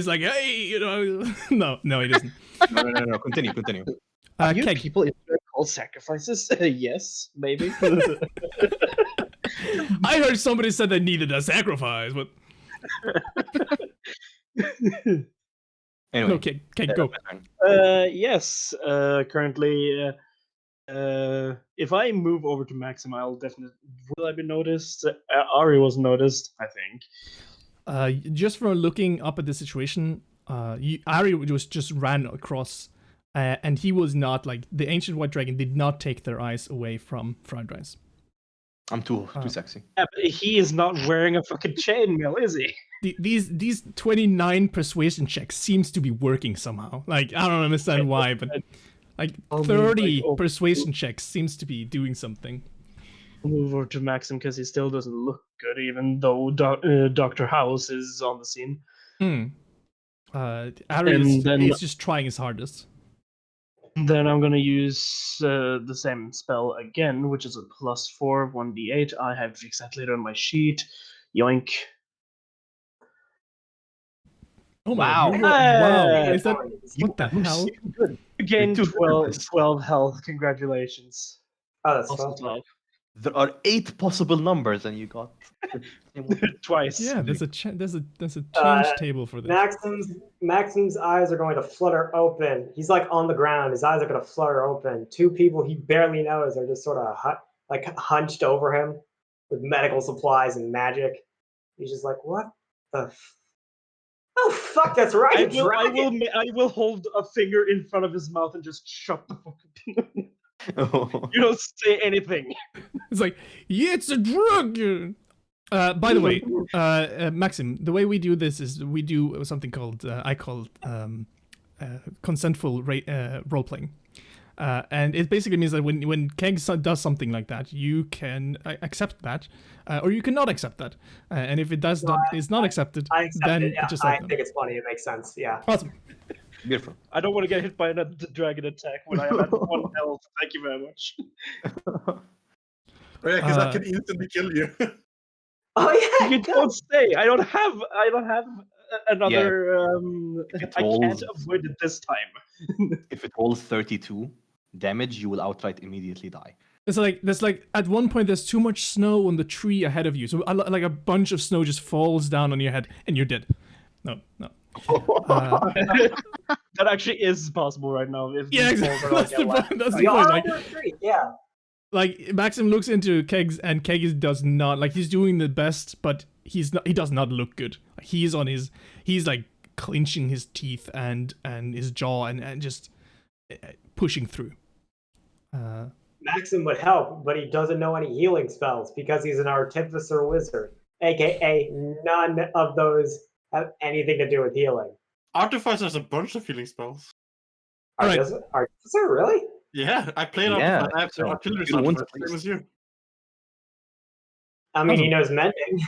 A: like, hey, no, he doesn't.
B: No. Continue.
F: Are you
A: Keg.
F: people in called sacrifices? Yes, maybe.
A: I heard somebody said they needed a sacrifice, but
B: Anyway,
A: no, Keg, go.
F: Yes. Currently, if I move over to Maxim, I'll definitely. Will I be noticed? Ari was noticed, I think.
A: Just from looking up at the situation, Ari just ran across, and he was not like the ancient white dragon did not take their eyes away from fried rice.
B: I'm too sexy.
F: Yeah, but he is not wearing a fucking chainmail, is he?
A: These 29 persuasion checks seems to be working somehow. Like I don't understand why, but like
F: I'll move,
A: 30
F: like,
A: persuasion checks seems to be doing something.
F: I'll move over to Maxim because he still doesn't look good, even though Dr. House is on the scene.
A: Ari
F: then-
A: is just trying his hardest.
F: Then I'm gonna use the same spell again, which is a +4, 1d8. I have exactly it on my sheet. Yoink.
A: Oh
B: Wow.
A: my! Wow!
F: Hey!
A: Is that what the hell?
F: Again,
B: You're too good at this.
F: 12 health. Congratulations.
E: Oh, that's
F: Also
E: fun.
F: 12.
B: There are 8 possible numbers, and you got
F: Twice.
A: Yeah, there's a change table for this.
E: Maxim's eyes are going to flutter open. He's like on the ground. His eyes are going to flutter open. 2 people he barely knows are just sort of hunched over him with medical supplies and magic. He's just like, what the? Oh fuck! That's right.
F: I will hold a finger in front of his mouth and just shut the fuck up. You don't say anything.
A: It's like, yeah, it's a drug. By the way, Maxim, the way we do this is we do something called I call consentful role playing, and it basically means that when Keg does something like that, you can accept that, or you cannot accept that, and if it is not accepted,
E: I accept
A: then
E: it. Yeah,
A: just
E: I
A: like
E: think it's funny. It makes sense. Yeah.
A: awesome.
B: beautiful.
F: I don't want to get hit by another dragon attack when I am at 1 health. Thank you very much.
D: Oh, yeah, because that can instantly kill you.
E: Oh yeah.
F: You don't say. I don't have another. I can't
B: rolls-
F: avoid it this time.
B: If it rolls 32 damage, you will outright immediately die.
A: It's like there's like at one point there's too much snow on the tree ahead of you, so like a bunch of snow just falls down on your head and you're dead. No.
F: That actually is possible right now. If
A: Yeah,
F: these
A: exactly.
F: balls are all
A: That's the
F: get left.
A: point. That's the
E: We are
A: point.
E: on
A: Like,
E: the retreat, yeah.
A: like Maxim looks into Kegs, and Kegs does not like he's doing the best, but he's not. He does not look good. He's on his. He's like clenching his teeth and his jaw and just pushing through.
E: Maxim would help, but he doesn't know any healing spells because he's an artificer wizard, aka none of those have anything to do with healing.
D: Artificer has a bunch of healing spells.
A: All right.
E: Artificer, really?
D: Yeah, I played
B: Yeah,
D: Artificer. I have the
B: so
D: artillery
B: you want
D: Artificer,
B: to
D: same as you.
E: I mean, he
A: Awesome.
E: knows mending.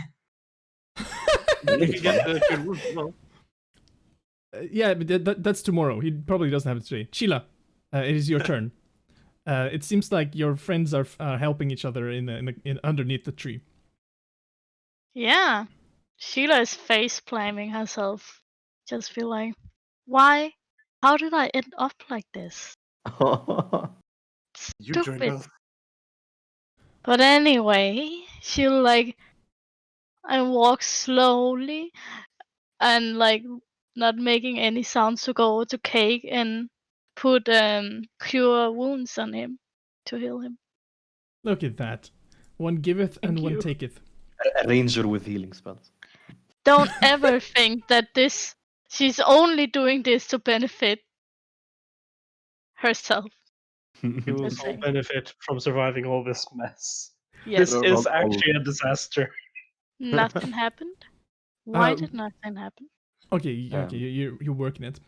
D: You can get the good wounds as well.
A: Yeah, but that's tomorrow. He probably doesn't have it today. Sheila, it is your turn. It seems like your friends are helping each other in underneath the tree.
C: Yeah. Sheila is face planting herself. Just feel like, why? How did I end up like this?
D: You joined
C: Stupid.
D: us.
C: But anyway, she'll like and walk slowly and like not making any sounds to go to Cake and put cure wounds on him to heal him.
A: Look at that. One giveth and
F: Thank
A: one
F: you.
A: taketh.
B: A ranger with healing spells.
C: Don't ever think that she's only doing this to benefit herself.
F: You will
C: Just
F: all
C: saying.
F: benefit from surviving all this mess.
C: Yes,
F: This
B: Not
F: is
B: all.
F: actually a disaster.
C: nothing happened. Why did nothing happen?
A: Okay, okay, you're working it.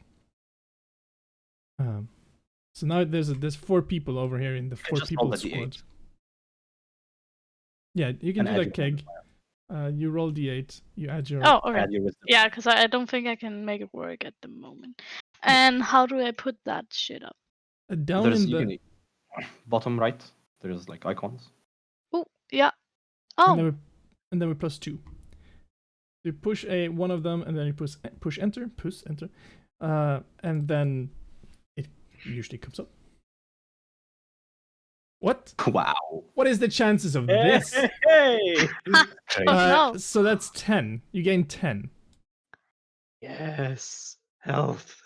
A: So now there's 4 people over here in the
B: can
A: 4
B: just
A: people
B: roll the
A: squad.
B: D8.
A: Yeah, you can
B: And
A: do
B: add
A: that,
B: your
A: Keg. You roll d8. You add your.
C: Oh, okay.
B: Add your wisdom.
C: Yeah, because I don't think I can make it work at the moment. And how do I put that shit up?
A: Down
B: There's
A: in the.
B: bottom right. There's like icons.
C: Oh, yeah.
A: And
C: Oh,
A: then we plus 2. You push one of them, and then you push enter, and then it usually comes up. What?
B: Wow.
A: What is the chances of this?
F: Hey!
B: Crazy.
C: no.
A: So that's 10. You gain 10.
F: Yes, health.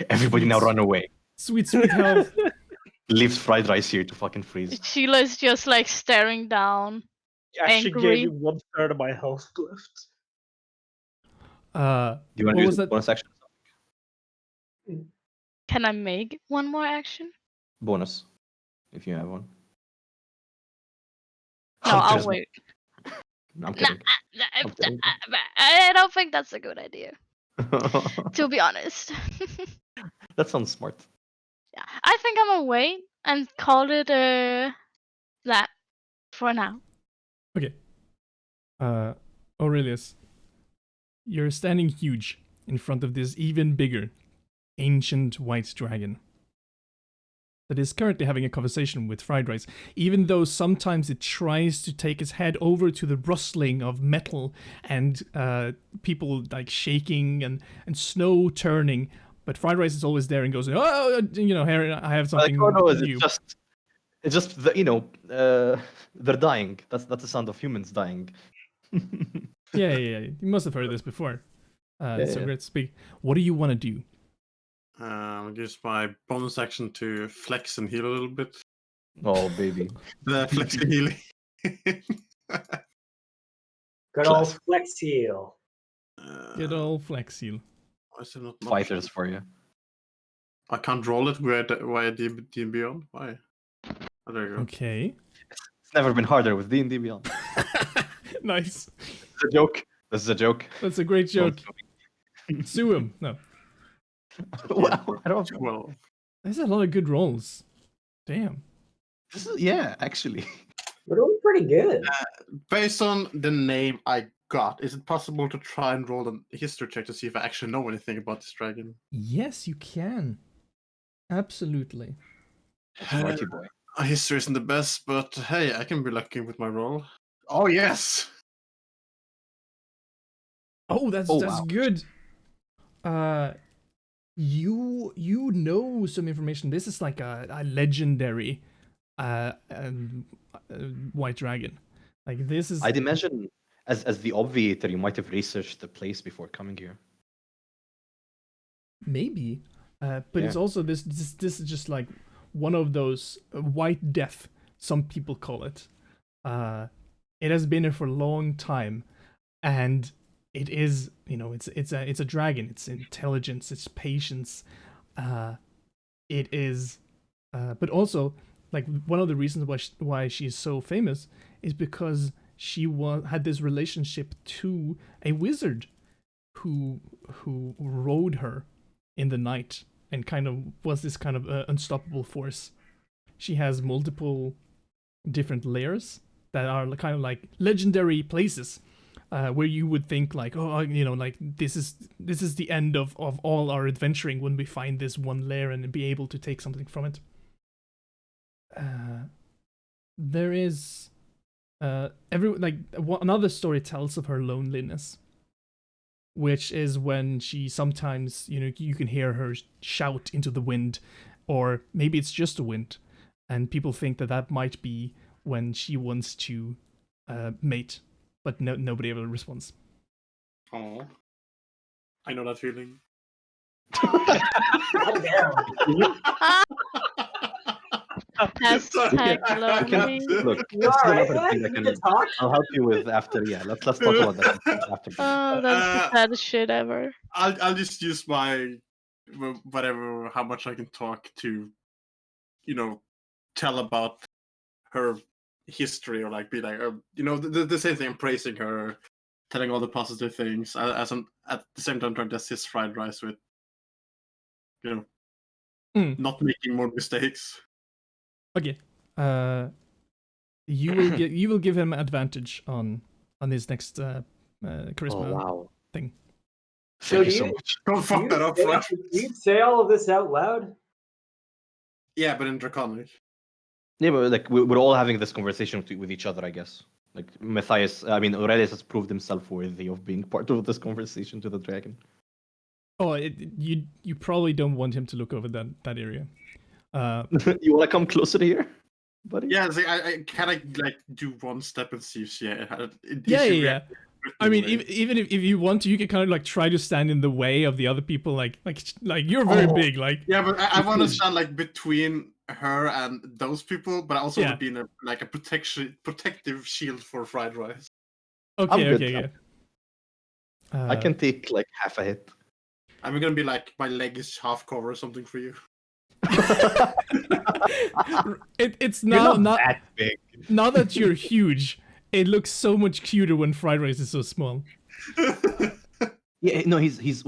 B: Everybody now run away.
A: Sweet health.
B: Leaves fried rice here to fucking freeze.
C: Sheila is just like staring down.
F: Actually
C: Angry.
F: gave me 1/3 of my health left.
B: Do you want
A: What
B: to
A: was
B: use
A: that?
B: bonus action?
C: Can I make one more action?
B: Bonus, if you have one.
C: No,
B: I'm
C: I'll
B: kidding.
C: wait.
B: I'm kidding. I'm kidding.
C: I don't think that's a good idea, to be honest.
B: That sounds smart.
C: Yeah, I think I'm gonna wait and call it that for now.
A: Okay. Aurelius, you're standing huge in front of this even bigger, ancient white dragon that is currently having a conversation with Fried Rice, even though sometimes it tries to take its head over to the rustling of metal and people like shaking and snow turning. But Fried Rice is always there and goes, oh, here I have something
B: Like, oh no,
A: new.
B: it's just they're dying. That's the sound of humans dying.
A: Yeah. You must have heard this before. It's so
B: yeah.
A: great to speak. What do you want to do?
D: Use my bonus action to flex and heal a little bit.
B: Oh baby.
D: The flex and healing.
E: Good old flex heal.
A: Good old flex heal.
D: Why is there not much?
B: Fighters for you.
D: I can't roll it via D&D Beyond. Why? Oh, there you go.
A: Okay.
B: It's never been harder with D&D Beyond.
A: Nice.
B: It's a joke. This is a joke.
A: That's a great joke. Sue him. No.
B: Well, I don't know.
D: Well,
A: There's a lot of good rolls. Damn.
B: Yeah, actually.
E: We're doing pretty good.
D: based on the name I got, is it possible to try and roll a history check to see if I actually know anything about this dragon?
A: Yes, you can. Absolutely.
B: Smarty boy.
D: History isn't the best, but hey, I can be lucky with my roll. Oh yes!
A: Oh, that's
B: wow.
A: good. You know some information. This is like a legendary white dragon. Like this is.
B: I'd imagine as the obviator, you might have researched the place before coming here.
A: Maybe, but it's
B: Yeah.
A: also this is just like one of those white death, some people call it. It has been there for a long time, and it is, it's a dragon. It's intelligence, it's patience. It is, but also like one of the reasons why she's so famous is because she had this relationship to a wizard who rode her in the night and kind of was this kind of unstoppable force. She has multiple different layers that are kind of like legendary places where you would think like, oh, like this is the end of all our adventuring when we find this one layer and be able to take something from it. There is another story tells of her loneliness, which is when she sometimes, you can hear her shout into the wind, or maybe it's just the wind, and people think that might be when she wants to mate, but nobody ever responds.
D: Oh, I know that feeling.
E: God damn.
C: Hashtag
B: I
C: lonely.
B: Look,
E: You
B: this is
E: alright,
B: another
E: man?
B: thing I
E: You can talk?
B: I'll help you with after. Yeah, let's talk about that after.
C: Oh, that's the saddest shit ever.
D: I'll just use my whatever, how much I can talk to, tell about her history, or like be like, the same thing. I'm praising her, telling all the positive things, as I'm at the same time trying to assist Fried Rice with, not making more mistakes.
A: Okay. You will give him advantage on his next charisma thing.
E: So
B: Thank you
E: do
B: so
E: you,
B: much.
D: Don't fuck that up, Fried.
E: do you say all of this out loud?
D: Yeah, but in Draconic.
B: Yeah, but like we're all having this conversation with each other, I guess. Like Aurelius has proved himself worthy of being part of this conversation to the dragon.
A: Oh, you probably don't want him to look over that area.
B: You want to come closer here, buddy?
D: Yeah, I can like do one step and see if she.
A: Yeah. I mean, even if you want to, you can kind of like try to stand in the way of the other people. Like you're very big. Like
D: yeah, but I want to stand like between her and those people, but I also
A: Yeah.
D: want to be in a protective shield for Fried Rice.
A: Okay.
B: I can take like half a hit.
D: I'm gonna be like, my leg is half cover or something for you.
A: It's
B: You're
A: not
B: that big.
A: now that you're huge. It looks so much cuter when Fried Rice is so small.
B: Yeah, no, he's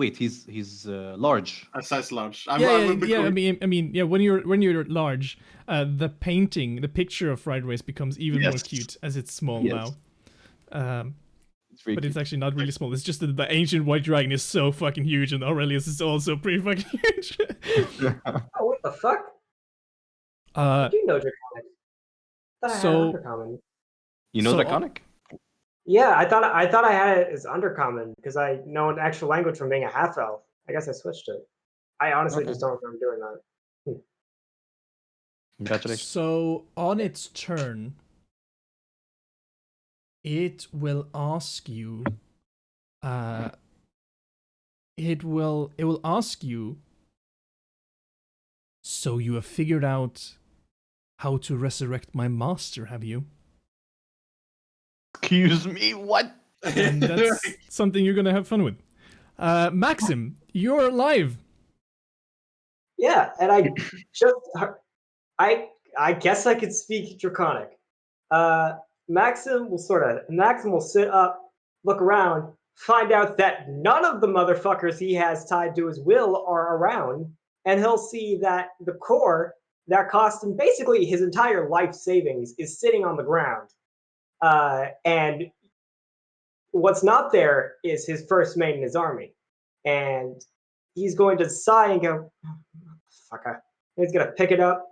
B: large.
D: A size large.
A: I mean, yeah. When you're large, the picture of Fried Rice becomes even more
B: Yes.
A: cute as it's small
B: Yes.
A: now.
B: It's very
A: But
B: cute.
A: it's actually not really small. It's just that the ancient white dragon is so fucking huge, and Aurelius is also pretty fucking huge.
E: Oh, what the fuck?
A: uh,
E: You know Draconic. I thought I had
A: So-
E: Undercommon.
B: You know
A: So-
B: Draconic?
E: Yeah, I thought I had it as Undercommon because I know an extra language from being a half elf. I guess I switched it. I honestly
B: Okay.
E: just don't remember doing that.
B: Congratulations.
A: so on its turn, it will ask you. It will ask you. So you have figured out how to resurrect my master, have you?
B: Excuse me, what?
A: And that's something you're gonna have fun with. Maxim, you're alive.
E: Yeah, and I just I guess I could speak Draconic. Maxim will sit up, look around, find out that none of the motherfuckers he has tied to his will are around, and he'll see that the core that cost him basically his entire life savings is sitting on the ground. And what's not there is his first mate in his army. And he's going to sigh and go, fucker. He's going to pick it up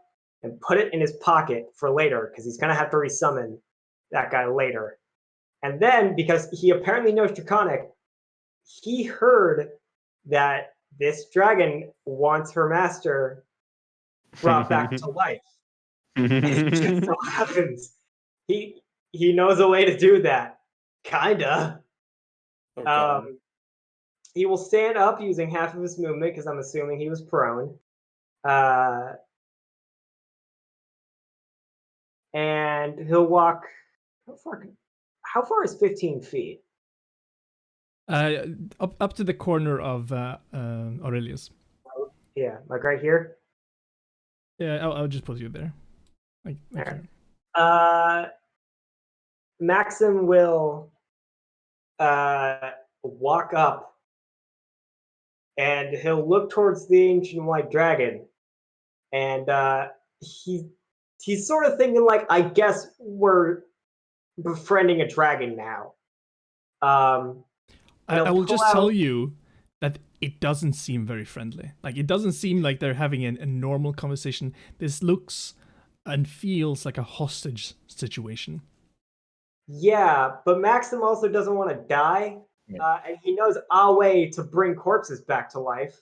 E: and put it in his pocket for later because he's going to have to resummon that guy later. And then, because he apparently knows Draconic, he heard that this dragon wants her master brought back to life. It just so happens he knows a way to do that. Kinda.
D: Oh, God.
E: he will stand up using half of his movement because I'm assuming he was prone. And he'll walk. How far is 15 feet?
A: Up to the corner of Aurelius.
E: Yeah, like right here.
A: Yeah, I'll just put you there. Like
E: Alright.
A: here.
E: Maxim will walk up and he'll look towards the ancient white dragon, and he's sort of thinking like, I guess we're befriending a dragon now.
A: I will just tell you that it doesn't seem very friendly. Like, it doesn't seem like they're having a normal conversation. This looks and feels like a hostage situation.
E: Yeah, but Maxim also doesn't want to die, and he knows a way to bring corpses back to life,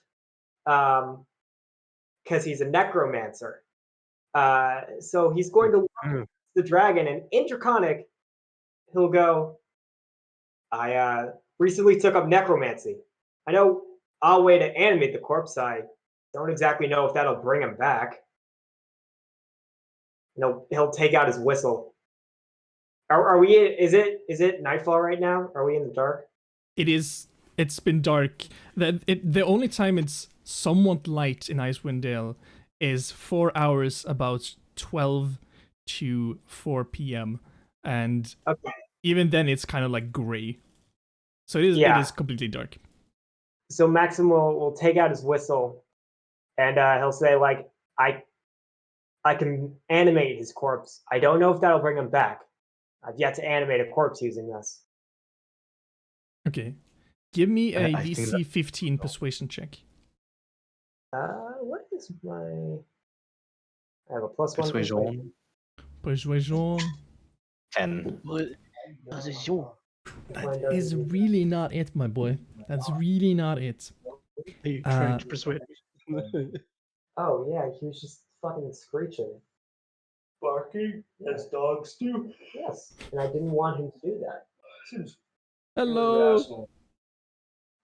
E: because he's a necromancer. So he's going to look at the dragon, and in Draconic, he'll go, I recently took up necromancy. I know a way to animate the corpse. I don't exactly know if that'll bring him back. He'll take out his whistle. Are we? Is it nightfall right now? Are we in the dark?
A: It is. It's been dark. The only time it's somewhat light in Icewind Dale is 4 hours, about 12 to 4 p.m. And even then, it's kind of like gray. So it is completely dark.
E: So Maxim will take out his whistle, and he'll say, like, I can animate his corpse. I don't know if that'll bring him back. I've yet to animate a corpse using this.
A: Okay. Give me a DC 15 persuasion check.
E: What is my... I have a +1
B: Persuasion.
A: Persuasion.
B: 10.
A: That is really not it, my boy. That's really not it.
F: Are you trying to persuade me?
E: Oh, yeah, he was just fucking screeching. Barking, as dogs do? Yes, and I didn't want him to do that.
A: Hello.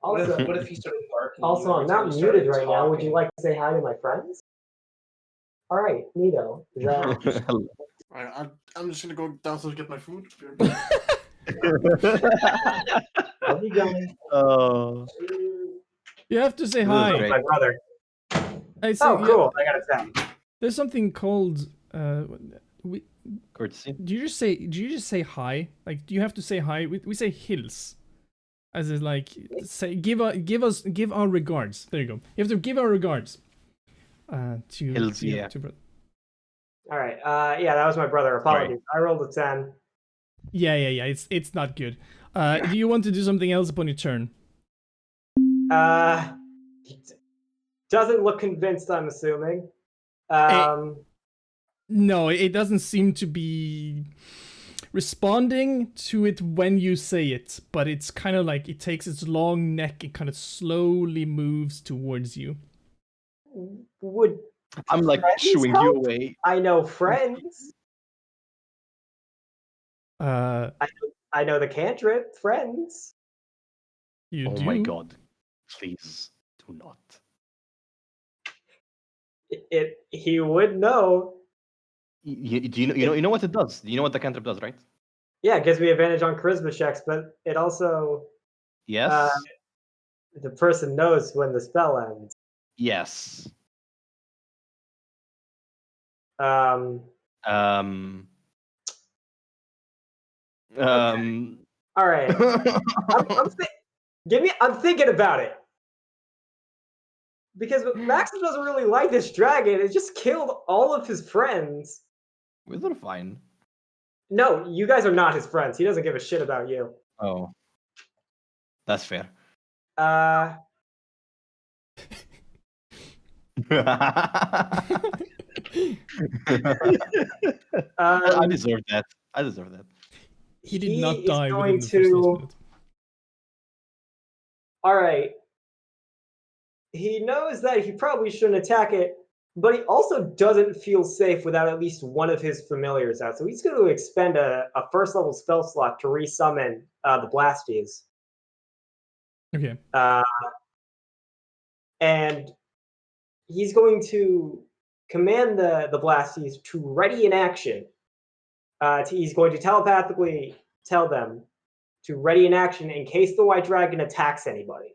E: Also,
H: What if he started barking?
E: Also, I'm not muted right now. Would you like to say hi to my friends? All right, Nito. Is that...
D: Alright, I'm just gonna go downstairs and get my food.
E: I'll be going.
A: You have to say hi.
E: My brother.
A: Cool.
E: Yeah, I got it back.
A: There's something called
B: Courtesy.
A: Do you just say hi? Like, do you have to say hi? We say hils, as is like, say give our regards. There you go. You have to give our regards. To
B: Hils,
A: to brother.
E: All right. Yeah, that was my brother. Apologies. I rolled a 10.
A: Yeah. It's not good. Do you want to do something else upon your turn?
E: He doesn't look convinced, I'm assuming.
A: No, it doesn't seem to be responding to it when you say it, but it's kind of like it takes its long neck, it kind of slowly moves towards you.
B: I'm like shooing you away.
E: I know friends. I know the cantrip, friends.
A: You do?
B: Oh my god. Please do not.
E: He would know.
B: You know what it does? You know what the cantrip does, right?
E: Yeah, it gives me advantage on charisma checks, but it also...
B: Yes?
E: The person knows when the spell ends.
B: Yes.
E: All right. I'm thinking about it. Because Maxim doesn't really like this dragon. It just killed all of his friends.
B: We're fine.
E: No, you guys are not his friends. He doesn't give a shit about you.
B: Oh. That's fair.
E: I
B: deserve that.
A: He did not die
E: going
A: within the first minute.
E: All right. He knows that he probably shouldn't attack it, but he also doesn't feel safe without at least one of his familiars out. So he's going to expend a first level spell slot to resummon the Blasties.
A: Okay.
E: And he's going to command the Blasties to ready in action. He's going to telepathically tell them to ready in action in case the White Dragon attacks anybody.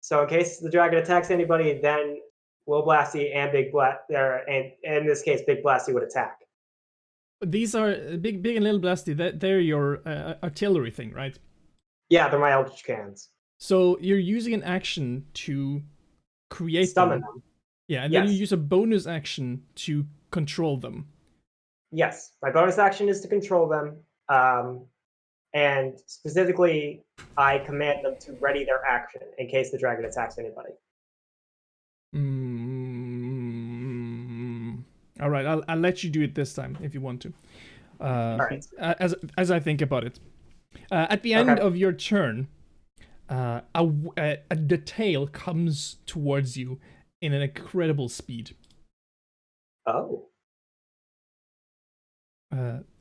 E: So in case the dragon attacks anybody, then Will Blasty and and in this case, Big Blasty would attack.
A: These are big and little blasty. They're your artillery thing, right?
E: Yeah, they're my Eldritch Cannons.
A: So you're using an action to create
E: Summon
A: them.
E: them.
A: Yeah, and then you
E: Yes.
A: use a bonus action to control them.
E: Yes, my bonus action is to control them, and specifically, I command them to ready their action in case the dragon attacks anybody.
A: All right, I'll let you do it this time if you want to.
E: All right.
A: As I think about it, at the end of your turn, the tail comes towards you in an incredible speed.
E: Oh.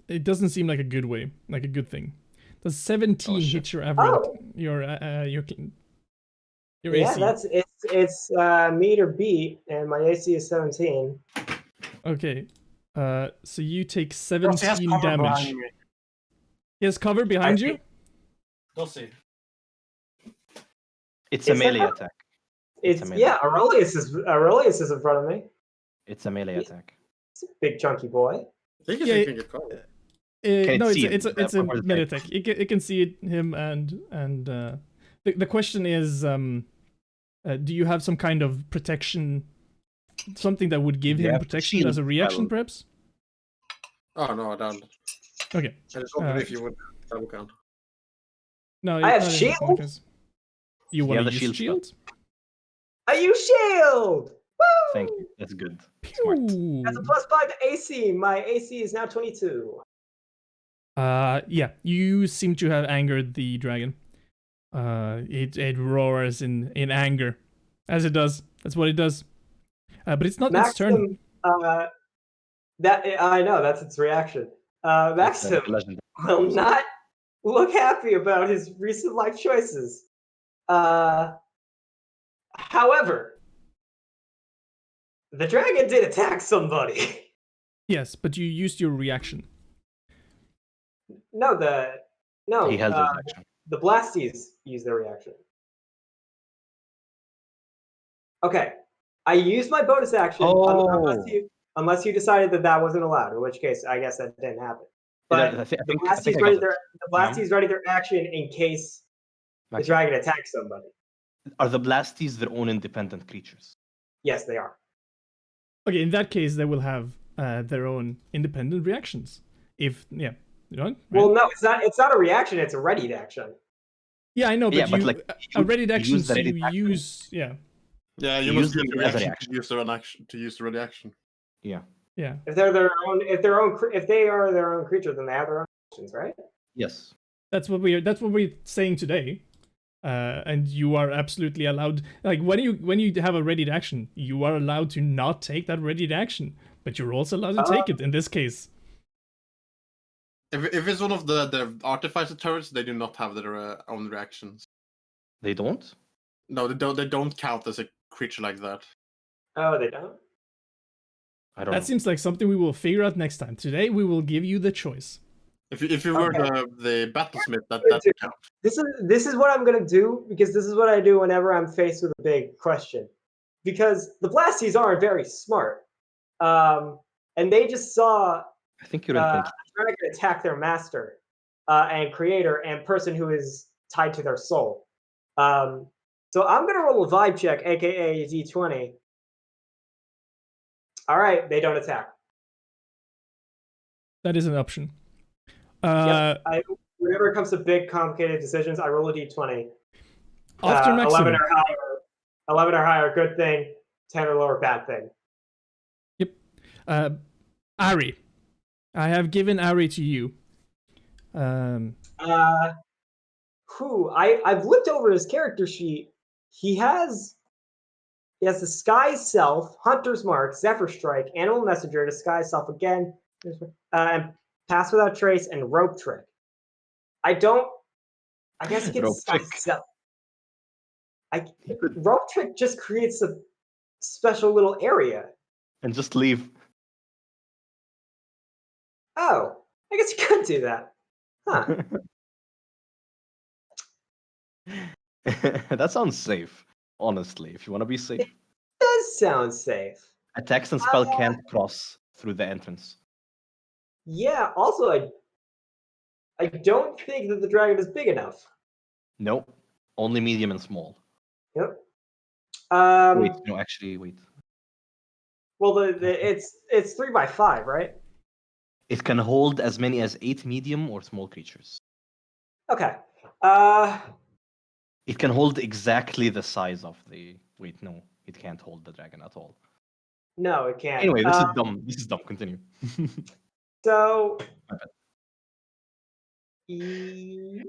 A: It doesn't seem like a good way, like a good thing. Does 17 hit your average? Your AC?
E: Yeah, it's meet or beat, and my AC is 17.
A: Okay. So you take
D: Does he has
A: 17
D: cover
A: damage.
D: behind me?
A: He has cover behind you?
D: Does he?
B: It's a
E: Is
B: melee
E: that-
B: attack.
E: It's
B: a melee.
E: yeah, Aurelius is in front of me.
B: It's a melee attack.
E: It's a big chunky boy.
D: I think
A: Yeah,
D: he can get cover.
B: Can
A: No,
B: it see
A: it's
B: him?
A: a
B: What was
A: melee
B: that?
A: attack. It can see him and the question is do you have some kind of protection, something that would give
B: You
A: him
B: have
A: protection
B: shield
A: as a reaction,
B: spell.
A: perhaps?
D: Oh no, I don't.
A: Okay.
D: I just wondered if you would double count.
A: No,
E: I have
A: not in
E: shield?
A: my case. You want
B: have
A: to
B: the
A: use
B: shield
A: shield?
E: I use shield. Woo!
B: Thank you. That's good. Smart.
A: Pew!
E: That's a +5 AC. My AC is now 22.
A: Yeah, you seem to have angered the dragon. It roars in anger, as it does. That's what it does. But it's not its turn.
E: Maxim, that I know that's its reaction. Maxim
B: Legend.
E: will not look happy about his recent life choices. However, the dragon did attack somebody.
A: Yes, but you used your reaction.
E: No,
B: He held his action.
E: the Blasties use their reaction. Okay, I used my bonus action unless you decided that wasn't allowed, in which case I guess that didn't happen. But
B: I think
E: the
B: I
E: Blasties
B: got
E: ready
B: it.
E: the Blasties ready their action in case the
B: Maxim,
E: dragon attacks somebody.
B: Are the Blasties their own independent creatures?
E: Yes, they are.
A: Okay, in that case, they will have their own independent reactions. If you know. Right?
E: Well, no, it's not a reaction; it's a readied action.
A: Yeah, I know, but
B: Yeah, but,
A: you
B: like,
A: a ready action.
B: use the
A: So you
B: ready action.
A: use
D: Yeah,
B: You
D: you must
B: use
D: use
B: it
D: the
B: as a
D: reaction
B: reaction.
D: to use the run action to use the ready action.
B: Yeah.
A: yeah.
E: If they are their own creature, then they have their own actions, right?
B: Yes.
A: That's what we're saying today. And you are absolutely allowed. Like when you have a ready action, you are allowed to not take that ready action, but you're also allowed to take it. In this case,
D: If it's one of the artificer turrets, they do not have their own reactions.
B: They don't?
D: No, they don't. They don't count as a creature like that.
E: Oh, they don't.
B: I don't
A: that
B: know.
A: seems like something we will figure out next time. Today we will give you the choice.
D: If you were
E: Okay.
D: the battlesmith, that would count.
E: This is what I'm gonna do, because this is what I do whenever I'm faced with a big question. Because the Blasties aren't very smart, and they just saw
B: I think you're in control.
E: a dragon attack their master and creator and person who is tied to their soul. So I'm gonna roll a vibe check, aka D20. All right, they don't attack.
A: That is an option.
E: Yep. Whenever it comes to big, complicated decisions, I roll a D20.
A: After Maxim.
E: 11 or higher, good thing. 10 or lower, bad thing.
A: Yep. Ari. I have given Ari to you.
E: I've looked over his character sheet. He has the Disguise Self, Hunter's Mark, Zephyr Strike, Animal Messenger, Disguise Self again, and Pass Without Trace, and Rope Trick. I don't. I guess he can
B: Rope trick.
E: sell.
B: He could
E: Rope trick just creates a special little area.
B: and just leave.
E: Oh, I guess you could do that. Huh.
B: That sounds safe, honestly. If you want to be safe,
E: Does sound safe.
B: a text and spell can't cross through the entrance.
E: Yeah. Also, I don't think that the dragon is big enough.
B: No, only medium and small.
E: Yep.
B: Wait, no, actually, wait.
E: Well, it's 3x5, right?
B: It can hold as many as 8 medium or small creatures.
E: Okay.
B: It can hold exactly the size of the. Wait, no, it can't hold the dragon at all.
E: No, it can't.
B: Anyway, this is dumb. This is dumb. Continue.
E: So,
B: My bad.
E: yeah,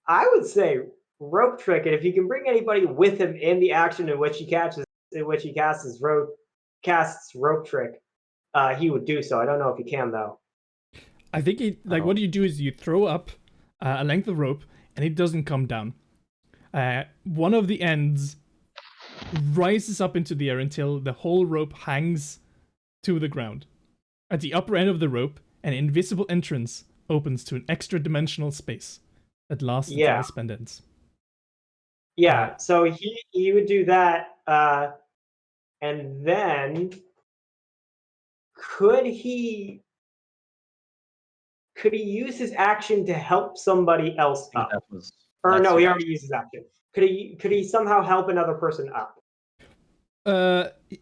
E: I would say rope trick, and if he can bring anybody with him in the action in which he casts rope trick, he would do so. I don't know if he can though.
A: I think what you do is you throw up a length of rope and it doesn't come down. One of the ends rises up into the air until the whole rope hangs to the ground. At the upper end of the rope, an invisible entrance opens to an extra dimensional space that lasts until the spell ends.
E: Yeah, so he would do that, and then could he use his action to help somebody else
B: I think
E: up?
B: that was.
E: Or
B: that's
E: no, he
B: your
E: already used his action. Could he somehow help another person up?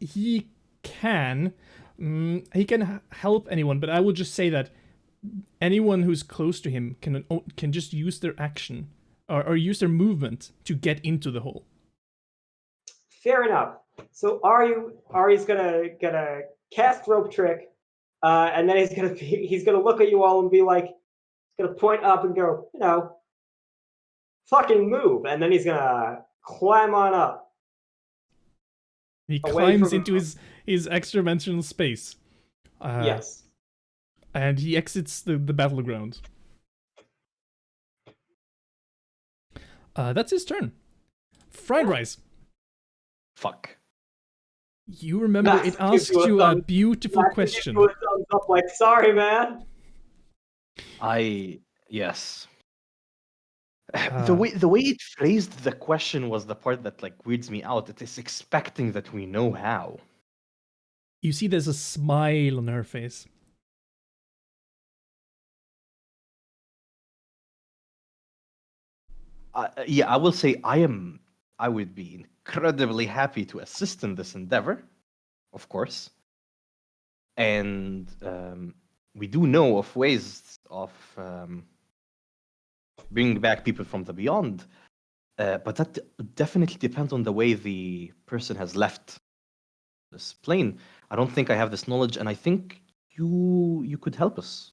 A: He can. He can help anyone, but I will just say that anyone who's close to him can just use their action or use their movement to get into the hole.
E: Fair enough. So Ari's gonna cast rope trick, and then he's gonna look at you all and be like, he's gonna point up and go, fucking move, and then he's gonna climb on up.
A: He climbs into his extra dimensional space.
E: Yes.
A: And he exits the battleground. That's his turn. Fried rice.
B: Fuck.
A: You remember it asked you a beautiful question.
E: Like, sorry, man.
B: Yes. The way it phrased the question was the part that like weirds me out. It is expecting that we know how.
A: You see there's a smile on her face.
B: Yeah, I will say I would be incredibly happy to assist in this endeavor, of course. And we do know of ways of bringing back people from the beyond, but that definitely depends on the way the person has left this plane. I don't think I have this knowledge, and I think you could help us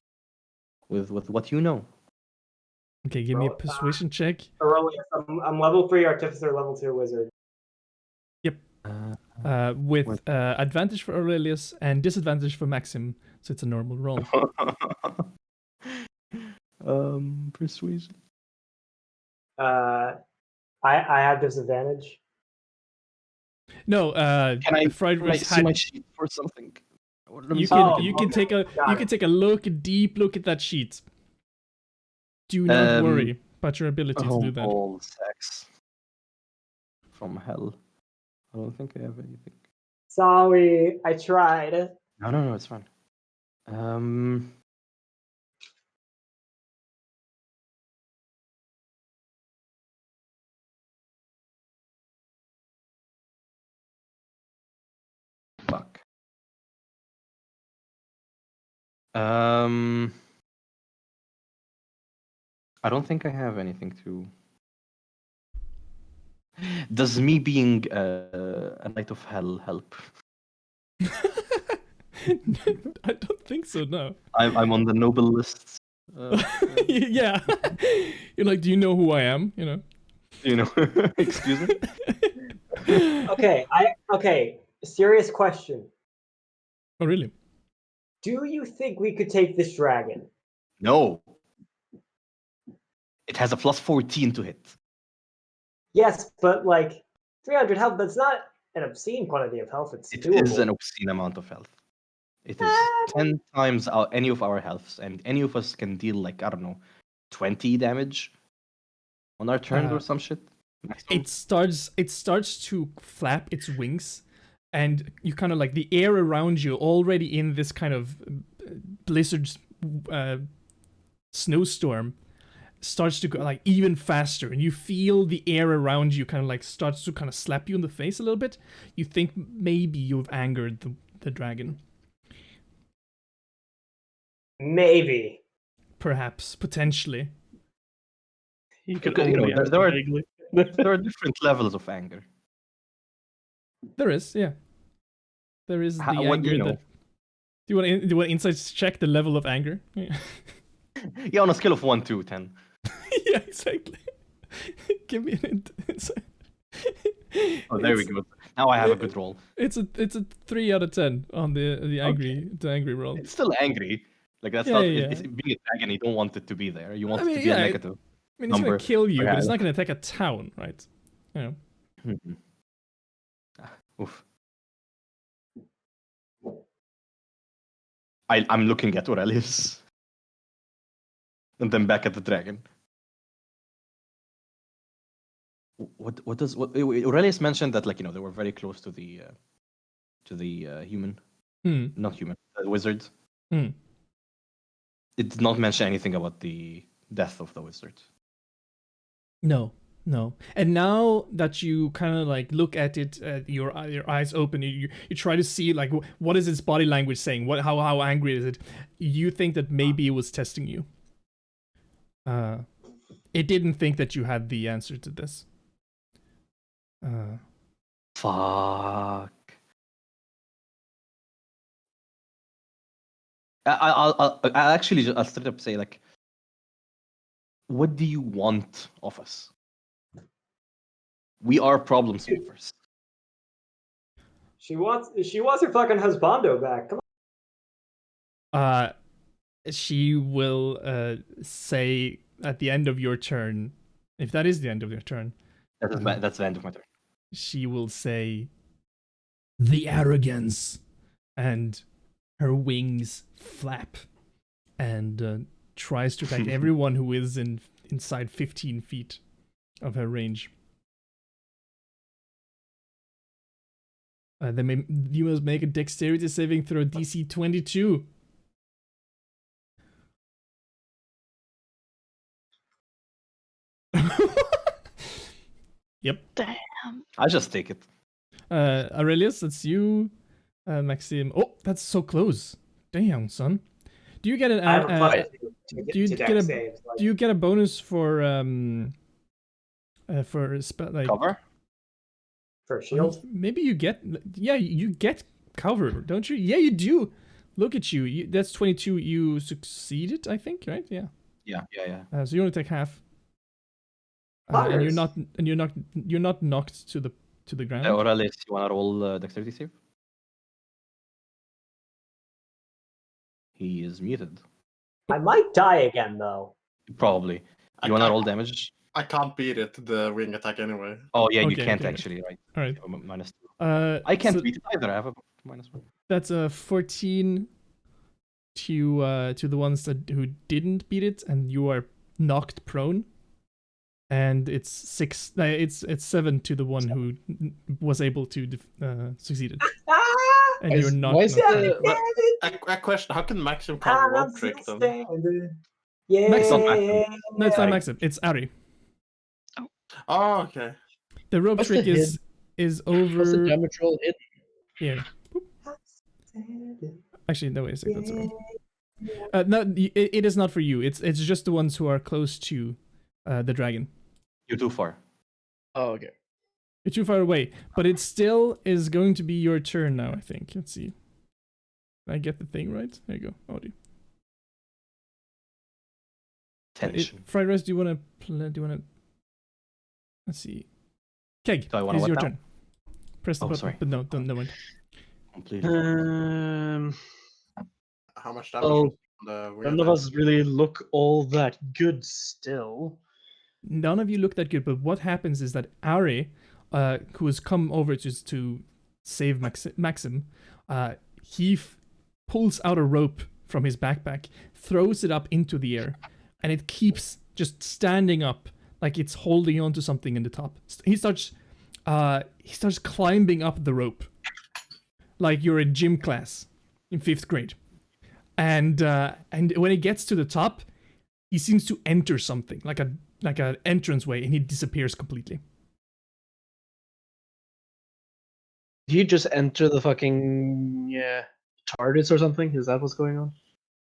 B: with what you know.
A: Okay, give me a persuasion check.
E: I'm level 3 artificer, level 2 wizard.
A: Yep. With advantage for Aurelius and disadvantage for Maxim, so it's a normal roll.
B: Persuasion.
E: I have disadvantage.
A: No,
B: Can I see my sheet for something?
A: You can take a deep look at that sheet. Do not worry about your ability to do that.
B: All sex from hell. I don't think I have anything.
E: Sorry, I tried.
B: No, it's fine. Fuck. I don't think I have anything to. Does me being a knight of hell help?
A: I don't think so. No.
B: I'm on the noble lists.
A: Yeah. You're like, do you know who I am?
B: Excuse me.
E: Okay. Serious question.
A: Oh, really?
E: Do you think we could take this dragon?
B: No. It has a plus 14 to hit.
E: Yes, but like 300 health, that's not an obscene quantity of health. It's
B: It
E: doable.
B: is an obscene amount of health. It is 10 times any of our healths, and any of us can deal like, I don't know, 20 damage on our turn or some shit. Maximum.
A: It starts to flap its wings, and you kind of like the air around you already in this kind of blizzard snowstorm starts to go like even faster, and you feel the air around you kind of like starts to kind of slap you in the face a little bit. You think maybe you've angered the dragon.
E: Maybe.
A: Perhaps, potentially.
F: You could
B: Okay,
F: only answer
B: there are
F: vaguely.
B: there are different levels of anger.
A: There is, yeah. There is the
B: What do
A: anger
B: you know?
A: that. Do you want insights check the level of anger? Yeah,
B: Yeah, on a scale of 1 to 10.
A: yeah, exactly. Give me an insight.
B: Oh, there we go. Now I have a good roll.
A: It's a 3 out of 10 on the angry roll.
B: It's still angry. Like that's
A: Yeah,
B: not.
A: yeah,
B: It's being a dragon. You don't want it to be there. You want
A: I
B: it
A: mean,
B: to be
A: yeah,
B: a negative.
A: I mean, it's
B: number,
A: gonna kill you, but it's
B: perhaps.
A: not gonna attack a town, right? You know.
B: Mhm. Oof. I'm looking at Aurelius. And then back at the dragon. What does Aurelius mentioned that, like, they were very close to the human,
A: Hmm.
B: not human, the wizard.
A: Hmm.
B: It did not mention anything about the death of the wizard.
A: No. And now that you kind of like look at it, your eyes open, you try to see like what is its body language saying? How angry is it? You think that maybe it was testing you. It didn't think that you had the answer to this.
B: Fuck. I'll actually I'll straight up say, like, what do you want of us? We are problem solvers.
E: She wants her fucking husbando back. Come on.
A: She will say at the end of your turn, if that is the end of your turn,
B: That's the end of my turn.
A: she will say,
G: The arrogance.
A: and her wings flap and tries to attack everyone who is inside 15 feet of her range. You must make a dexterity saving throw DC 22. Yep.
C: Damn.
B: I just take it.
A: Aurelius, that's you. Maxim. Oh, that's so close. Damn, son. Do you get an?
E: I have a plus
A: do you
E: to
A: get
E: dex
A: a?
E: saves. Like,
A: Do you get a bonus for like
B: Cover?
E: for shield?
A: Maybe you get. Yeah, you get cover, don't you? Yeah, you do. Look at you. That's 22. You succeeded, I think, right? Yeah.
B: Yeah.
A: So you only take half. And you're not knocked to the ground.
B: Aurelius, you wanna roll dexterity save? He is muted.
E: I might die again though.
B: Probably. You wanna roll damage?
D: I can't beat it, the wing attack anyway.
B: Oh yeah, you
A: Okay,
B: can't
A: okay.
B: actually, right?
A: All right.
B: Minus 2.
A: I
B: Can't beat it either. I have a minus 1.
A: That's a 14 to the ones who didn't beat it, and you are knocked prone. And it's 6. It's 7 to the one who was able to succeeded. And you're not.
F: Why is
A: knocked prone.
D: A question: how can Maxim cover rope trick then?
E: Yeah.
A: No, it's not Maxim. It's Ari.
D: Oh, okay.
A: The rope
F: What's
A: trick
F: the
A: is
F: What's the
A: over
F: damage roll hit?
A: here. Actually, no, wait a second. That's wrong. No, it is not for you. It's just the ones who are close to the dragon.
B: You're too far.
F: Oh, okay.
A: You're too far away, but it still is going to be your turn now, I think. Let's see. Did I get the thing right? There you go. Audio.
B: Tension.
A: Fried rice, do you want to? Let's see. Keg,
B: Do I wanna
A: it's
B: what
A: your
B: now?
A: turn. Press the button.
B: Sorry.
A: But no, don't. No one.
B: Completely.
D: How much damage?
F: Oh,
D: on the wing
F: none of
D: attack?
F: us really look all that good still.
A: None of you look that good, but what happens is that Ari, who has come over to save Maxim, he pulls out a rope from his backpack, throws it up into the air, and it keeps just standing up like it's holding on to something in the top. He starts climbing up the rope like you're in gym class in 5th grade. And when he gets to the top, he seems to enter something like an entranceway, and he disappears completely.
F: Do you just enter the fucking TARDIS or something? Is that what's going on?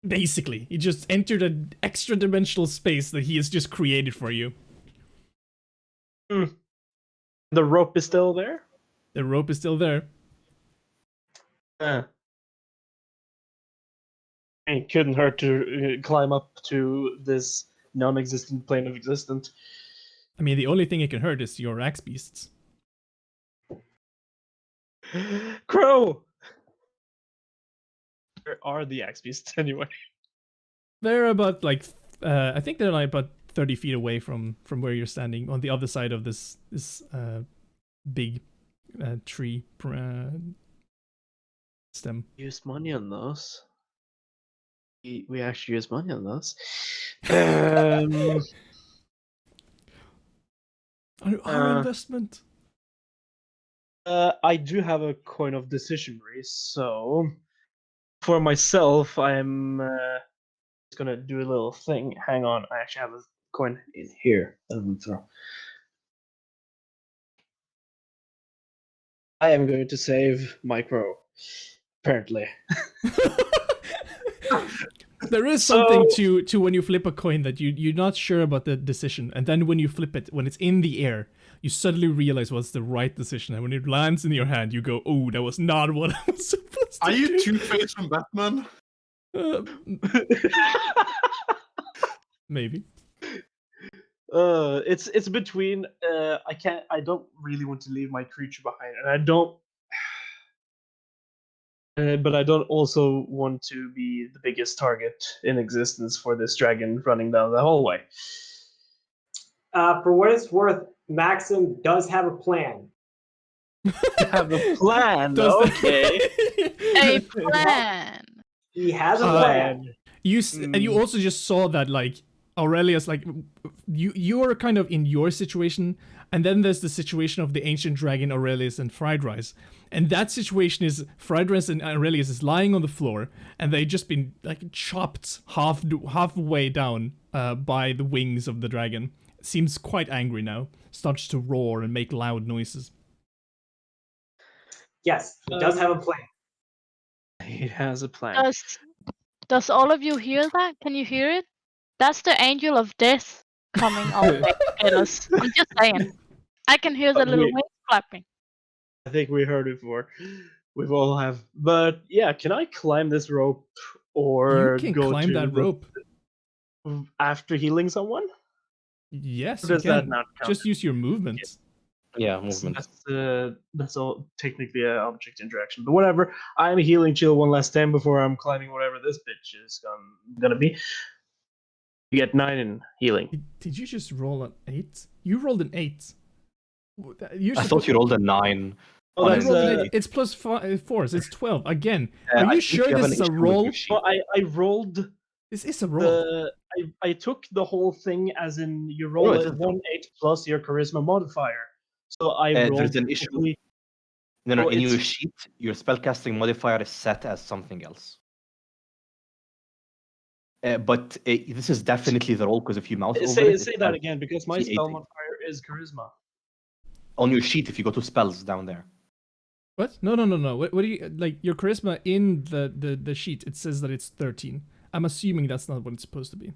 A: Basically, he just entered an extra dimensional space that he has just created for you.
F: The rope is still there?
A: The rope is still there.
F: It couldn't hurt to climb up to this non-existent plane of existence.
A: I mean, the only thing it can hurt is your axe beasts.
F: Crow! Where are the axe beasts anyway?
A: They're about I think they're like about 30 feet away from where you're standing on the other side of this big tree stem.
F: Use money on those. We actually use money on those.
A: Our investment.
F: I do have a coin of decisionary, so for myself, I'm just gonna do a little thing. Hang on, I actually have a coin in here. I am going to save Micro, apparently.
A: There is something to when you flip a coin that you're not sure about the decision, and then when you flip it, when it's in the air, you suddenly realize what's the right decision, and when it lands in your hand, you go, "Oh, that was not what I was supposed to do."
D: Are you Two-Face from Batman?
A: Maybe.
F: It's between I don't really want to leave my creature behind, and I don't but I don't also want to be the biggest target in existence for this dragon running down the hallway.
E: For what it's worth, Maxim does have a plan.
F: Have a plan.
A: Okay.
C: A plan.
E: He has a plan.
A: And you also just saw that like Aurelius, like you're kind of in your situation, and then there's the situation of the ancient dragon Aurelius and Fried Rice. And that situation is Fried Rice and Aurelius is lying on the floor, and they just been like chopped halfway down by the wings of the dragon. Seems quite angry now. Starts to roar and make loud noises.
E: Yes, he does have a plan.
F: He has a plan.
C: Does all of you hear that? Can you hear it? That's the angel of death coming on at us. I'm just saying. I can hear the little wings clapping.
F: I think we heard it before. We've all have. But yeah, can I climb this rope or
A: You can
F: go
A: climb
F: to
A: that rope.
F: After healing someone?
A: Yes,
F: Or
A: you
F: does that
A: can.
F: not count?
A: Just use your movement.
B: Yeah, movement.
F: That's all technically an object interaction, but whatever. I'm healing chill one last time before I'm climbing whatever this bitch is gonna be. You get 9 in healing.
A: Did you just roll an 8? You rolled an 8.
B: I thought you rolled a 9.
F: Oh,
B: on
F: that's
B: an
A: rolled an
B: 8.
A: 8. It's plus 4, so it's 12. Again,
B: I
A: are you
B: think
A: sure
B: have
A: this
B: an
A: is a
B: issue with
A: roll?
B: your sheet.
F: Well, I rolled
A: This is a roll.
F: I took the whole thing as in you roll
B: it
F: a
B: is.
F: 1/8 plus your charisma modifier. So I rolled.
B: There's an issue.
F: technically-
B: No,
F: Oh,
B: in your
F: it's-
B: sheet, your spellcasting modifier is set as something else. But this is definitely the roll, because if you mouse over
F: Say
B: it,
F: that again, because my
B: C18.
F: spell modifier is charisma.
B: On your sheet, if you go to spells down there.
A: What? No. What do you like? Your charisma in the sheet, it says that it's 13. I'm assuming that's not what it's supposed to be.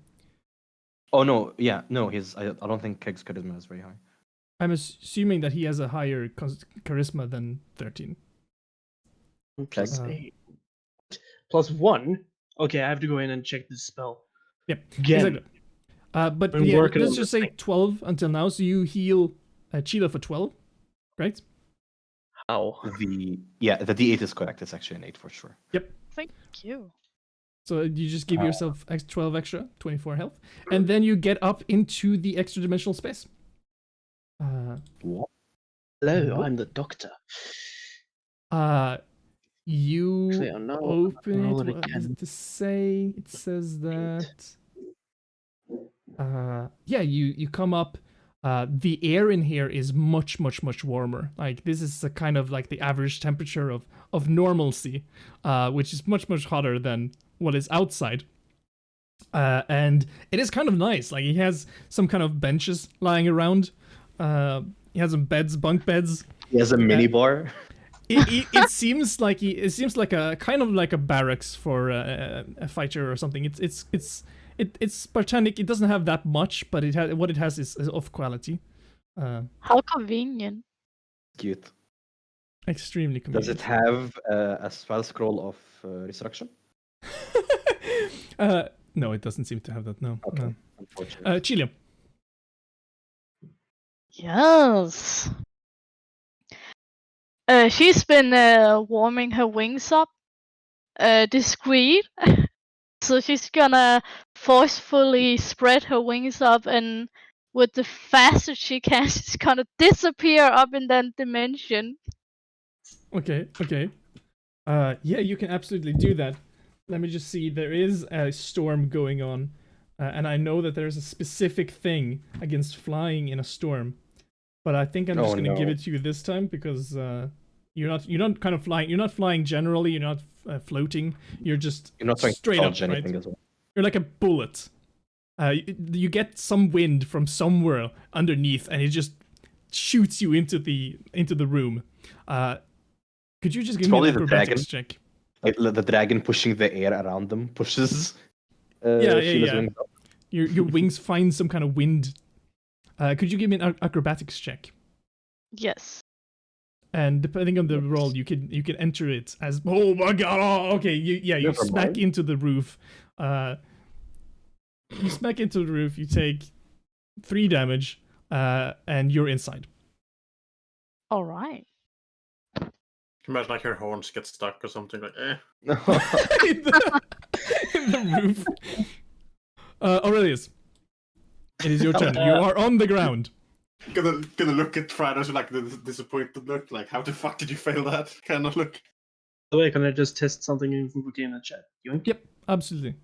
B: Oh no, yeah, no. I don't think Keg's charisma is very high.
A: I'm assuming that he has a higher charisma than 13.
F: Plus
A: Uh,
F: 8. Plus 1. Okay, I have to go in and check this spell.
A: Yep.
F: Again.
A: Exactly. But
F: Been
A: yeah,
F: working
A: let's
F: on
A: just
F: this
A: say
F: thing.
A: 12 until now. So you heal Cheetah for 12, right?
F: How?
B: The D8 is correct. It's actually an 8 for sure.
A: Yep.
C: Thank you.
A: So you just give yourself 12 extra, 24 health, and then you get up into the extra dimensional space.
B: What?
F: Hello,
A: What?
F: I'm the doctor.
A: You
F: Actually, oh no,
A: open
F: roll
A: it.
F: it
A: What does
F: again.
A: it say? It says that. Yeah, you come up. The air in here is much warmer. Like this is a kind of like the average temperature of normalcy, which is much hotter than what is outside. And it is kind of nice. Like he has some kind of benches lying around. He has some beds, bunk beds.
B: He has a mini bar.
A: It seems like a kind of like a barracks for a fighter or something. It's Spartanic. It doesn't have that much, but what it has is of quality.
C: How convenient.
B: Cute.
A: Extremely
B: Does
A: convenient.
B: it have a spell scroll of resurrection?
A: No, it doesn't seem to have that. No.
B: Okay,
A: No.
B: unfortunate.
A: Chile.
C: Yes. She's been warming her wings up, discreet. So she's gonna forcefully spread her wings up, and with the fastest she can, she's gonna disappear up in that dimension.
A: Okay. Yeah, you can absolutely do that. Let me just see. There is a storm going on, and I know that there's a specific thing against flying in a storm. But I think I'm just gonna give it to you this time because you're not kind of flying. You're not flying generally. You're not floating. You're just
B: You're not trying
A: straight
B: to
A: up,
B: dodge
A: right?
B: anything as well.
A: You're like a bullet. You get some wind from somewhere underneath, and it just shoots you into the room. Could you just give me an
B: probably the
A: acrobatics
B: dragon.
A: check?
B: Like the dragon pushing the air around them pushes
A: Yeah.
B: Sheila's wings up.
A: Your wings find some kind of wind. Could you give me an acrobatics check?
C: Yes.
A: And depending on the roll, you can enter it as, oh my god, oh, okay, you
B: Never
A: smack
B: mind.
A: into the roof. You smack into the roof. You take 3 damage, and you're inside.
C: All right.
D: Imagine like her horns get stuck or something like.
A: in the roof. Aurelius, it is your turn. You are on the ground.
D: Gonna look at Fridays with like the disappointed look, like how the fuck did you fail that kind of look.
F: By the way, can I just test something in the chat? Yoink?
A: Yep, absolutely.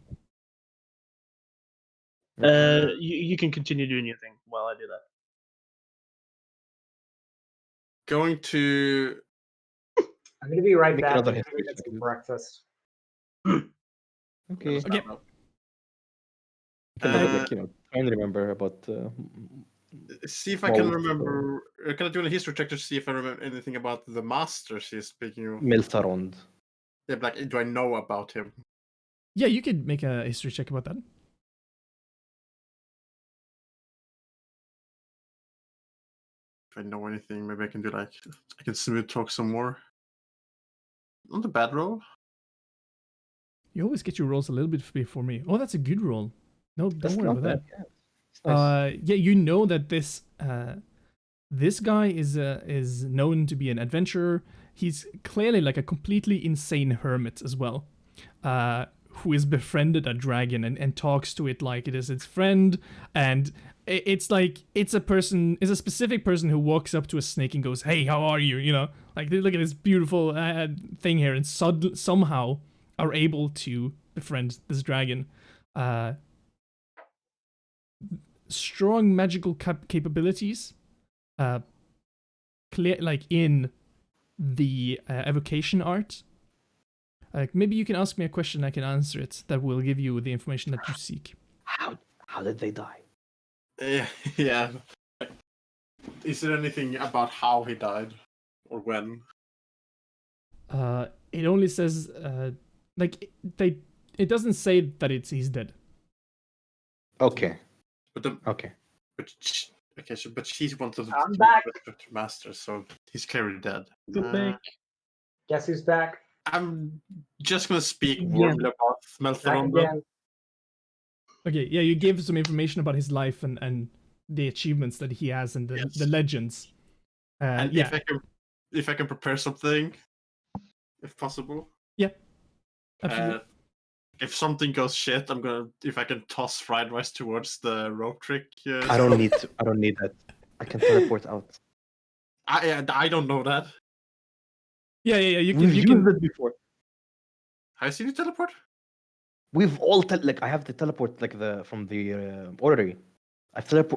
F: You can continue doing your thing while I do that.
D: Going to
E: I'm gonna be right
B: Make
E: back.
B: another
E: I'm
B: history
E: gonna get
B: check,
E: some
B: dude.
E: breakfast.
B: Okay.
A: Okay.
B: Can I, like, try and remember about
D: see if I can
B: Small,
D: remember. Can I do a history check to see if I remember anything about the master she's speaking of?
B: Miltarond.
D: Yeah, but, like, do I know about him?
A: Yeah, you could make a history check about that.
D: If I know anything, maybe I can do like I can smooth talk some more. Not a bad roll.
A: You always get your rolls a little bit before me. Oh, that's a good roll. No, don't
B: That's
A: worry
B: not
A: about that.
B: bad. Yeah. It's nice.
A: Yeah, you know that this guy is known to be an adventurer. He's clearly like a completely insane hermit as well, who has befriended a dragon and talks to it like it is its friend. And it's like it's a specific person who walks up to a snake and goes, "Hey, how are you?" You know, like look at this beautiful thing here, and somehow are able to befriend this dragon. Strong magical capabilities, clear like in the evocation art. Maybe you can ask me a question, I can answer it. That will give you the information that you seek.
B: How did they die?
D: Yeah. Is there anything about how he died or when?
A: It only says like it doesn't say that he's dead.
B: Okay.
D: But
B: Okay.
D: okay, so but she's one of the
E: I'm back.
D: masters, so he's clearly dead.
F: Go back.
E: Guess who's back?
D: I'm just gonna speak
F: Yeah.
D: warmly about
E: Back
D: Meltharon.
E: again.
A: Okay, yeah, you give some information about his life and the achievements that he has and
D: Yes.
A: the legends.
D: And
A: Yeah,
D: if I can prepare something, if possible.
A: yeah, absolutely.
D: if something goes shit, I'm gonna if I can toss fried rice towards the rope trick.
B: I don't need to. I don't need that. I can teleport out.
D: I don't know that.
A: Yeah. You
B: We've
A: can.
B: used it before.
D: Have you seen you teleport?
B: We've all like I have the teleport like the from the orrery.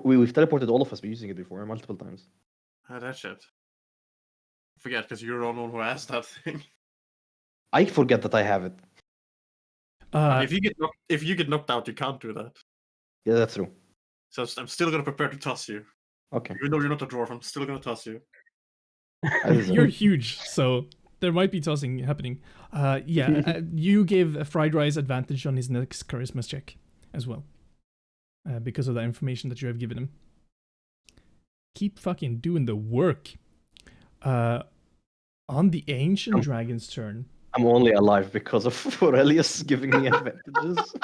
B: We've teleported all of us by using it before multiple times.
D: That shit. Forget because you're the only one who has that thing.
B: I forget that I have it.
D: If you get knocked out, you can't do that.
B: Yeah, that's true.
D: So I'm still gonna prepare to toss you.
B: Okay.
D: Even though you're not a dwarf, I'm still gonna toss you.
B: I deserve
A: You're
B: it.
A: huge, so there might be tossing happening. You gave a fried rice advantage on his next charisma check as well, because of the information that you have given him. Keep fucking doing the work. On the ancient dragon's turn.
B: I'm only alive because of Aurelius giving me advantages.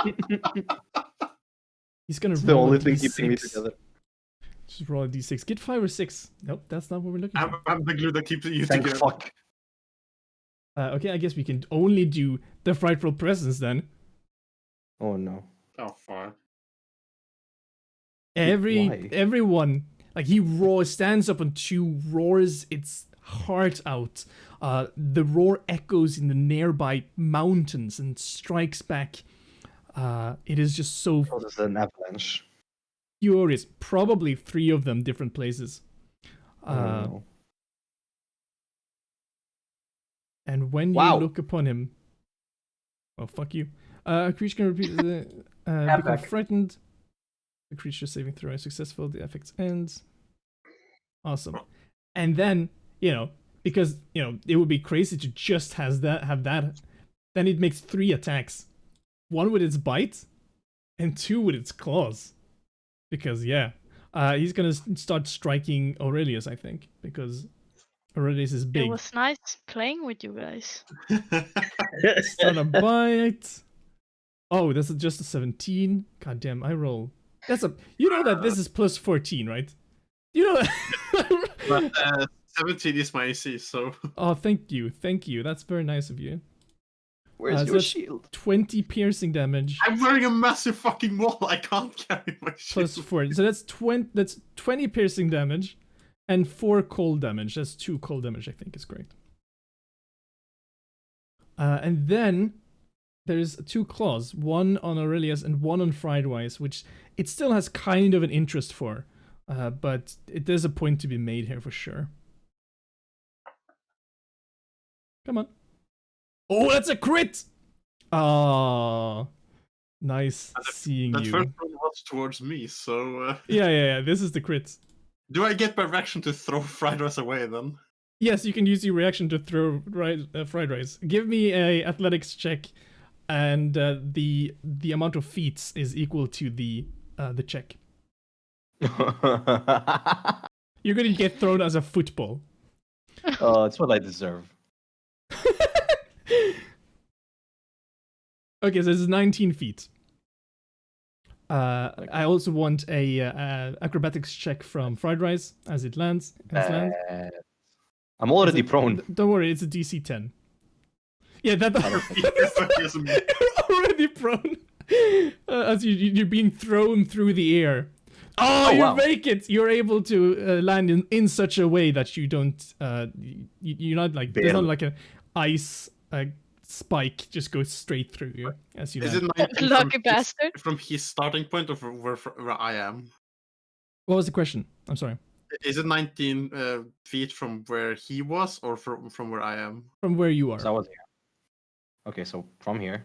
A: He's gonna
B: It's the
A: roll
B: only
A: a
B: thing keeping me
A: d6.
B: together.
A: Just roll a d6. Get 5 or 6. Nope, that's not what we're looking for.
D: I'm the glue that keeps you
B: Thank
D: together.
B: fuck.
A: Okay, I guess we can only do the frightful presence then.
B: Oh no.
D: Oh fuck.
B: Why?
A: Everyone, like he stands up and roars its heart out. The roar echoes in the nearby mountains and strikes back. It is just so
B: Oh, this is an avalanche.
A: furious. Probably 3 of them different places.
B: Oh no.
A: And when you
B: Wow.
A: look upon him, well, fuck you. A creature can repeat become
E: Epic.
A: frightened. The creature saving throw is successful. The effect ends. Awesome. And then, because it would be crazy to just have that. Then it makes 3 attacks. 1 with its bite, and 2 with its claws. Because he's gonna start striking Aurelius, I think, because Aurelius is
C: It
A: big.
C: was nice playing with you guys.
A: Start a bite. Oh, that's just a 17. God damn, I roll. You know that this is plus 14, right? You know that.
D: But 17 is my AC, so
A: Oh, thank you. That's very nice of you.
B: Where's
A: so
B: your
A: that's
B: shield?
A: 20 piercing damage
D: I'm wearing a massive fucking wall. I can't carry my shit.
A: plus 4. So that's 20 piercing damage and 4 cold damage. That's 2 cold damage, I think is correct. And then there's 2 claws, one on Aurelius and one on Friedwise, which it still has kind of an interest for. But there's a point to be made here for sure. Come on. Oh, that's a crit! Oh, nice seeing
D: That
A: you.
D: first one was towards me, so
A: Yeah. This is the crit.
D: do I get my reaction to throw fried rice away then?
A: Yes, you can use your reaction to throw fried rice. Give me a athletics check, and the amount of feats is equal to the check. You're gonna get thrown as a football.
B: Oh, it's what I deserve.
A: Okay, so this is 19 feet. I also want a acrobatics check from Fried Rice as it lands.
B: I'm already prone.
A: Don't worry, it's a DC 10. Yeah,
D: Yes,
A: you're already prone. As you're being thrown through the air. Oh, you
B: wow.
A: make it! You're able to land in such a way that you don't. You're not like there's not
B: Barely.
A: like an ice spike just goes straight through you as you
D: Is
A: land.
D: it 19
C: Lucky bastard.
D: from his starting point or from where I am?
A: What was the question? I'm sorry.
D: Is it 19 feet from where he was or from where I am?
A: From where you are.
B: So I was here. Okay, so from here.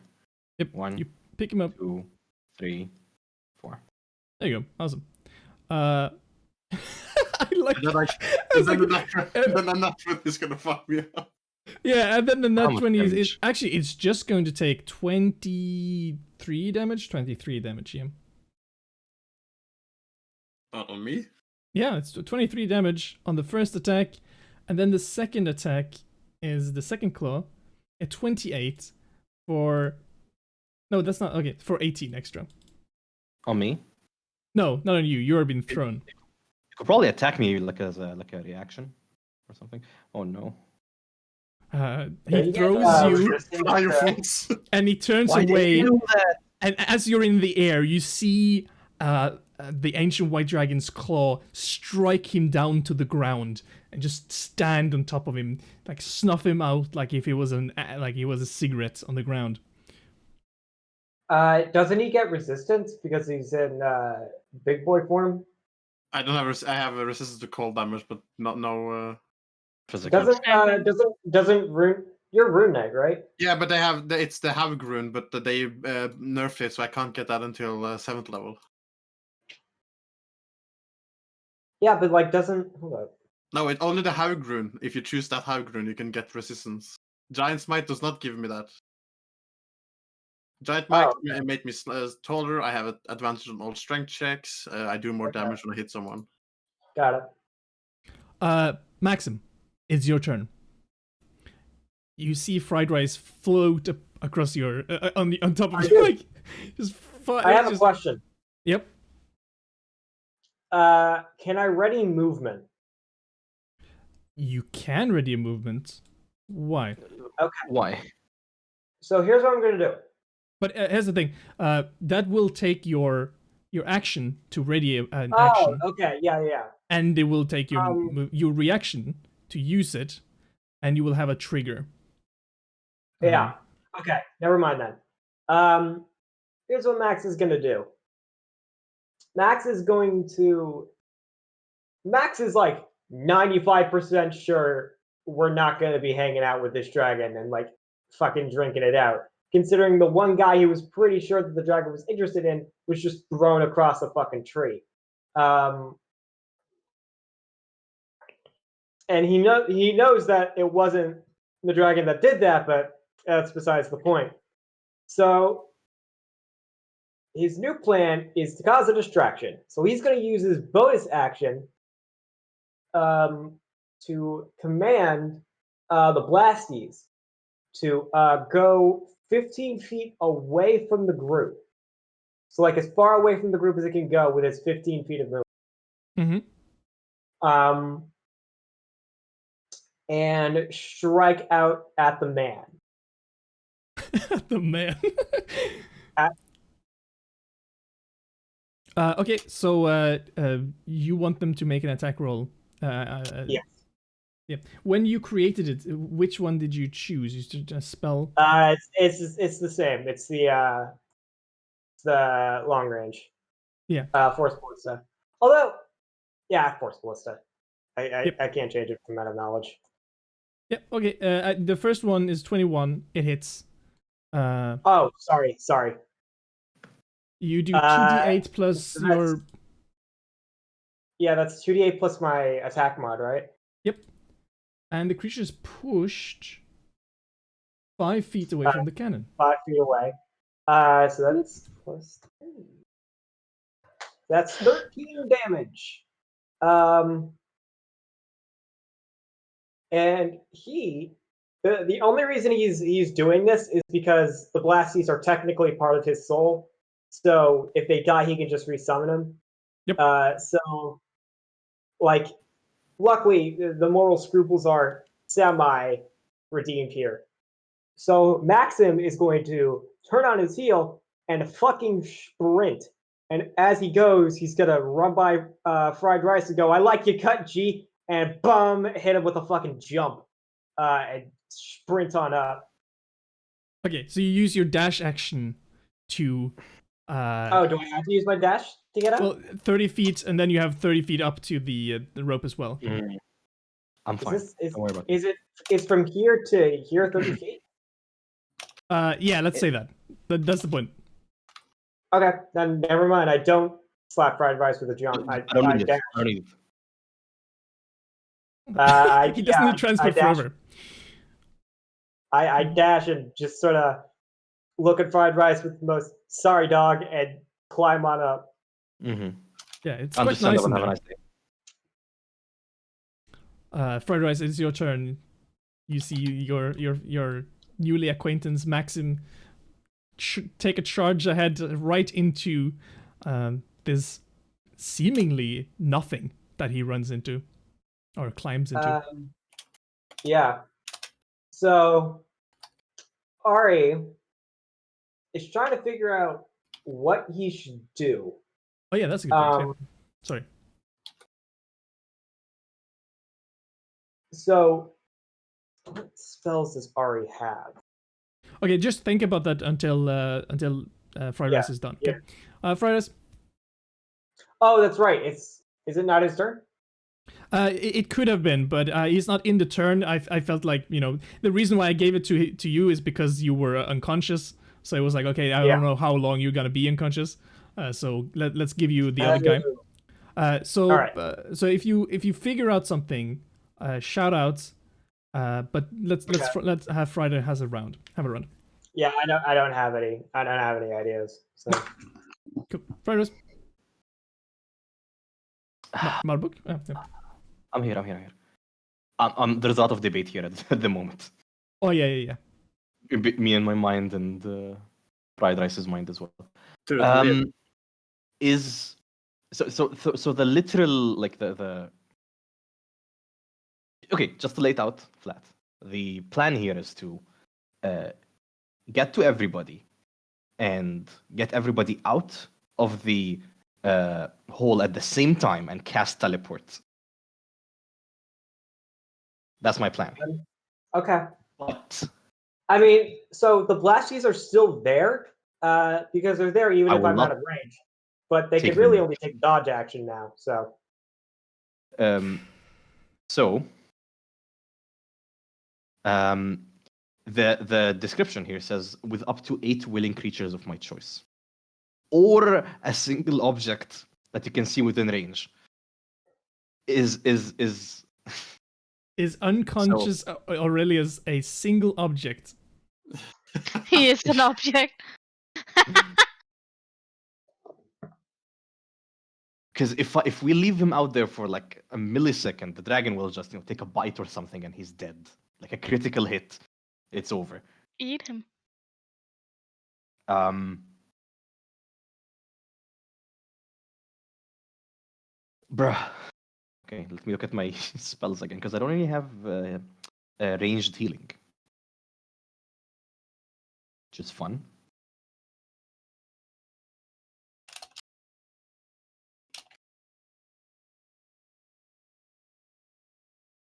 A: Yep.
B: 1,
A: You pick him up.
B: 2, 3, 4.
A: There you go. Awesome. I like.
D: And then,
A: It's
D: then,
A: like-
D: then the natural is gonna fuck me up.
A: Yeah, and then the
B: How
A: nat
B: much
A: 20 is
B: damage?
A: actually it's just going to take 23 damage. 23 damage, yeah.
D: Not on me.
A: Yeah, it's 23 damage on the first attack, and then the second attack is the second claw at 28 for. No, that's not okay. For 18 extra.
B: On me?
A: No, not on you. You are being thrown.
B: You could probably attack me like as a reaction or something. Oh no.
A: He
E: you get,
A: throws you,
E: resistance
D: Are you
E: to-
D: fools?
A: and he turns
B: Why did
A: away.
B: you do that?
A: And as you're in the air, you see the ancient white dragon's claw strike him down to the ground and just stand on top of him, like snuff him out, like if he was a cigarette on the ground.
E: Doesn't he get resistance because he's in big boy form?
D: I don't have. I have a resistance to cold damage, but no.
B: Physical.
E: Doesn't rune? You're rune knight, right?
D: Yeah, but they have. It's the Havoc rune, but they nerfed it, so I can't get that until 7th level.
E: Yeah, but like doesn't hold up.
D: No, it's only the Havoc rune. If you choose that Havoc rune, you can get resistance. Giant Smite does not give me that. Giant Might make me taller. I have an advantage on all strength checks. I do more damage when I hit someone.
E: Got it.
A: Maxim, it's your turn. You see fried rice float across your on top of you, like just.
E: I have a question.
A: Yep.
E: Can I ready movement?
A: You can ready a movement. Why?
E: Okay.
B: Why?
E: So here's what I'm gonna do.
A: But here's the thing. That will take your action to ready an action,
E: Okay. Yeah.
A: and it will take your reaction to use it, and you will have a trigger.
E: Yeah. Okay. Never mind then. Here's what Max is gonna do. Max is like 95% sure we're not gonna be hanging out with this dragon and like fucking drinking it out. Considering the one guy he was pretty sure that the dragon was interested in was just thrown across a fucking tree. And he knows that it wasn't the dragon that did that, but that's besides the point. So his new plan is to cause a distraction. So he's going to use his bonus action to command the Blasties to go 15 feet away from the group. So like as far away from the group as it can go with its 15 feet of movement.
A: Mm-hmm.
E: And strike out at the man.
A: The man. Okay, so you want them to make an attack roll?
E: Yes.
A: Yeah. When you created it, which one did you choose? You used a spell.
E: It's the same. It's the long range.
A: Yeah.
E: Force Ballista. Although, yeah, Force Ballista.
A: Yep.
E: I can't change it from out of knowledge.
A: Yeah. Okay. The first one is 21. It hits.
E: Oh, sorry.
A: You do 2d8 plus your.
E: Yeah, that's 2d8 plus my attack mod, right?
A: Yep. And the creature is pushed 5 feet away from the cannon.
E: 5 feet away. So that's plus 3. That's 13 damage. And the only reason he's doing this is because the Blasties are technically part of his soul. So if they die, he can just resummon them.
A: Yep.
E: So, like, luckily, the moral scruples are semi-redeemed here. So Maxim is going to turn on his heel and fucking sprint. And as he goes, he's going to run by Fried Rice and go, "I like your cut, G," and bum, hit him with a fucking jump and sprint on up.
A: Okay, so you use your dash action to.
E: Do I have to use my dash to get up?
A: Well, 30 feet, and then you have 30 feet up to the rope as well.
B: I'm fine. Don't worry about it.
E: Is from here to here 30 feet?
A: Yeah, let's say that. That's the point.
E: Okay, then never mind. I don't slap Fried Rice with a jump.
B: I don't need
E: dash.
B: it. I don't need it.
A: He doesn't need transfer forever.
E: I dash and just sort of look at Fried Rice with the most sorry dog and climb on up.
B: Mm-hmm.
A: Yeah, it's quite nice in
B: Have a
A: there.
B: nice day.
A: Fried Rice, it's your turn. You see your newly acquaintance Maxim take a charge ahead right into this seemingly nothing that he runs into or climbs into.
E: Yeah. So Ari is trying to figure out what he should do.
A: Oh yeah, that's a good point. Yeah. Sorry.
E: So what spells does Ari have?
A: Okay, just think about that until Fried Rice is done. Okay, Fried Rice.
E: Oh, that's right. Is it not his turn?
A: It could have been, but he's not in the turn. I felt like, the reason why I gave it to you is because you were unconscious. So it was like, okay, I don't know how long you're gonna be unconscious. So let's give you the other guy. So if you figure out something, shout out. But let's have Friday have a round.
E: Yeah, I don't have any. I don't have any ideas. So
A: Cool. Friday. Marbuk? Yeah.
B: I'm here. There's a lot of debate here at the moment.
A: Oh yeah.
B: Me and my mind and Fried Rice's mind as well. Is so the literal, like the okay, just to lay it out flat. The plan here is to get to everybody and get everybody out of the hole at the same time and cast teleport. That's my plan.
E: okay.
B: But
E: I mean, so the blasties are still there because they're there even if I'm out of range. But they can really only take dodge action now. So.
B: The description here says with up to 8 willing creatures of my choice, or a single object that you can see within range. Is
A: unconscious Aurelius a single object?
C: He is an object.
B: Because if we leave him out there for like a millisecond, the dragon will just take a bite or something and he's dead. Like a critical hit, it's over.
C: Eat him.
B: Bruh. Okay, let me look at my spells again because I don't really have ranged healing, which is fun.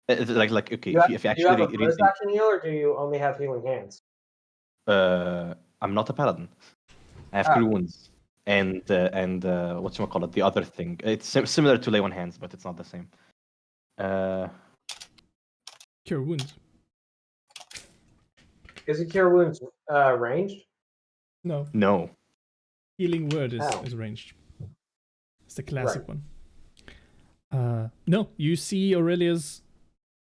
B: Like okay, if you actually
E: do you have a burst action heal, or do you only have healing hands?
B: I'm not a paladin. I have cure wounds and whatchamacallit, the other thing. It's similar to lay on hands, but it's not the same.
A: Cure wounds.
E: Is it cure wounds ranged?
A: No. Healing word is ranged. It's the classic one. No, you see Aurelius.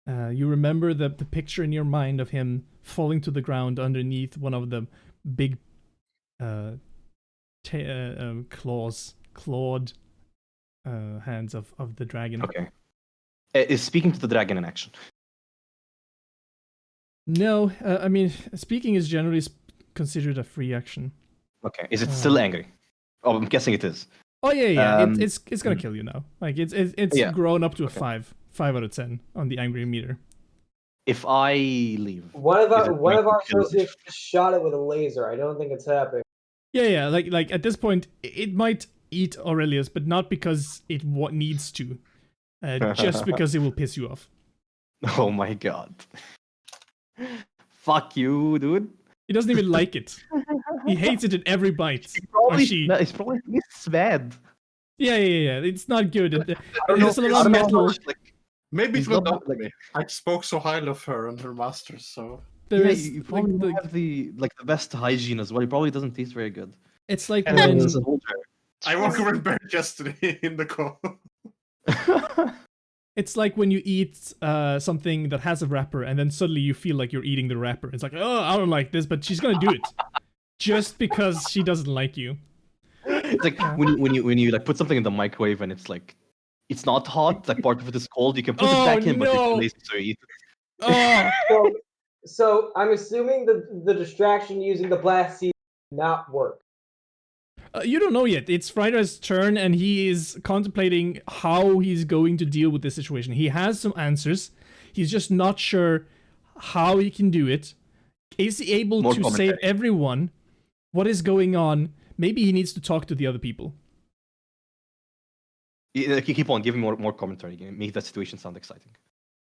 A: You remember the picture in your mind of him falling to the ground underneath one of the big clawed hands of the dragon.
B: Okay. Is speaking to the dragon in action?
A: No, I mean, speaking is generally considered a free action.
B: Okay. Is it still angry? Oh, I'm guessing it is.
A: Oh yeah. It's gonna kill you now. Like it's grown up to a 5 out of 10 on the angry meter.
B: If I leave,
E: one of our associates shot it with a laser. I don't think it's happening.
A: Yeah. Like at this point, it might eat Aurelius, but not because it needs to, just because it will piss you off.
B: Oh my god! Fuck you, dude.
A: He doesn't even like it. He hates it in every bite.
B: It's probably bad.
A: Yeah. It's not good. There's a lot of metal.
D: Maybe it's not like I spoke so highly of her and her masters, so
B: you probably have the best hygiene as well. It probably doesn't taste very good.
A: It's like
D: and
A: when
D: I woke up with bare yesterday in the call.
A: It's like when you eat something that has a wrapper and then suddenly you feel like you're eating the wrapper. It's like, oh, I don't like this, but she's gonna do it just because she doesn't like you.
B: It's like when you like put something in the microwave and it's like it's not hot, like part of it is cold. You can put it back in, but it's lazy, so you eat it.
E: So I'm assuming the distraction using the blast seed did not work.
A: You don't know yet. It's Frida's turn, and he is contemplating how he's going to deal with this situation. He has some answers. He's just not sure how he can do it. Is he able
B: More
A: to save
B: commentary.
A: everyone? What is going on? Maybe he needs to talk to the other people.
B: You keep on giving more commentary. Make that situation sound exciting.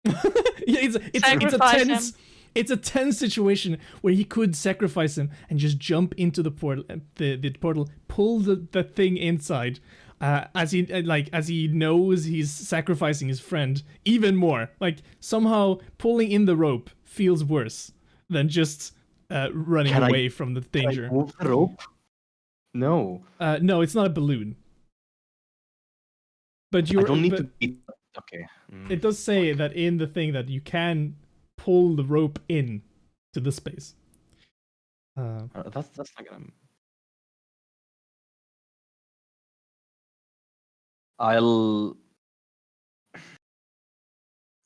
A: Yeah, it's a
C: Sacrifice
A: tense
C: him.
A: it's a tense situation where he could sacrifice him and just jump into the portal, pull the thing inside, as he knows he's sacrificing his friend even more. Like somehow pulling in the rope feels worse than just running
B: Can I-
A: away from the danger.
B: Can I move the rope? No.
A: No, it's not a balloon. But
B: I don't need to be. Okay.
A: It does say that in the thing that you can pull the rope in to the space.
B: That's not gonna. I'll.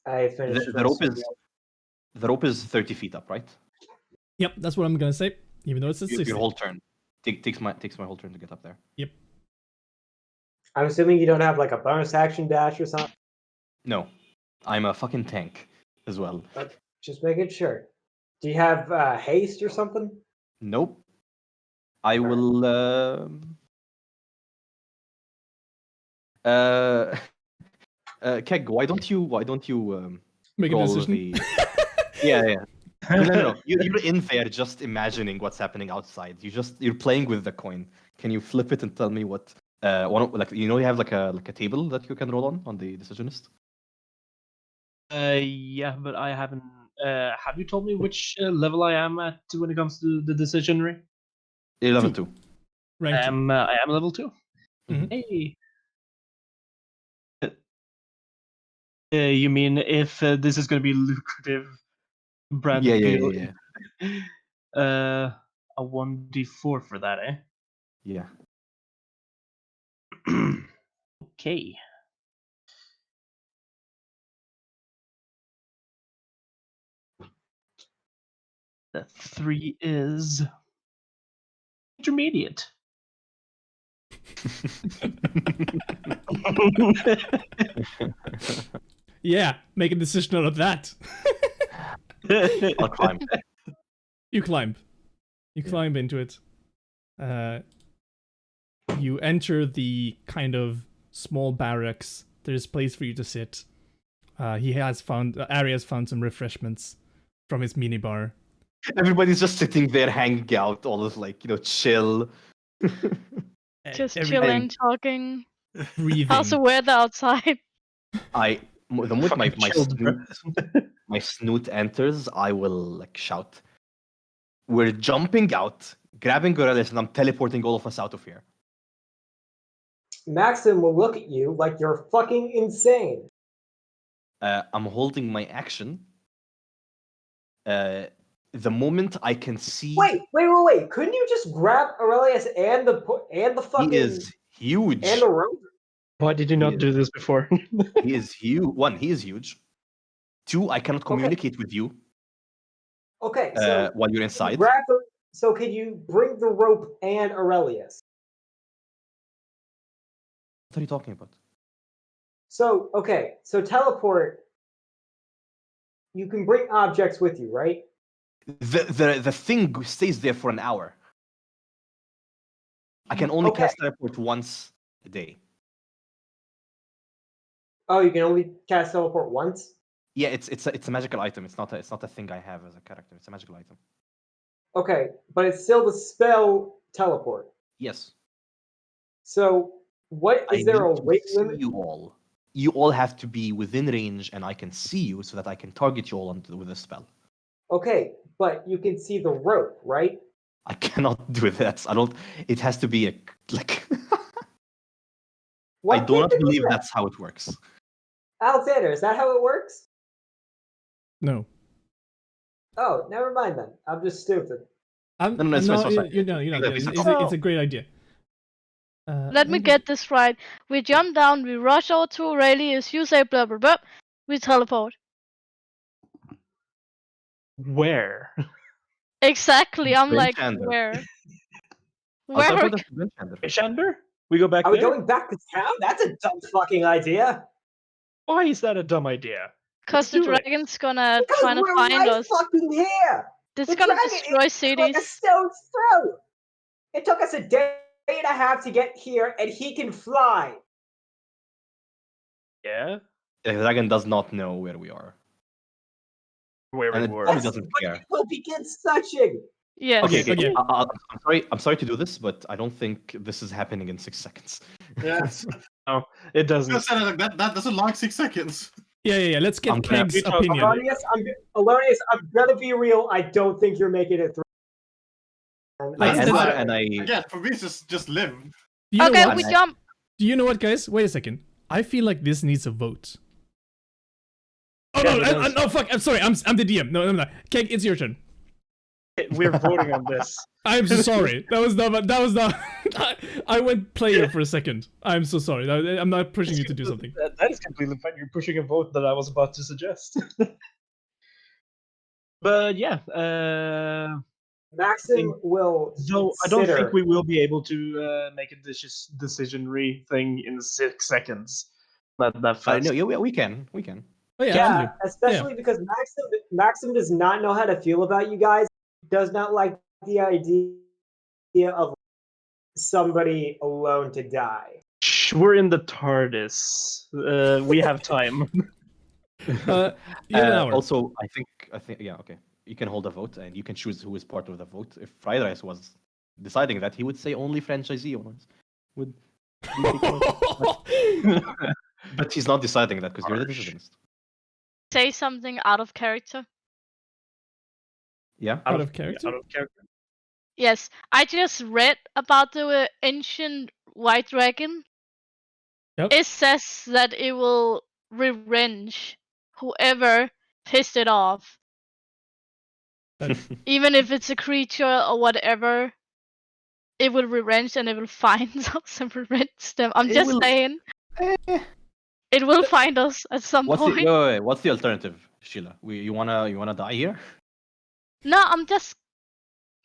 E: I finished
B: The rope is 30 feet up, right?
A: Yep, that's what I'm gonna say. Even though it's a 60.
B: Your whole turn. Takes my whole turn to get up there.
A: Yep.
E: I'm assuming you don't have like a bonus action dash or something.
B: No, I'm a fucking tank as well.
E: But just making sure. Do you have haste or something?
B: Nope. I will. Keg, why don't you
A: Make a
B: roll
A: decision.
B: Yeah. No. You're in there just imagining what's happening outside. You're playing with the coin. Can you flip it and tell me what? You have like a table that you can roll on the decisionist.
F: Yeah, but I haven't. Have you told me which level I am at when it comes to the decisionary?
B: You're level 2.
A: Rank
F: I
A: 2.
F: am level 2.
B: Mhm.
F: Hey. You mean if this is going to be lucrative brand appeal?
B: Yeah.
F: A 1d4 for that, eh?
B: Yeah.
F: Okay. The 3 is intermediate.
A: Yeah, make a decision out of that.
B: I'll climb.
A: You climb. You climb into it. You enter the kind of small barracks. There's a place for you to sit. Ari has found some refreshments from his minibar.
B: Everybody's just sitting there, hanging out, all this chill.
C: Just
A: Every-
C: chilling, talking.
A: breathing.
C: How's the weather outside?
B: The moment my
F: Chilled, bro.
B: my snoot enters, I will shout. We're jumping out, grabbing gorillas, and I'm teleporting all of us out of here.
E: Maxim will look at you like you're fucking insane.
B: I'm holding my action. The moment I can see,
E: Wait! Couldn't you just grab Aurelius and the fucking
B: he is huge.
E: and the rope?
F: Why did you not do this before?
B: He is huge. 1, he is huge. 2, I cannot communicate with you
E: Okay, so
B: while you're inside.
E: so can you bring the rope and Aurelius?
B: What are you talking about?
E: So teleport. You can bring objects with you, right?
B: The thing stays there for an hour. I can only cast teleport once a day.
E: Oh, you can only cast teleport once?
B: Yeah, it's a magical item. It's not a thing I have as a character. It's a magical item.
E: Okay, but it's still the spell teleport.
B: Yes.
E: So what is there a weight limit?
B: You all. You all have to be within range, and I can see you so that I can target you all with a spell.
E: Okay, but you can see the rope, right?
B: I cannot do that. I don't. It has to be
E: Why
B: I do not
E: can't you
B: believe
E: that?
B: that's how it works.
E: Alexander, is that how it works?
A: No.
E: Oh, never mind then. I'm just stupid.
B: It's fine.
A: It's a great idea.
C: Let me get this right. We jump down, we rush over to Aurelius, you say blah blah blah, we teleport.
F: Where?
C: Exactly, I'm like,
B: Brinchander.
C: where?
B: I'll
C: Where?
B: teleport us to Brinchander.
F: Shander? We go back
E: Are we
F: there?
E: going back to town? That's a dumb fucking idea.
F: Why is that a dumb idea?
C: Because the
F: do it.
C: dragon's gonna
E: Because
C: try to
E: we're
C: find
E: right
C: us.
E: fucking here.
C: It's
E: The
C: gonna
E: dragon
C: destroy
E: is like a
C: cities.
E: stone's throw. It took us a day and a half to get here, and he can fly.
F: Yeah.
B: The dragon does not know where we are,
F: Where
B: and
F: we
B: it
F: were.
B: probably
E: Yes,
B: doesn't
E: but
B: care.
E: it will begin suching.
C: Yes.
A: Okay.
B: I'm sorry. I'm sorry to do this, but I don't think this is happening in 6 seconds.
D: Yes.
F: No, it doesn't.
D: Just said it like that. That doesn't like 6 seconds.
A: Yeah. Let's get
B: I'm gonna-
A: Keg's
F: We talk-
A: opinion.
E: Alonius, I'm gonna be real. I don't think you're making it through.
B: I
A: Let's-
B: answer
A: let's-
B: and I.
D: Yeah, for me, it's just live.
A: You know
C: Okay,
A: what?
C: we jump.
A: Do you know what, guys? Wait a second. I feel like this needs a vote. Oh
F: Yeah,
A: no!
F: it does.
A: No, fuck! I'm sorry. I'm the DM. No, I'm not. Keg, it's your turn.
F: We're voting on this.
A: I'm so sorry. That was not. I went player for a second. I'm so sorry. I'm not pushing you to do something.
F: That is completely fine. You're pushing a vote that I was about to suggest. But yeah,
E: Maxim will
F: though I don't
E: consider.
F: think we will be able to make a decision thing in 6 seconds. Not that fast.
B: No, yeah, we can.
A: Oh yeah,
E: Yeah,
A: absolutely.
E: especially because Maxim does not know how to feel about you guys. Does not like the idea of somebody alone to die.
F: Shh, we're in the TARDIS. We have time.
A: You have an hour.
B: Also, I think yeah, okay. You can hold a vote, and you can choose who is part of the vote. If Fried Rice was deciding that, he would say only franchisee owners would. But he's not deciding that because you're the decisionist.
C: Say something out of character.
B: Yeah.
A: Out of character?
F: Out of character.
C: Yes, I just read about the ancient white dragon.
A: Yep.
C: It says that it will revenge whoever pissed it off. Even if it's a creature or whatever, it will revenge and it will find us and revenge them. I'm
B: It
C: just
B: will-
C: saying,
B: Eh.
C: it will find us at some
B: What's
C: point.
B: the what's the alternative, Sheila? You wanna die here?
C: No, I'm just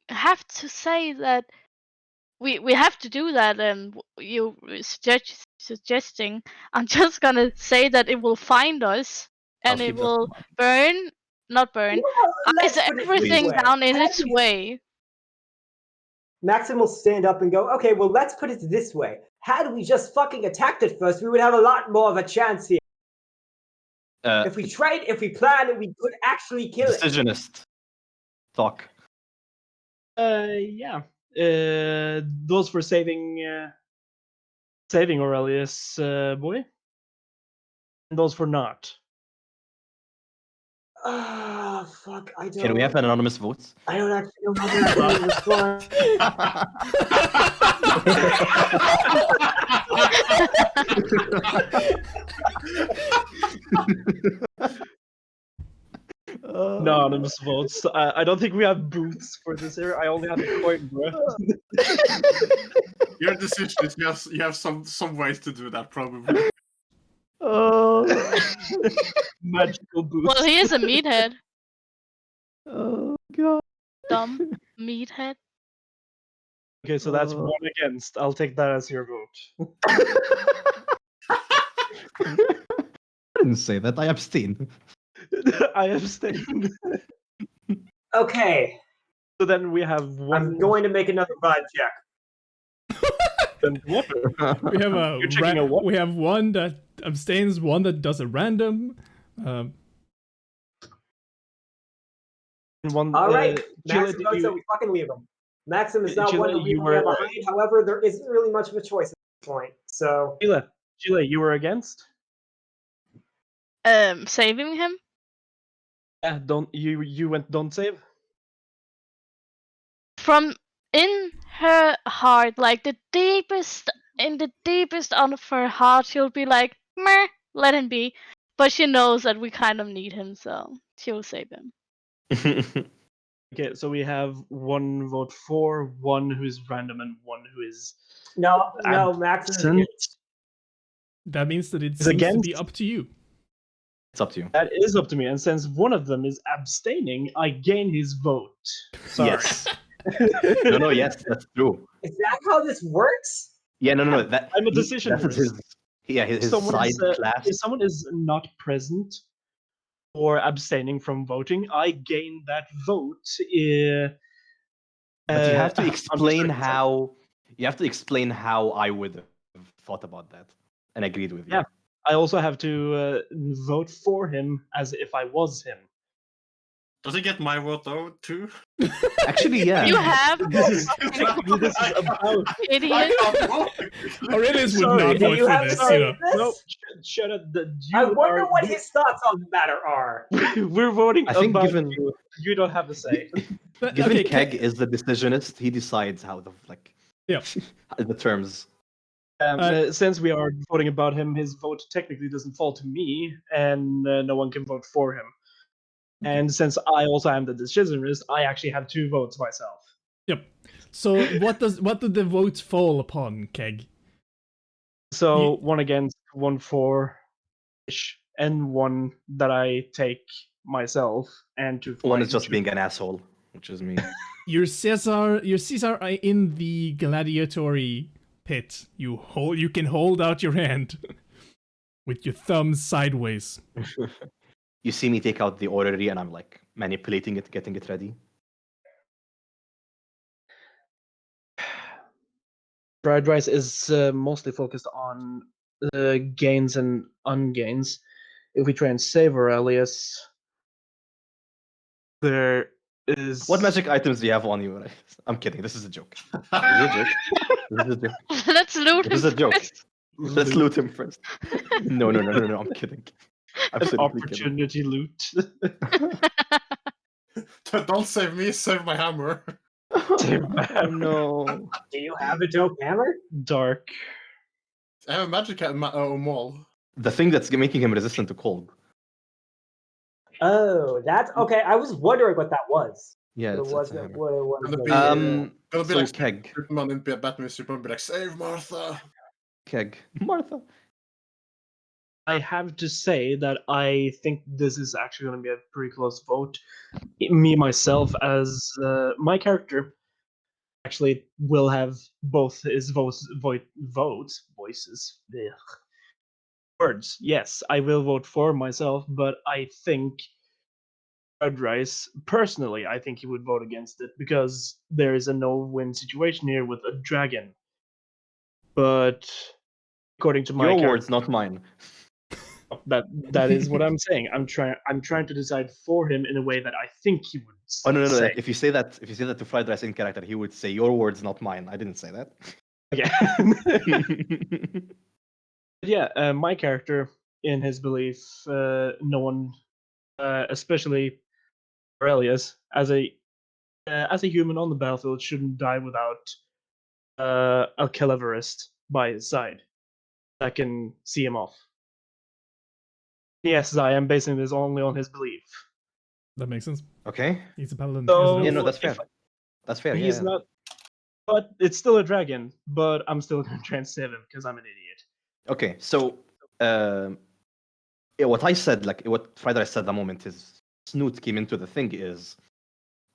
C: have to say that we have to do that, and you suggesting. I'm just gonna say that it will find us and
B: I'll
C: it
B: keep that in
C: will
B: mind.
C: not burn,
E: Well,
C: ice
E: let's put it this
C: everything
E: way.
C: down in
E: Had
C: its
E: we-
C: way.
E: Maxim will stand up and go, okay, well, let's put it this way. Had we just fucking attacked it first, we would have a lot more of a chance here. If we planned, we could actually kill it.
B: Decisionist talk.
F: Yeah. Those for saving Aurelius, boy. And those for not.
E: Ah, fuck, I don't.
B: Can we have an anonymous vote?
E: I don't actually know how to respond.
F: Anonymous votes. I don't think we have booths for this here. I only have a coin, bro.
D: Your decision is you have some ways to do that probably.
F: Magical booths.
C: Well, he is a meathead.
B: Oh god.
C: Dumb meathead.
F: Okay, so that's 1 against. I'll take that as your vote.
B: I didn't say that. I abstain.
F: I abstain.
E: Okay,
F: So then we have one.
E: I'm going to make another vibe check.
F: And what?
A: We have
F: You're checking a what?
A: we have one that abstains, one that does a random.
F: One,
E: All right,
F: Gila,
E: Maxim
F: did
E: votes
F: you-
E: that we fucking leave him. Maxim is not
F: Gila,
E: one to leave
F: you
E: him
F: were-
E: behind. However, there isn't really much of a choice at this point. So,
F: Sheila, you were against?
C: Saving him.
F: Yeah, you went don't save?
C: From in her heart, like in the deepest of her heart, she'll be like, meh, let him be. But she knows that we kind of need him, so she'll save him.
F: Okay, so we have one vote for, one who's random, and one who is
E: no, Maxim is
F: absent.
E: against.
A: That means that it
F: Is
A: seems to
F: against?
A: be up to you.
B: It's up to you.
F: That is up to me, and since one of them is abstaining, I gain his vote. Sorry.
B: Yes. No, yes, that's true.
E: Is that how this works?
B: Yeah, no. That
F: I'm a decision
B: That's his
F: risk.
B: his
F: Someone
B: side
F: is,
B: class.
F: if someone is not present, for abstaining from voting. I gained that vote.
B: But you have to
F: under
B: explain
F: circumstances.
B: how. You have to explain how I would have thought about that and agreed with you.
F: Yeah. I also have to vote for him as if I was him.
D: Does he get my vote though too?
B: Actually, yeah.
C: You have
F: This is this is about.
C: idiot.
A: Aurelius would
F: Sorry,
A: not
F: do
A: vote
E: you
A: for
E: have to
A: this,
E: say
A: you know.
E: this?
F: No, shut up.
E: I wonder what
F: you-
E: his thoughts on the matter are.
F: We're voting
B: I think
F: about
B: given
F: you. You don't have to say.
B: given
A: Okay,
B: Keg is the decisionist, he decides how the
A: Yeah.
B: the terms.
F: Since we are voting about him, his vote technically doesn't fall to me, and no one can vote for him. And since I also am the decisionist, I actually have 2 votes myself.
A: Yep. So what do the votes fall upon, Keg?
F: So 1 against, 1 for ish, and 1 that I take myself, and 2
B: One is
F: flying,
B: just
F: two-
B: being an asshole, which is me.
A: Your Caesar are in the gladiatory pit. You can hold out your hand with your thumbs sideways.
B: You see me take out the orrery and I'm like manipulating it, getting it ready.
F: Fried rice is mostly focused on gains and ungains. If we try and save Aurelius, there is
B: What magic items do you have on you? I'm kidding. This is a joke. This is a joke. This is a joke.
C: Let's loot
B: This is a
C: him
B: joke.
C: first.
B: Let's loot him first. No. I'm kidding.
F: an
B: Absolutely kidding.
F: opportunity loot.
D: Don't save me, save my hammer.
B: Oh no.
E: Do you have a dope hammer?
F: Dark.
D: I have a magic maul.
B: The thing that's making him resistant to cold.
E: Oh, that's okay. I was wondering what that was.
B: Yeah,
E: What it
B: it's a
E: wasn't.
B: hammer.
E: What it was.
D: Gonna be, gonna be
B: So
D: like
B: Keg.
D: Superman in Batman and Superman be like, save Martha.
B: Keg. Martha.
F: I have to say that I think this is actually going to be a pretty close vote. Me myself, as my character, actually will have both his voices. Ugh. Words. Yes, I will vote for myself, but I think Red Rice, personally, I think he would vote against it because there is a no-win situation here with a dragon. But according to my
B: Your
F: character,
B: words, not mine.
F: that is what I'm saying. I'm trying to decide for him in a way that I think he would
B: Oh no.
F: say.
B: If you say that to Fried Rice in character, he would say, "Your words, not mine." I didn't say that.
F: Okay. Yeah, my character, in his belief, no one, especially Aurelius, as a human on the battlefield, shouldn't die without a cleverist by his side that can see him off. Yes, I am basing this only on his belief.
A: That makes sense.
B: Okay.
A: He's a paladin.
F: So
A: He has
B: Yeah,
A: an
B: no,
A: oath.
B: that's fair.
F: if
B: That's fair.
F: he's
B: Yeah.
F: not, but it's still a dragon. But I'm still gonna try and save him because I'm an idiot.
B: Okay, so yeah, what I said, like what Fried Rice said the moment his snoot came into the thing is,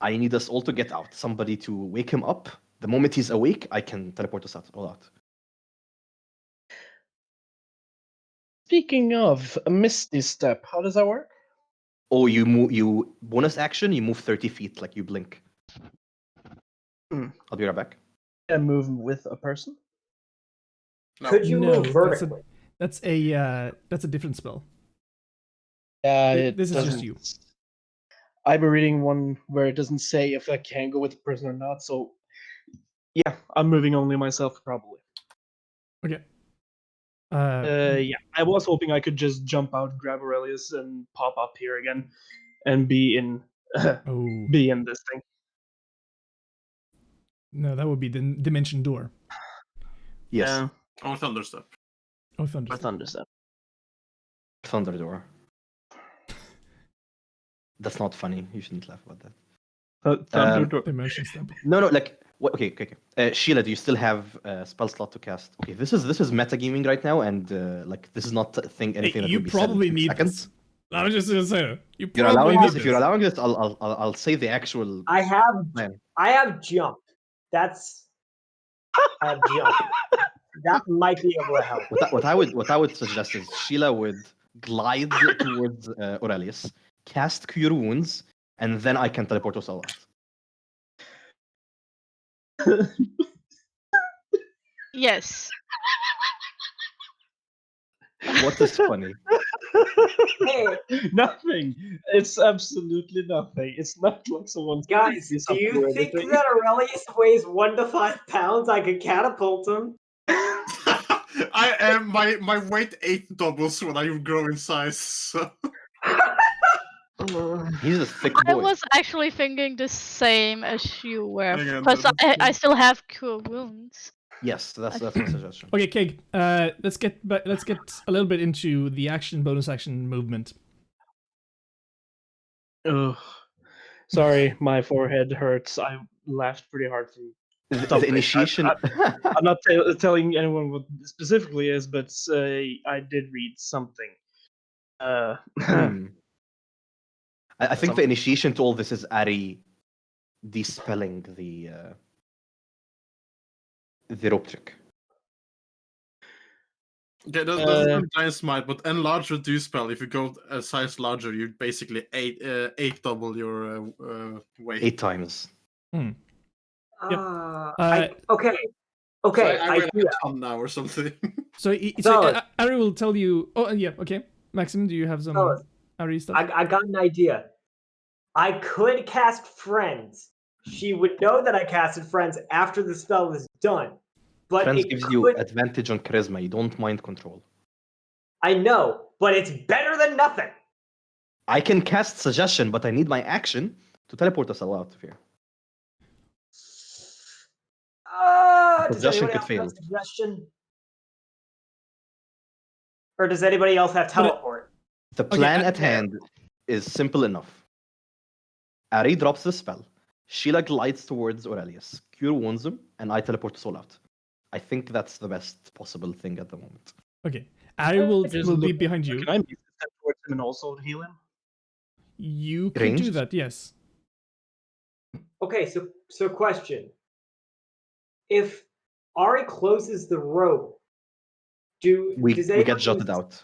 B: I need us all to get out. Somebody to wake him up. The moment he's awake, I can teleport us all out.
F: Speaking of a misty step, how does that work?
B: Oh, you move. You bonus action. You move 30 feet, like you blink.
F: Hmm.
B: I'll be right back.
F: I move with a person.
D: No.
E: Could you
A: No,
E: move vertically?
A: that's a different spell.
F: Yeah,
A: This is just you.
F: I've been reading one where it doesn't say if I can go with the person or not. So, yeah, I'm moving only myself probably.
A: Okay.
F: Yeah, I was hoping I could just jump out, grab Aurelius, and pop up here again, and be in
A: Oh
F: this thing.
A: no, that would be the dimension door.
B: Yes,
F: Yeah,
D: Or Thunderstep.
A: Oh, thunder.
F: or Thunderstep.
B: Thunder Door. That's not funny. You shouldn't laugh about that.
F: Thunder.
A: Dimension step.
B: No, like what? Okay. Sheila, do you still have a spell slot to cast? Okay, this is metagaming right now, and like this is not a thing. Anything that
A: You
B: will be said in
A: probably
B: 6
A: need
B: seconds.
A: this. I was just gonna say you
B: If you're
A: probably
B: allowing
A: need
B: this, if you're allowing this, I'll say the actual
E: I have
B: plan.
E: jump. That's I have jump. That might be able to help.
B: What I would suggest is Sheila would glide towards Aurelius. cast Cure Wounds, and then I can teleport us all out.
C: Yes.
B: What is funny?
E: Hey,
F: Nothing. It's absolutely nothing. It's not like someone's
E: guys, do
F: something
E: you
F: or
E: think
F: anything.
E: that Aurelius weighs 1 to 5 pounds? I could catapult him.
D: I am my weight 8 doubles when I grow in size. So.
B: He's a thick
C: I
B: boy.
C: was actually thinking the same as you were,
D: Again,
C: because
D: that's
C: I
D: cool.
C: still have cure wounds.
B: Yes, that's my suggestion.
A: Okay, Keg. Let's get a little bit into the action bonus action movement.
F: Ugh. Sorry, my forehead hurts. I laughed pretty hard from
B: The
F: something.
B: initiation.
F: I'm not telling anyone what it specifically is, but I did read something.
B: I think the initiation to all this is Ari dispelling the rope trick.
D: Okay, that's giant smite, but enlarge reduce spell. If you go a size larger, you basically eight double your weight.
B: 8 times.
A: Hmm.
E: Okay.
D: So I weigh
E: I
D: like
E: see
D: a
E: that.
D: ton now or something.
A: So Ari will tell you. Oh, yeah. Okay, Maxim, do you have some
E: Fellas,
A: Ari stuff?
E: I got an idea. I could cast Friends. She would know that I casted Friends after the spell is done. But
B: Friends
E: it
B: gives
E: could,
B: you advantage on charisma. You don't mind control.
E: I know, but it's better than nothing.
B: I can cast suggestion, but I need my action to teleport us all out of here.
E: Does
B: Suggestion
E: anybody
B: could
E: else
B: fail.
E: have suggestion? Or does anybody else have teleport?
B: The plan at hand is simple enough. Ari drops the spell. Sheila glides towards Aurelius. Cure wounds him, and I teleport us all out. I think that's the best possible thing at the moment.
A: Okay, Ari will
F: Just
A: be
F: look-
A: behind you.
F: Can I move step towards him and also heal him?
A: You could do
B: Ranged?
A: that. Yes.
E: Okay, so question. If Ari closes the rope,
B: We
E: does
B: get
E: anybody
B: jotted out.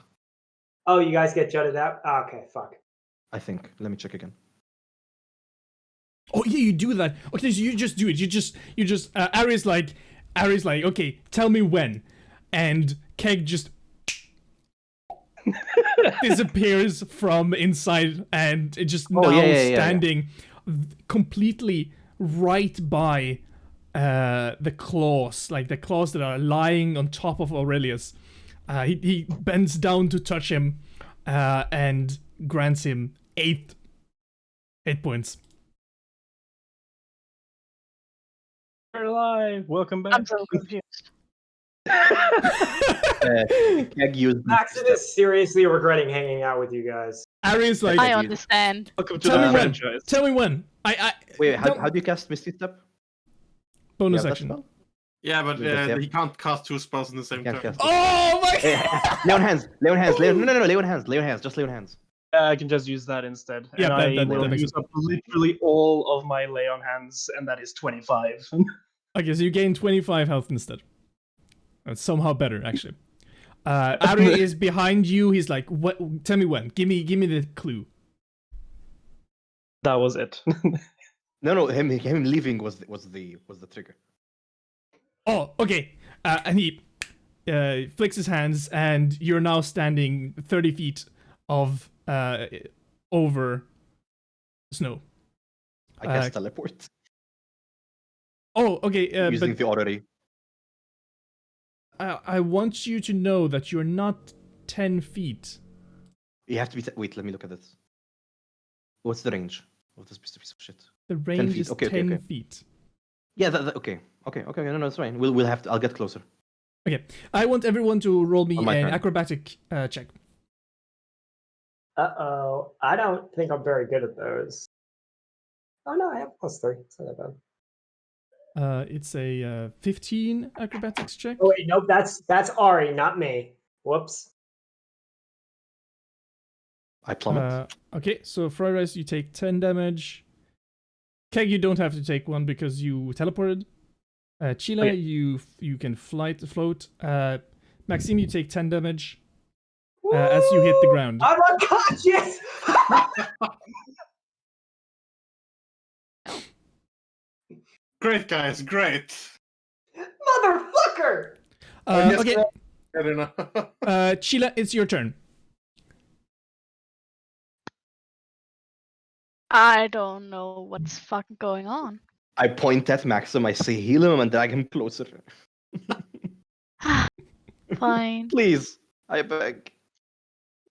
E: Oh, you guys get jutted out? Okay, fuck.
B: I think. Let me check again.
A: Oh yeah, you do that. Okay, so you just do it. You just Ari's like, okay, tell me when, and Keg just disappears from inside, and it just standing completely right by the claws, like the claws that are lying on top of Aurelius. He bends down to touch him, and grants him 8 points.
F: You're alive. Welcome back.
C: I'm so confused.
B: Keg used
E: Maxon is seriously regretting hanging out with you guys.
A: Ari's like,
C: I understand.
F: Welcome to
A: tell
F: the
A: me when.
F: franchise.
A: Tell me when.
B: Wait, how do you cast Misty Step?
A: Bonus
B: You have that
A: action.
B: spell?
D: Yeah, but
B: Yeah.
D: he can't cast 2 spells in the same
B: Can't
D: turn.
B: cast
A: Oh my
B: Hey, Leon hands. No, Leon hands. Just Leon hands.
F: I can just use that instead.
A: Yeah,
F: and
A: that
F: I will
A: makes
F: use up literally all of my lay on hands, and that is 25.
A: Okay, so you gain 25 health instead. That's somehow better, actually. Ari is behind you. He's like, "What? Tell me when. Give me the clue."
F: That was it.
B: No, him leaving was the trigger.
A: Oh, okay. And he flicks his hands, and you're now standing 30 feet of over snow.
B: I guess teleport
A: Oh, okay.
B: using
A: But
B: the orrery.
A: I want you to know that you're not 10 feet.
B: You have to be. Wait, let me look at this. What's the range of this piece of shit?
A: The range
B: feet.
A: is
B: Okay,
A: 10
B: okay.
A: feet.
B: Yeah, okay. No, it's fine. We'll have to. I'll get closer.
A: Okay, I want everyone to roll me
B: On my
A: an
B: turn.
A: acrobatic check.
E: Uh-oh. I don't think I'm very good at those. Oh, no, I have +3. It's not that bad.
A: It's a 15 acrobatics check.
E: Oh, wait, nope, that's Ari, not me. Whoops.
B: I plummet.
A: Okay, so Fryrise, you take 10 damage. Keg, you don't have to take one because you teleported. Chila,
F: Okay.
A: you can float. Maxime, you take 10 damage as you hit the ground.
E: I'm unconscious!
D: Great, guys, great.
E: Motherfucker!
D: Yes,
A: Okay,
D: I don't know.
A: Sheila, it's your turn.
C: I don't know what's fucking going on.
B: I point at Maxim, I say heal him and drag him closer.
C: Fine.
B: Please, I beg.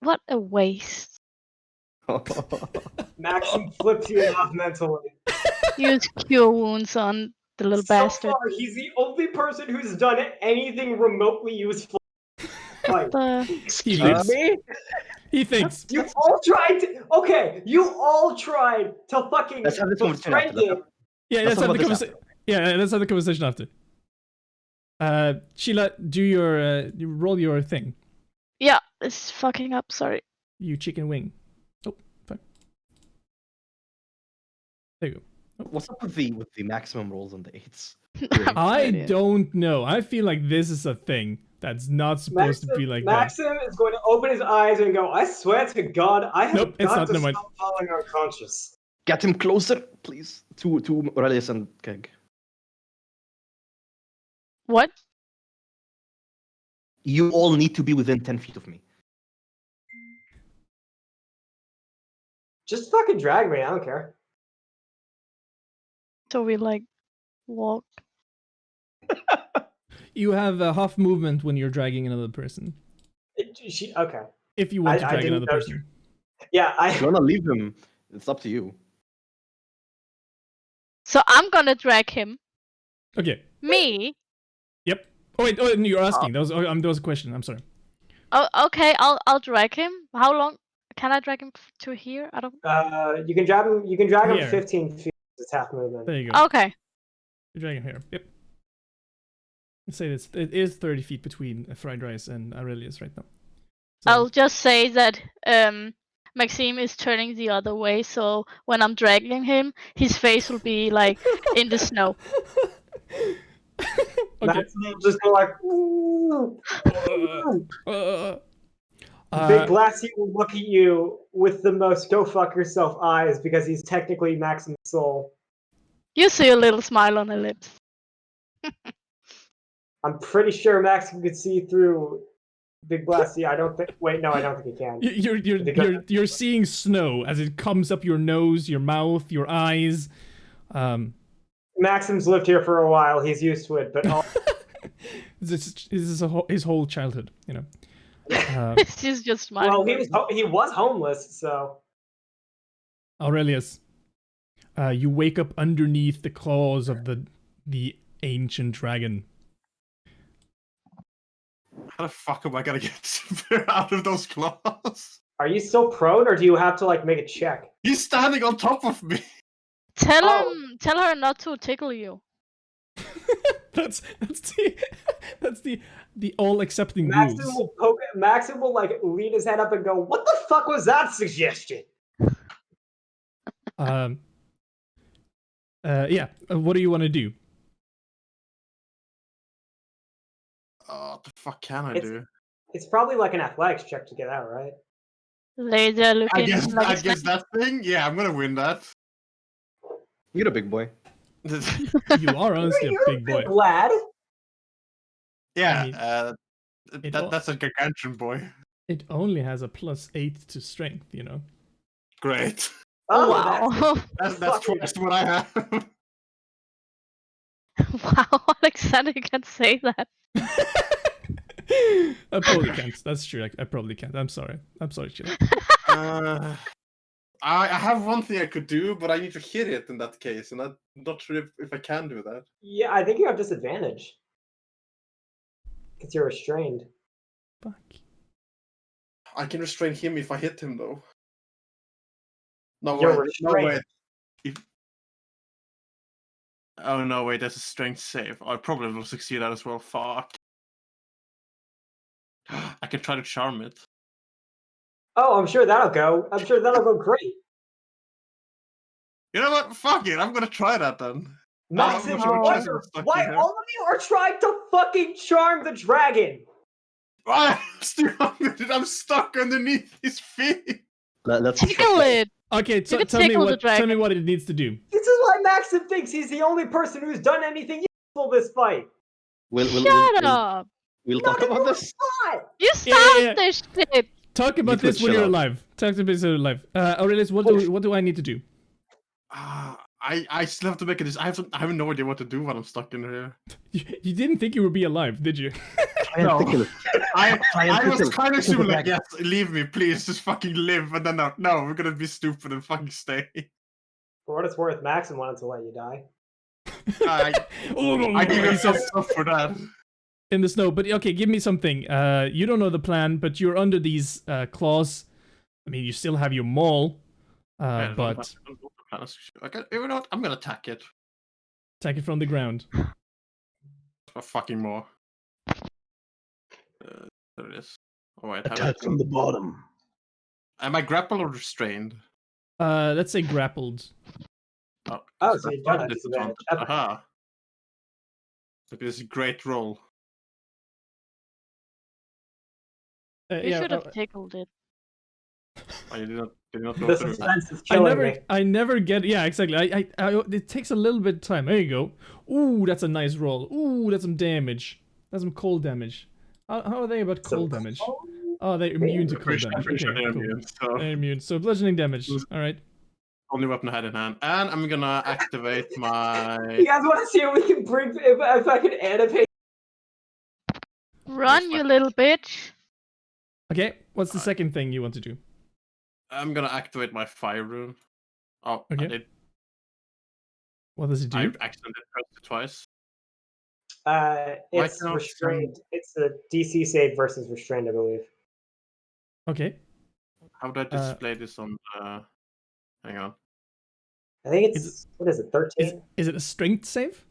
C: What a waste.
E: Maxim flips you off mentally.
C: Use cure wounds on the little
E: So
C: bastard.
E: far, he's the only person who's done anything remotely useful. Like,
A: He
B: Excuse
A: thinks.
B: me?
A: He thinks.
E: you all tried to. Okay, you all tried to fucking
B: Let's have this conversation after.
E: befriend him.
A: Yeah,
B: Let's
A: let's have
B: talk
A: the
B: about this
A: conversation. Yeah, let's have the conversation after. Sheila, do you roll your thing.
C: Yeah, it's fucking up, sorry.
A: You chicken wing. Oh, fuck. There you go.
B: What's up with the maximum rolls on the 8s?
A: I
C: idea.
A: don't know. I feel like this is a thing that's not supposed to be like that.
E: Maxim is going to open his eyes and go, I swear to God, I have
A: Nope, it's
E: got
A: not,
E: to
A: never mind.
E: stop falling unconscious.
B: Get him closer, please, to Aurelius and Keg.
C: What?
B: You all need to be within 10 feet of me.
E: Just fucking drag me, I don't care.
C: So we like walk.
A: You have a half movement when you're dragging another person.
E: Okay.
A: If you want to
E: I
A: drag
E: didn't
A: another
E: know
A: person.
E: Yeah,
B: If you want to leave him, it's up to you.
C: So I'm gonna drag him.
A: Okay.
C: Me?
A: Yep. Oh wait. Oh, no, you're asking. That was a question. I'm sorry.
C: Oh, okay. I'll drag him. How long can I drag him to here? I don't.
E: you can drag him. You can drag him
A: Here.
E: 15 feet. It's half movement.
A: There you go.
C: Okay.
A: You're dragging here. Yep. Let's say this. It is 30 feet between Fried Rice and Aurelius right now. So,
C: I'll just say that Maxime is turning the other way, so when I'm dragging him, his face will be like in the snow.
A: okay.
E: Maxim will just go like. "Ooh." Big Glassy will look at you with the most go fuck yourself eyes because he's technically Maxim's soul.
C: You see a little smile on her lips.
E: I'm pretty sure Maxim could see through Big Glassy. I don't think. Wait, no, I don't think he can.
A: You're seeing snow as it comes up your nose, your mouth, your eyes.
E: Maxim's lived here for a while. He's used to it, but
A: this is his whole childhood, you know.
C: She's just smiling.
E: well, he was homeless, so.
A: Aurelius, you wake up underneath the claws of the ancient dragon.
D: How the fuck am I gonna get out of those claws?
E: Are you still prone, or do you have to like make a check?
D: He's standing on top of me.
C: Tell
E: Oh.
C: tell her not to tickle you.
A: that's the all accepting rules.
E: Maxim will like lean his head up and go, "What the fuck was that suggestion?"
A: Yeah. What do you want to do?
D: What the fuck can I
E: It's-
D: do?
E: It's probably like an athletics check to get out, right?
C: Lay there looking
D: I guess
C: like a
D: that thing. Yeah, I'm gonna win that.
B: You're a big boy.
A: You are honestly a big boy.
E: Lad.
D: Yeah,
A: I mean,
D: that's a gargantuan boy.
A: It only has a +8 to strength, you know.
D: Great.
E: Oh,
C: wow.
D: That's
E: fucking-
D: twice what I have.
C: Wow, Alexander, you can say that.
A: I probably can't. That's true. I probably can't. I'm sorry. Chilla.
D: I have one thing I could do, but I need to hit it in that case, and I'm not sure if I can do that.
E: Yeah, I think you have disadvantage because you're restrained.
A: Fuck.
D: I can restrain him if I hit him, though. No,
E: You're
D: wait. No,
E: restrained.
D: wait. Oh, no, wait. That's a strength save. I probably will succeed that as well. Fuck. I can try to charm it.
E: Oh, I'm sure that'll go. I'm sure that'll go great.
D: You know what? Fuck it. I'm gonna try that then.
E: Maxim,
D: I'm
E: why
D: stuck in here.
E: all of you are trying to fucking charm the dragon?
D: I'm stuck underneath his feet.
B: Let's
C: Tickle it.
A: Okay,
C: You can
A: tell me
C: tickle the
A: what tell me
C: dragon.
A: what it needs to do.
E: This is why Maxim thinks he's the only person who's done anything useful this fight.
C: Shut up.
B: We'll
E: Not
B: talk about
E: even
B: this.
E: thought.
C: You
A: Yeah,
C: started
A: yeah.
C: this shit.
A: Talk about
B: could
A: this when
B: chill
A: you're
B: out.
A: alive. Talk about this when you're alive. Aurelius, what do I need to do?
D: I still have to make a decision. I have no idea what to do when I'm stuck in here.
A: You didn't think you would be alive, did you?
B: Try and tickle it.
D: I was
B: tickle-
D: kind of
B: tickle the
D: assuming like,
B: dragon.
D: yes, leave me, please, just fucking live. And then no, we're gonna be stupid and fucking stay.
E: For what it's worth, Maxim wanted to let you die.
D: I
A: Oh,
D: give
A: he
D: you
A: says
D: stuff for that.
A: in the snow. But okay, give me something. You don't know the plan, but you're under these claws. I mean, you still have your maul, but
D: Okay, you know what? I'm gonna attack it.
A: attack it from the ground.
D: Fucking more. There it is. Oh wait,
F: Attack from the bottom.
D: am I grappled or restrained?
A: Let's say grappled.
E: Oh, so you don't have
D: disadvantage.
E: disadvantage.
D: Aha. Look at this great roll.
C: You
A: Yeah,
C: should have tickled it.
D: Oh, you did not go
E: The
D: through.
E: suspense is killing me.
A: I never get. Yeah, exactly. I it takes a little bit of time. There you go. Ooh, that's a nice roll. Ooh, that's some damage. That's some cold damage. How are they about cold damage? Oh, they're immune to cold damage.
D: Pretty sure
A: Okay,
D: they're
A: cool.
D: immune, so
A: They're immune. So bludgeoning damage. All right.
D: only weapon I had in hand. And I'm gonna activate
E: You
D: my.
E: guys want to see if we can bring if I can animate?
C: Run, you little bitch.
A: Okay. What's the second thing you want to do?
D: I'm gonna activate my fire rune. Oh,
A: Okay. What does it do?
D: I accidentally pressed it twice.
E: It's
D: cannot
E: restrained. It's a DC save versus restrained, I believe.
A: Okay.
D: How do I display this on? Hang on.
E: I think it's what is it, 13?
A: Is it a strength save?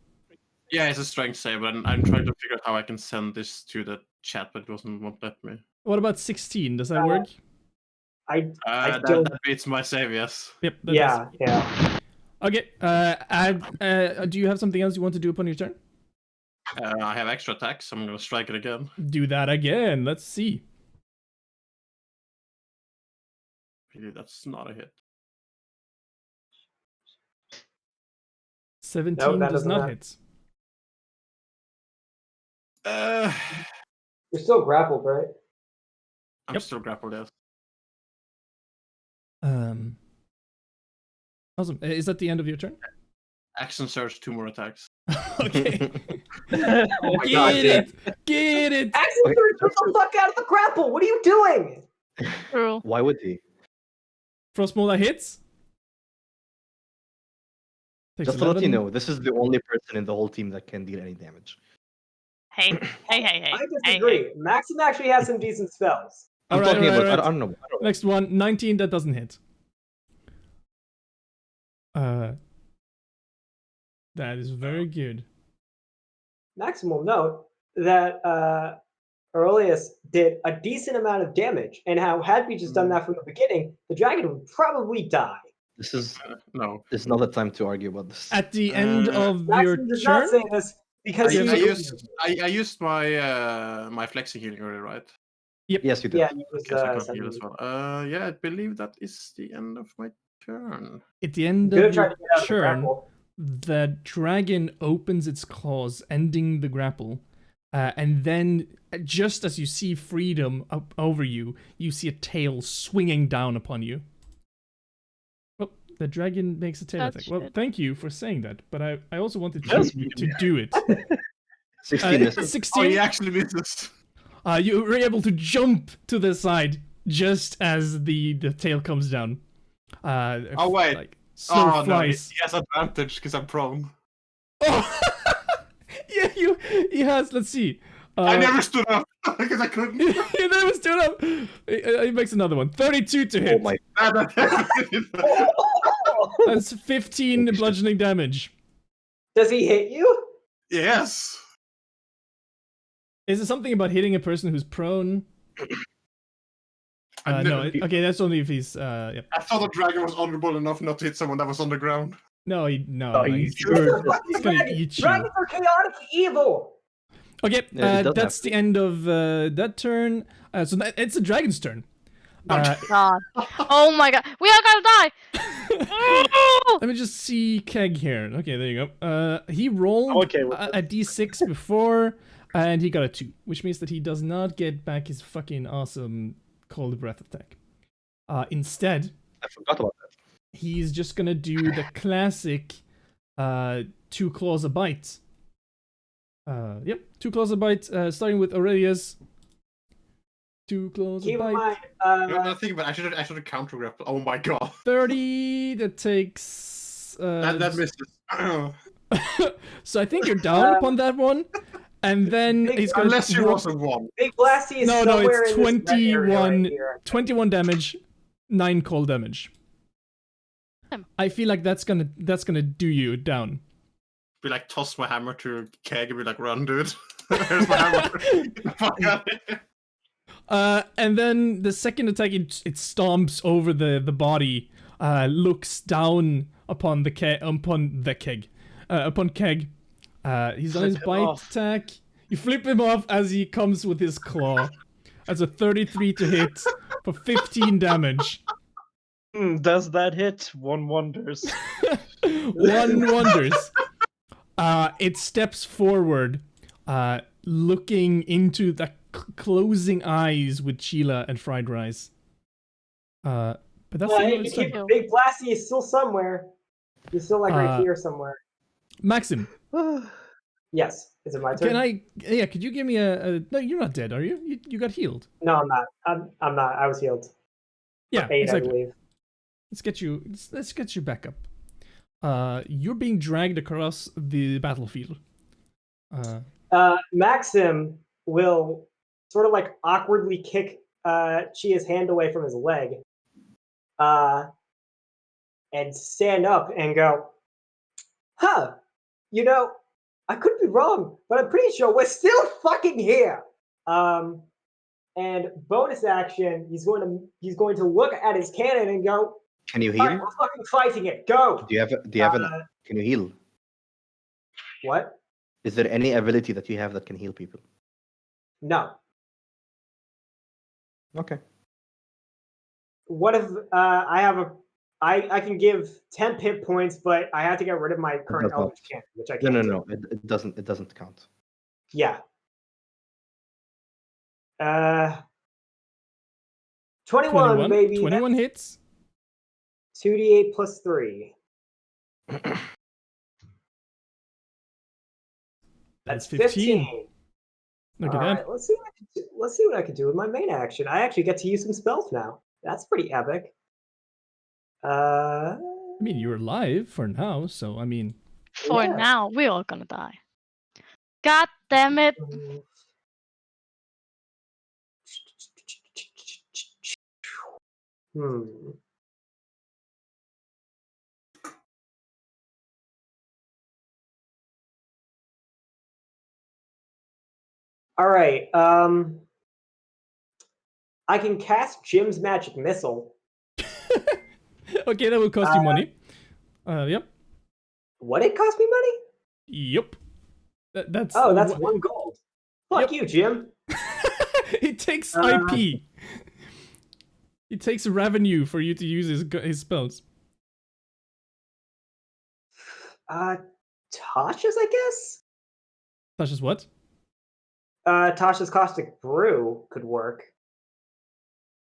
D: Yeah, it's a strength save, and I'm trying to figure out how I can send this to the chat, but it won't let me.
A: What about 16? Does that work?
E: I
D: That,
E: don't.
D: that beats my save, yes.
A: Yep. That
E: Yeah,
A: does.
E: yeah.
A: Okay. Do you have something else you want to do upon your turn?
D: I have extra attacks, so I'm gonna strike it again.
A: Do that again. Let's see.
D: Really, that's not a hit.
A: 17
E: Nope, that
A: does
E: doesn't
A: not
E: matter.
A: hit.
E: You're still grappled, right?
D: I'm
A: Yep.
D: still grappled, yes.
A: Awesome. Is that the end of your turn?
D: Action surge, 2 more attacks.
A: Okay.
E: Oh my
A: Get it. Get it.
E: Axel,
B: Okay,
E: get the fuck out of the grapple! What are you doing?
C: True.
B: Why would he?
A: Frostmolar hits. Takes
B: Just to let you
A: 11.
B: know, this is the only person in the whole team that can deal any damage.
C: Hey.
E: I disagree. Maxim actually has some decent spells.
B: I'm
A: Alright,
B: talking about.
A: alright.
B: I don't know.
A: Next one. 19. That doesn't hit. That is very good.
E: Maxim will note that Aurelius did a decent amount of damage, and how had we just done that from the beginning, the dragon would probably die.
B: This is
D: No.
B: not the time to argue about this.
A: At the end of your
E: Maxim does
A: turn.
E: not say this because
D: I used my my flexing healing already, right?
B: Yes, you did.
E: yeah, he was
D: Okay, so I can't heal
E: sending
D: as
E: you.
D: well. Yeah, I believe that is the end of my turn.
A: At the end
E: Good
A: of
E: try
A: your
E: to get out of the
A: turn,
E: grapple.
A: the dragon opens its claws, ending the grapple. And then, just as you see freedom up over you, you see a tail swinging down upon you. Well, the dragon makes a tail
C: That's
A: attack. Well,
C: good.
A: thank you for saying that, but I also wanted
F: Yes,
A: to do it.
B: 16 misses.
A: 16.
D: Oh, he actually misses.
A: You were able to jump to the side just as the tail comes down.
D: Oh, wait.
A: Like, slow
D: Oh no, he
A: flies.
D: has advantage because I'm prone.
A: Oh! Yeah, he has. Let's see.
D: I never stood up because I couldn't.
A: He never stood up. He makes another one. 32 to hit.
B: Oh my!
A: That's 15 bludgeoning damage.
E: Does he hit you?
D: Yes.
A: Is it something about hitting a person who's prone? No. Okay, that's only if he's. Yep.
D: I thought the dragon was honorable enough not to hit someone that was on the ground.
A: No,
F: Oh,
A: he's
F: sure.
A: gonna eat you.
E: Dragons are chaotic evil.
A: Okay,
B: Yeah, it does
A: that's the end of that turn. So it's the dragon's turn.
C: God. Oh my god. We are gonna die! Oh!
A: Let me just see Keg here. Okay, there you go. He rolled
F: okay with
A: a d6 before, and he got a 2, which means that he does not get back his fucking awesome cold breath attack. Instead,
B: I forgot about that.
A: he's just gonna do the classic 2 claws a bite. Yep, 2 claws a bite, starting with Aurelius. 2 claws a
E: Keep in
A: bite.
E: mind,
D: No, think about it. I should have counter grappled. Oh my god.
A: 30, that takes...
D: That misses.
A: So I think you're down upon that one. And then
E: Big-
A: he's gonna
D: Unless you
A: walk...
D: roll a 1.
E: Big Blasty is
A: No,
E: somewhere
A: it's
E: in this red area
A: 21,
E: right here.
A: 21 damage, 9 cold damage. I feel like that's gonna do you down.
D: Be like, toss my hammer to Keg and be like, run, dude. Here's my hammer. Fuck out of here.
A: And then the second attack, it stomps over the body, looks down upon Keg. He's on his
F: Flip him
A: bite
F: off.
A: attack. You flip him off as he comes with his claw. That's a 33 to hit for 15 damage.
F: Does that hit? One wonders.
A: One wonders. It steps forward, looking into the closing eyes with Sheila and fried rice. But that's the end of its turn.
E: Big Blasty is still somewhere. He's still like right
A: Uh,
E: here somewhere.
A: Maxim,
E: Yes. Is it my turn?
A: can I? Yeah, could you give me a? No, you're not dead, are you? You got healed.
E: No, I'm not. I'm not. I was healed.
A: Yeah,
E: 8,
A: exactly.
E: I believe.
A: Let's get you back up. You're being dragged across the battlefield.
E: Maxim will sort of like awkwardly kick Chia's hand away from his leg, and stand up and go, "Huh? You know, I could be wrong, but I'm pretty sure we're still fucking here." And bonus action, he's going to look at his cannon and go,
B: Can you
E: "All right,
B: heal?
E: we're fucking fighting it. Go."
B: Do you have an? Can you heal?
E: What?
B: Is there any ability that you have that can heal people?
E: No.
B: Okay.
E: What if I can give 10 hit points, but I have to get rid of my current
B: does not.
E: Eldritch Cannon, which I can't.
B: No. It doesn't count.
E: Yeah. 21, baby.
A: 21 hits.
E: 2d8 plus 3.
A: That's 15. Look at
E: All
A: that.
E: right, let's see what I can do with my main action. I actually get to use some spells now. That's pretty epic.
A: I mean, you're alive for now, so I mean.
C: For
E: Yeah.
C: now, we're all gonna die. God damn it.
E: All right. I can cast Jim's Magic Missile.
A: Okay, that will cost you money. Yep.
E: What it cost me money?
A: Yep. That's.
E: That's 1 gold. Fuck you, Jim.
A: It takes IP. It takes revenue for you to use his spells.
E: Tasha's, I guess.
A: Tasha's what?
E: Tasha's Caustic Brew could work.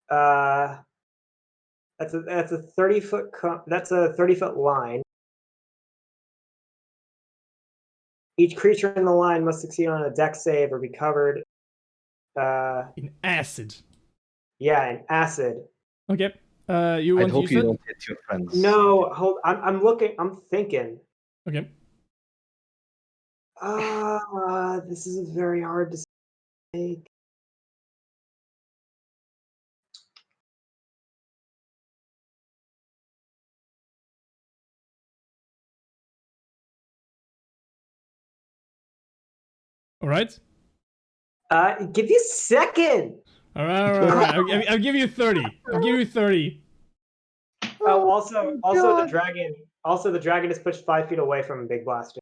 E: That's a 30-foot that's a 30-foot line. Each creature in the line must succeed on a dex save or be covered
A: in acid.
E: Yeah, in acid.
A: Okay. You want
B: I hope
A: to use
B: you
A: it?
B: don't hit your friends.
E: No, hold. I'm looking. I'm thinking.
A: Okay.
E: This is very hard to say.
A: All right.
E: Give you a second.
A: All right. I'll give you 30. I'll give you 30.
E: Oh, also the dragon. Also, the dragon is pushed 5 feet away from Big Blaster.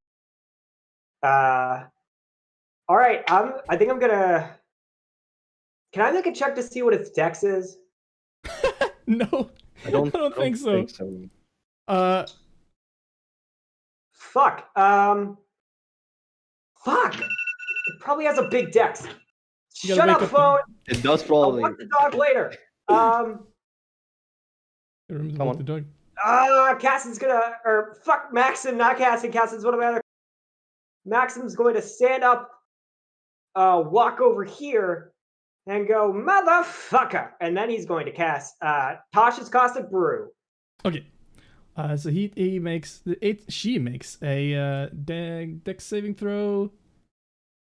E: All right. I think I'm gonna. Can I make a check to see what its dex is?
A: No,
B: I don't
A: think so.
E: Fuck. Fuck. It probably has a big dex.
A: You gotta
E: Shut
A: wake
E: up,
A: up
E: phone.
B: It does
E: I'll
B: probably.
E: walk the dog later.
A: Remember to
B: Come
A: walk
B: on.
A: the dog.
E: Cassin's gonna, or fuck Maxim, not Cassin. Cassin's one of my other. Maxim's going to stand up, walk over here, and go, motherfucker. And then he's going to cast Tasha's Caustic Brew.
A: Okay. So he makes she makes a dex saving throw.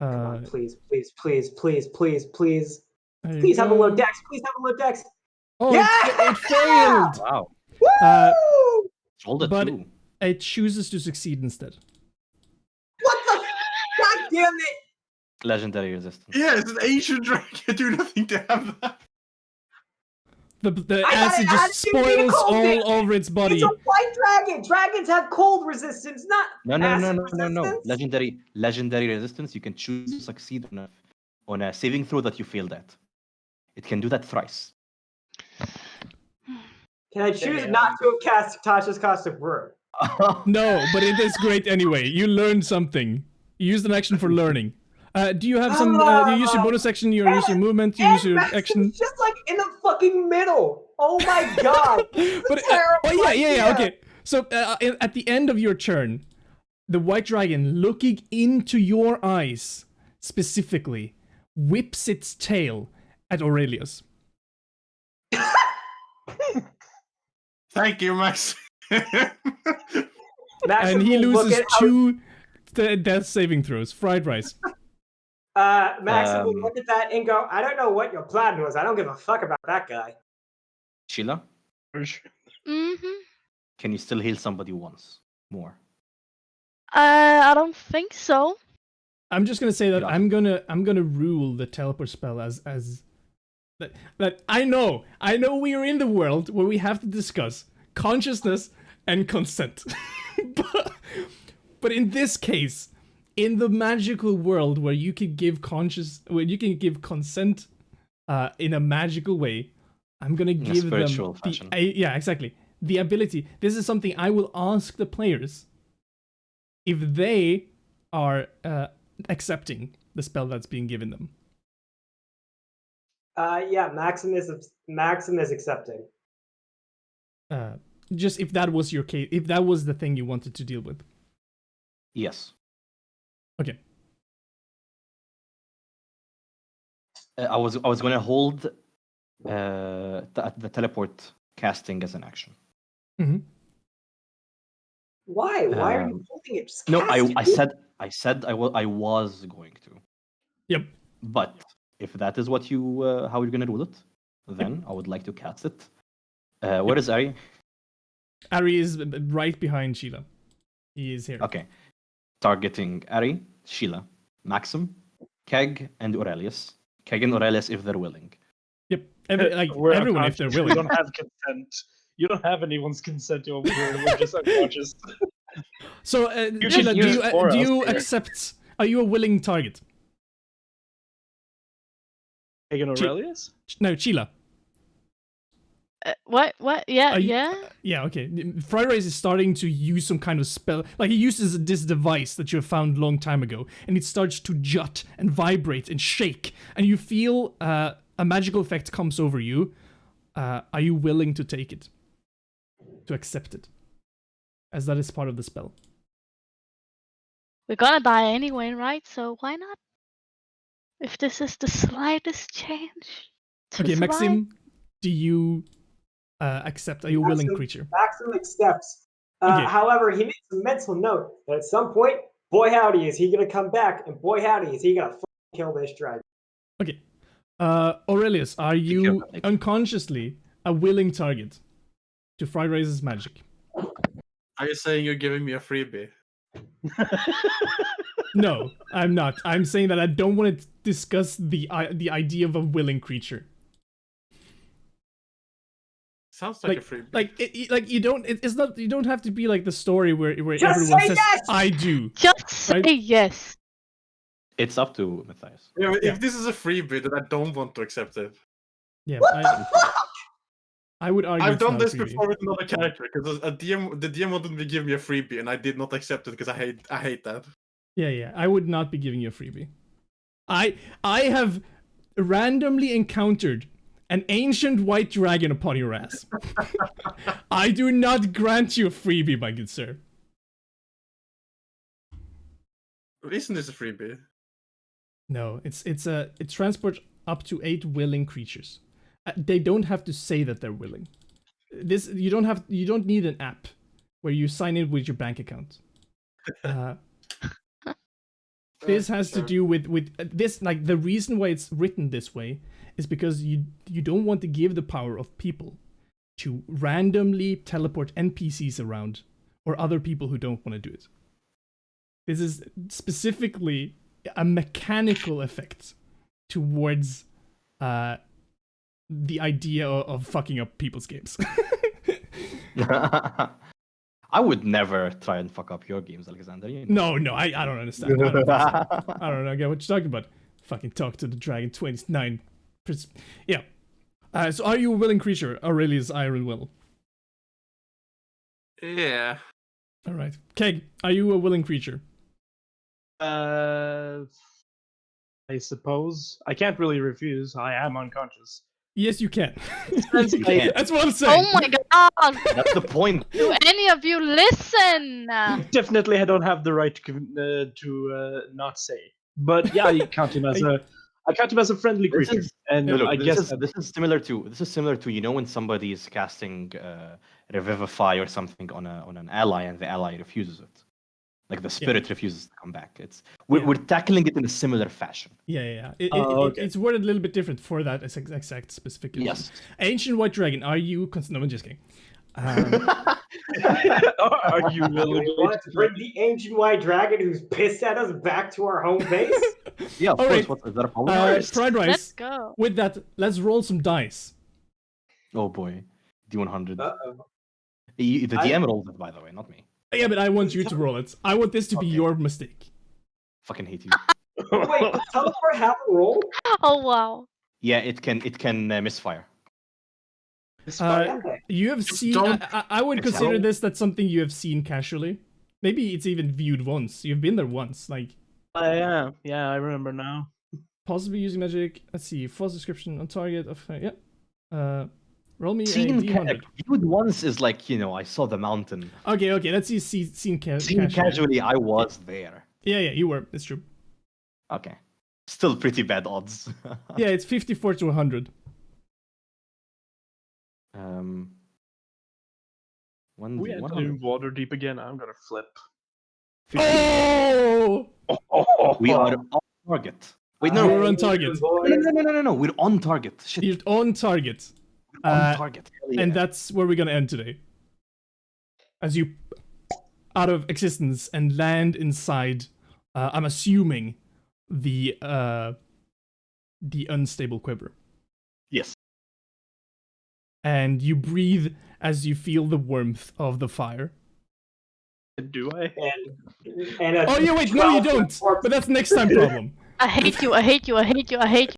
E: Come on, please, please, please, please, please, please.
A: There you
E: Please have a low
A: go.
E: dex. Please have a low dex.
A: Oh,
E: Yeah!
A: it failed.
B: Wow.
E: Woo!
B: Rolled a
A: But
B: 2.
A: it chooses to succeed instead.
E: What the? God damn it!
B: Legendary resistance.
D: Yeah, it's an ancient dragon. I do nothing to have that.
A: The
E: I
A: acid
E: gotta
A: just
E: add 2d
A: spoils
E: cold
A: all
E: damage.
A: over its body.
E: It's a white dragon. Dragons have cold resistance, not
B: No.
E: acid resistance.
B: Legendary resistance. You can choose to succeed on a saving throw that you failed at. It can do that thrice.
E: Can I choose not to cast Tasha's Caustic Brew?
A: No, but it is great anyway. You learned something. You used an action for learning. Do you have some? You use your bonus action. You use your movement. You use your action.
E: Just like in the fucking middle. Oh my god.
A: But
E: terrible idea.
A: Okay. So at the end of your turn, the white dragon, looking into your eyes specifically, whips its tail at Aurelius.
D: Thank you, Max.
A: And he loses 2 death saving throws. Fried rice.
E: Maxim will look at that and go, I don't know what your plan was. I don't give a fuck about that guy.
B: Sheila, can you still heal somebody once more?
C: I don't think so.
A: I'm just gonna say that
B: Yeah.
A: I'm gonna rule the teleport spell as that I know we are in the world where we have to discuss consciousness and consent. but in this case, in the magical world where you can give consent in a magical way, I'm gonna give
B: spiritual
A: them
B: fashion.
A: yeah, exactly, the ability. This is something I will ask the players if they are accepting the spell that's being given them.
E: Yeah, Maxim is accepting.
A: Just if that was your case, if that was the thing you wanted to deal with.
B: Yes.
A: Okay.
B: I was going to hold the teleport casting as an action.
A: Mm-hmm.
E: Why? Why are you holding it? Just
B: No,
E: cast it.
B: I said I was going to.
A: Yep.
B: But if that is what you how you're going to rule it, then I would like to cast it. Where is Ari?
A: Ari is right behind Sheila. He is here.
B: Okay. Targeting Ari, Sheila, Maxim, Keg, and Aurelius. Keg and Aurelius if they're willing.
A: Yep.
F: We're
A: Everyone if they're
F: unconscious. We
A: willing.
F: don't have consent. You don't have anyone's consent over here. We're just unconscious.
A: So,
F: You
A: Sheila,
F: just use for
A: do
F: us
A: you
F: here.
A: accept? Are you a willing target?
F: Hagen Aurelius?
A: No, Sheila.
C: What? Yeah,
A: Are you-
C: yeah.
A: Yeah, okay. Fried Rice is starting to use some kind of spell. Like, he uses this device that you found a long time ago, and it starts to jut and vibrate and shake, and you feel a magical effect comes over you. Are you willing to take it? To accept it? As that is part of the spell.
C: We're gonna die anyway, right? So why not? If this is the slightest change. to
A: Okay,
C: survive.
A: Maxim, do you accept? Are you a willing creature?
E: Maxim accepts.
A: Okay.
E: However, he makes a mental note that at some point, boy howdy, is he gonna come back, and boy howdy, is he gonna kill this dragon.
A: Okay. Aurelius, are you unconsciously a willing target to Fried Rice's magic?
D: Are you saying you're giving me a freebie?
A: No, I'm not. I'm saying that I don't want to discuss the idea of a willing creature.
D: Sounds like a freebie.
A: Like you don't. It's not. You don't have to be like the story where
E: Just
A: everyone
E: say
A: says
E: yes!
A: I do.
C: Just say
A: Right?
C: yes.
B: It's up to Matthias.
D: Yeah, but
A: Yeah.
D: if this is a freebie, then I don't want to accept it.
A: Yeah.
E: What the fuck?
A: I would argue
D: I've
A: it's
D: done
A: not a
D: this
A: freebie.
D: before with another character because the DM wanted me to give me a freebie, and I did not accept it because I hate that.
A: Yeah. I would not be giving you a freebie. I have randomly encountered an ancient white dragon upon your ass. I do not grant you a freebie, my good sir.
D: Isn't this a freebie?
A: No, it transports up to 8 willing creatures. They don't have to say that they're willing. You don't need an app where you sign in with your bank account. This has to do with this, like, the reason why it's written this way is because you don't want to give the power of people to randomly teleport NPCs around or other people who don't want to do it. This is specifically a mechanical effect towards the idea of fucking up people's games.
B: I would never try and fuck up your games, Alexander. You know.
A: No, I don't understand. I don't understand. I don't know what you're talking about. Fucking talk to the dragon 29. Yeah. So are you a willing creature? Aurelius Iron Will.
D: Yeah.
A: Alright. Keg, are you a willing creature?
F: I suppose. I can't really refuse. I am unconscious.
A: Yes, you can.
B: You can't.
A: That's what I'm saying.
C: Oh my god!
B: That's the point.
C: Do any of you listen?
F: Definitely, I don't have the right to not say. But yeah, I count him as a friendly
B: This
F: creature,
B: is-
F: and
B: No, look,
F: I guess that-
B: this is similar to when somebody is casting Revivify or something on an ally and the ally refuses it, like the spirit refuses to come back. We're tackling it in a similar fashion.
A: Yeah.
F: Okay.
A: It's worded a little bit different for that exact specific reason.
B: Yes.
A: Ancient White Dragon, are you... No, I'm just kidding.
F: are you willing
E: We want to bring the ancient white dragon who's pissed at us back to our home base.
B: Yeah, of
A: Alright.
B: course. Is that a problem?
A: Fried
C: Let's
A: Rice,
C: go.
A: with that, let's roll some dice.
B: Oh boy, D100.
E: Uh-oh.
B: The DM rolled it, by the way, not me.
A: Yeah, but I want you to roll it. I want this to be
B: Okay.
A: your mistake.
B: Fucking hate you.
E: Wait, does teleport have a roll?
C: Oh wow.
B: Yeah, it can misfire.
E: Okay.
A: You have seen...
D: don't-
A: I would
B: It's
A: consider
B: how-
A: this that's something you have seen casually. Maybe it's even viewed once. You've been there once. Like,
F: I am. Yeah, I remember now.
A: possibly using magic. Let's see. False description on target of... yeah. Roll me a
B: Seen
A: D100.
B: viewed once is like, I saw the mountain.
A: Okay. Let's see. Seen
B: Seen
A: casually.
B: casually, I was there.
A: Yeah, you were. It's true.
B: Okay. Still pretty bad odds.
A: Yeah, it's 54 to 100.
F: We had to water deep again. I'm gonna flip.
A: Oh!
B: We are on target. Wait, no,
A: We're on target.
B: no. We're on target. Shit,
A: You're on target.
B: we're on target. Hell yeah.
A: And that's where we're gonna end today. As you out of existence and land inside, I'm assuming the unstable quiver.
B: Yes.
A: And you breathe as you feel the warmth of the fire.
F: Do I?
E: And
A: Oh yeah, wait, no you don't. But that's next time problem.
C: I hate you.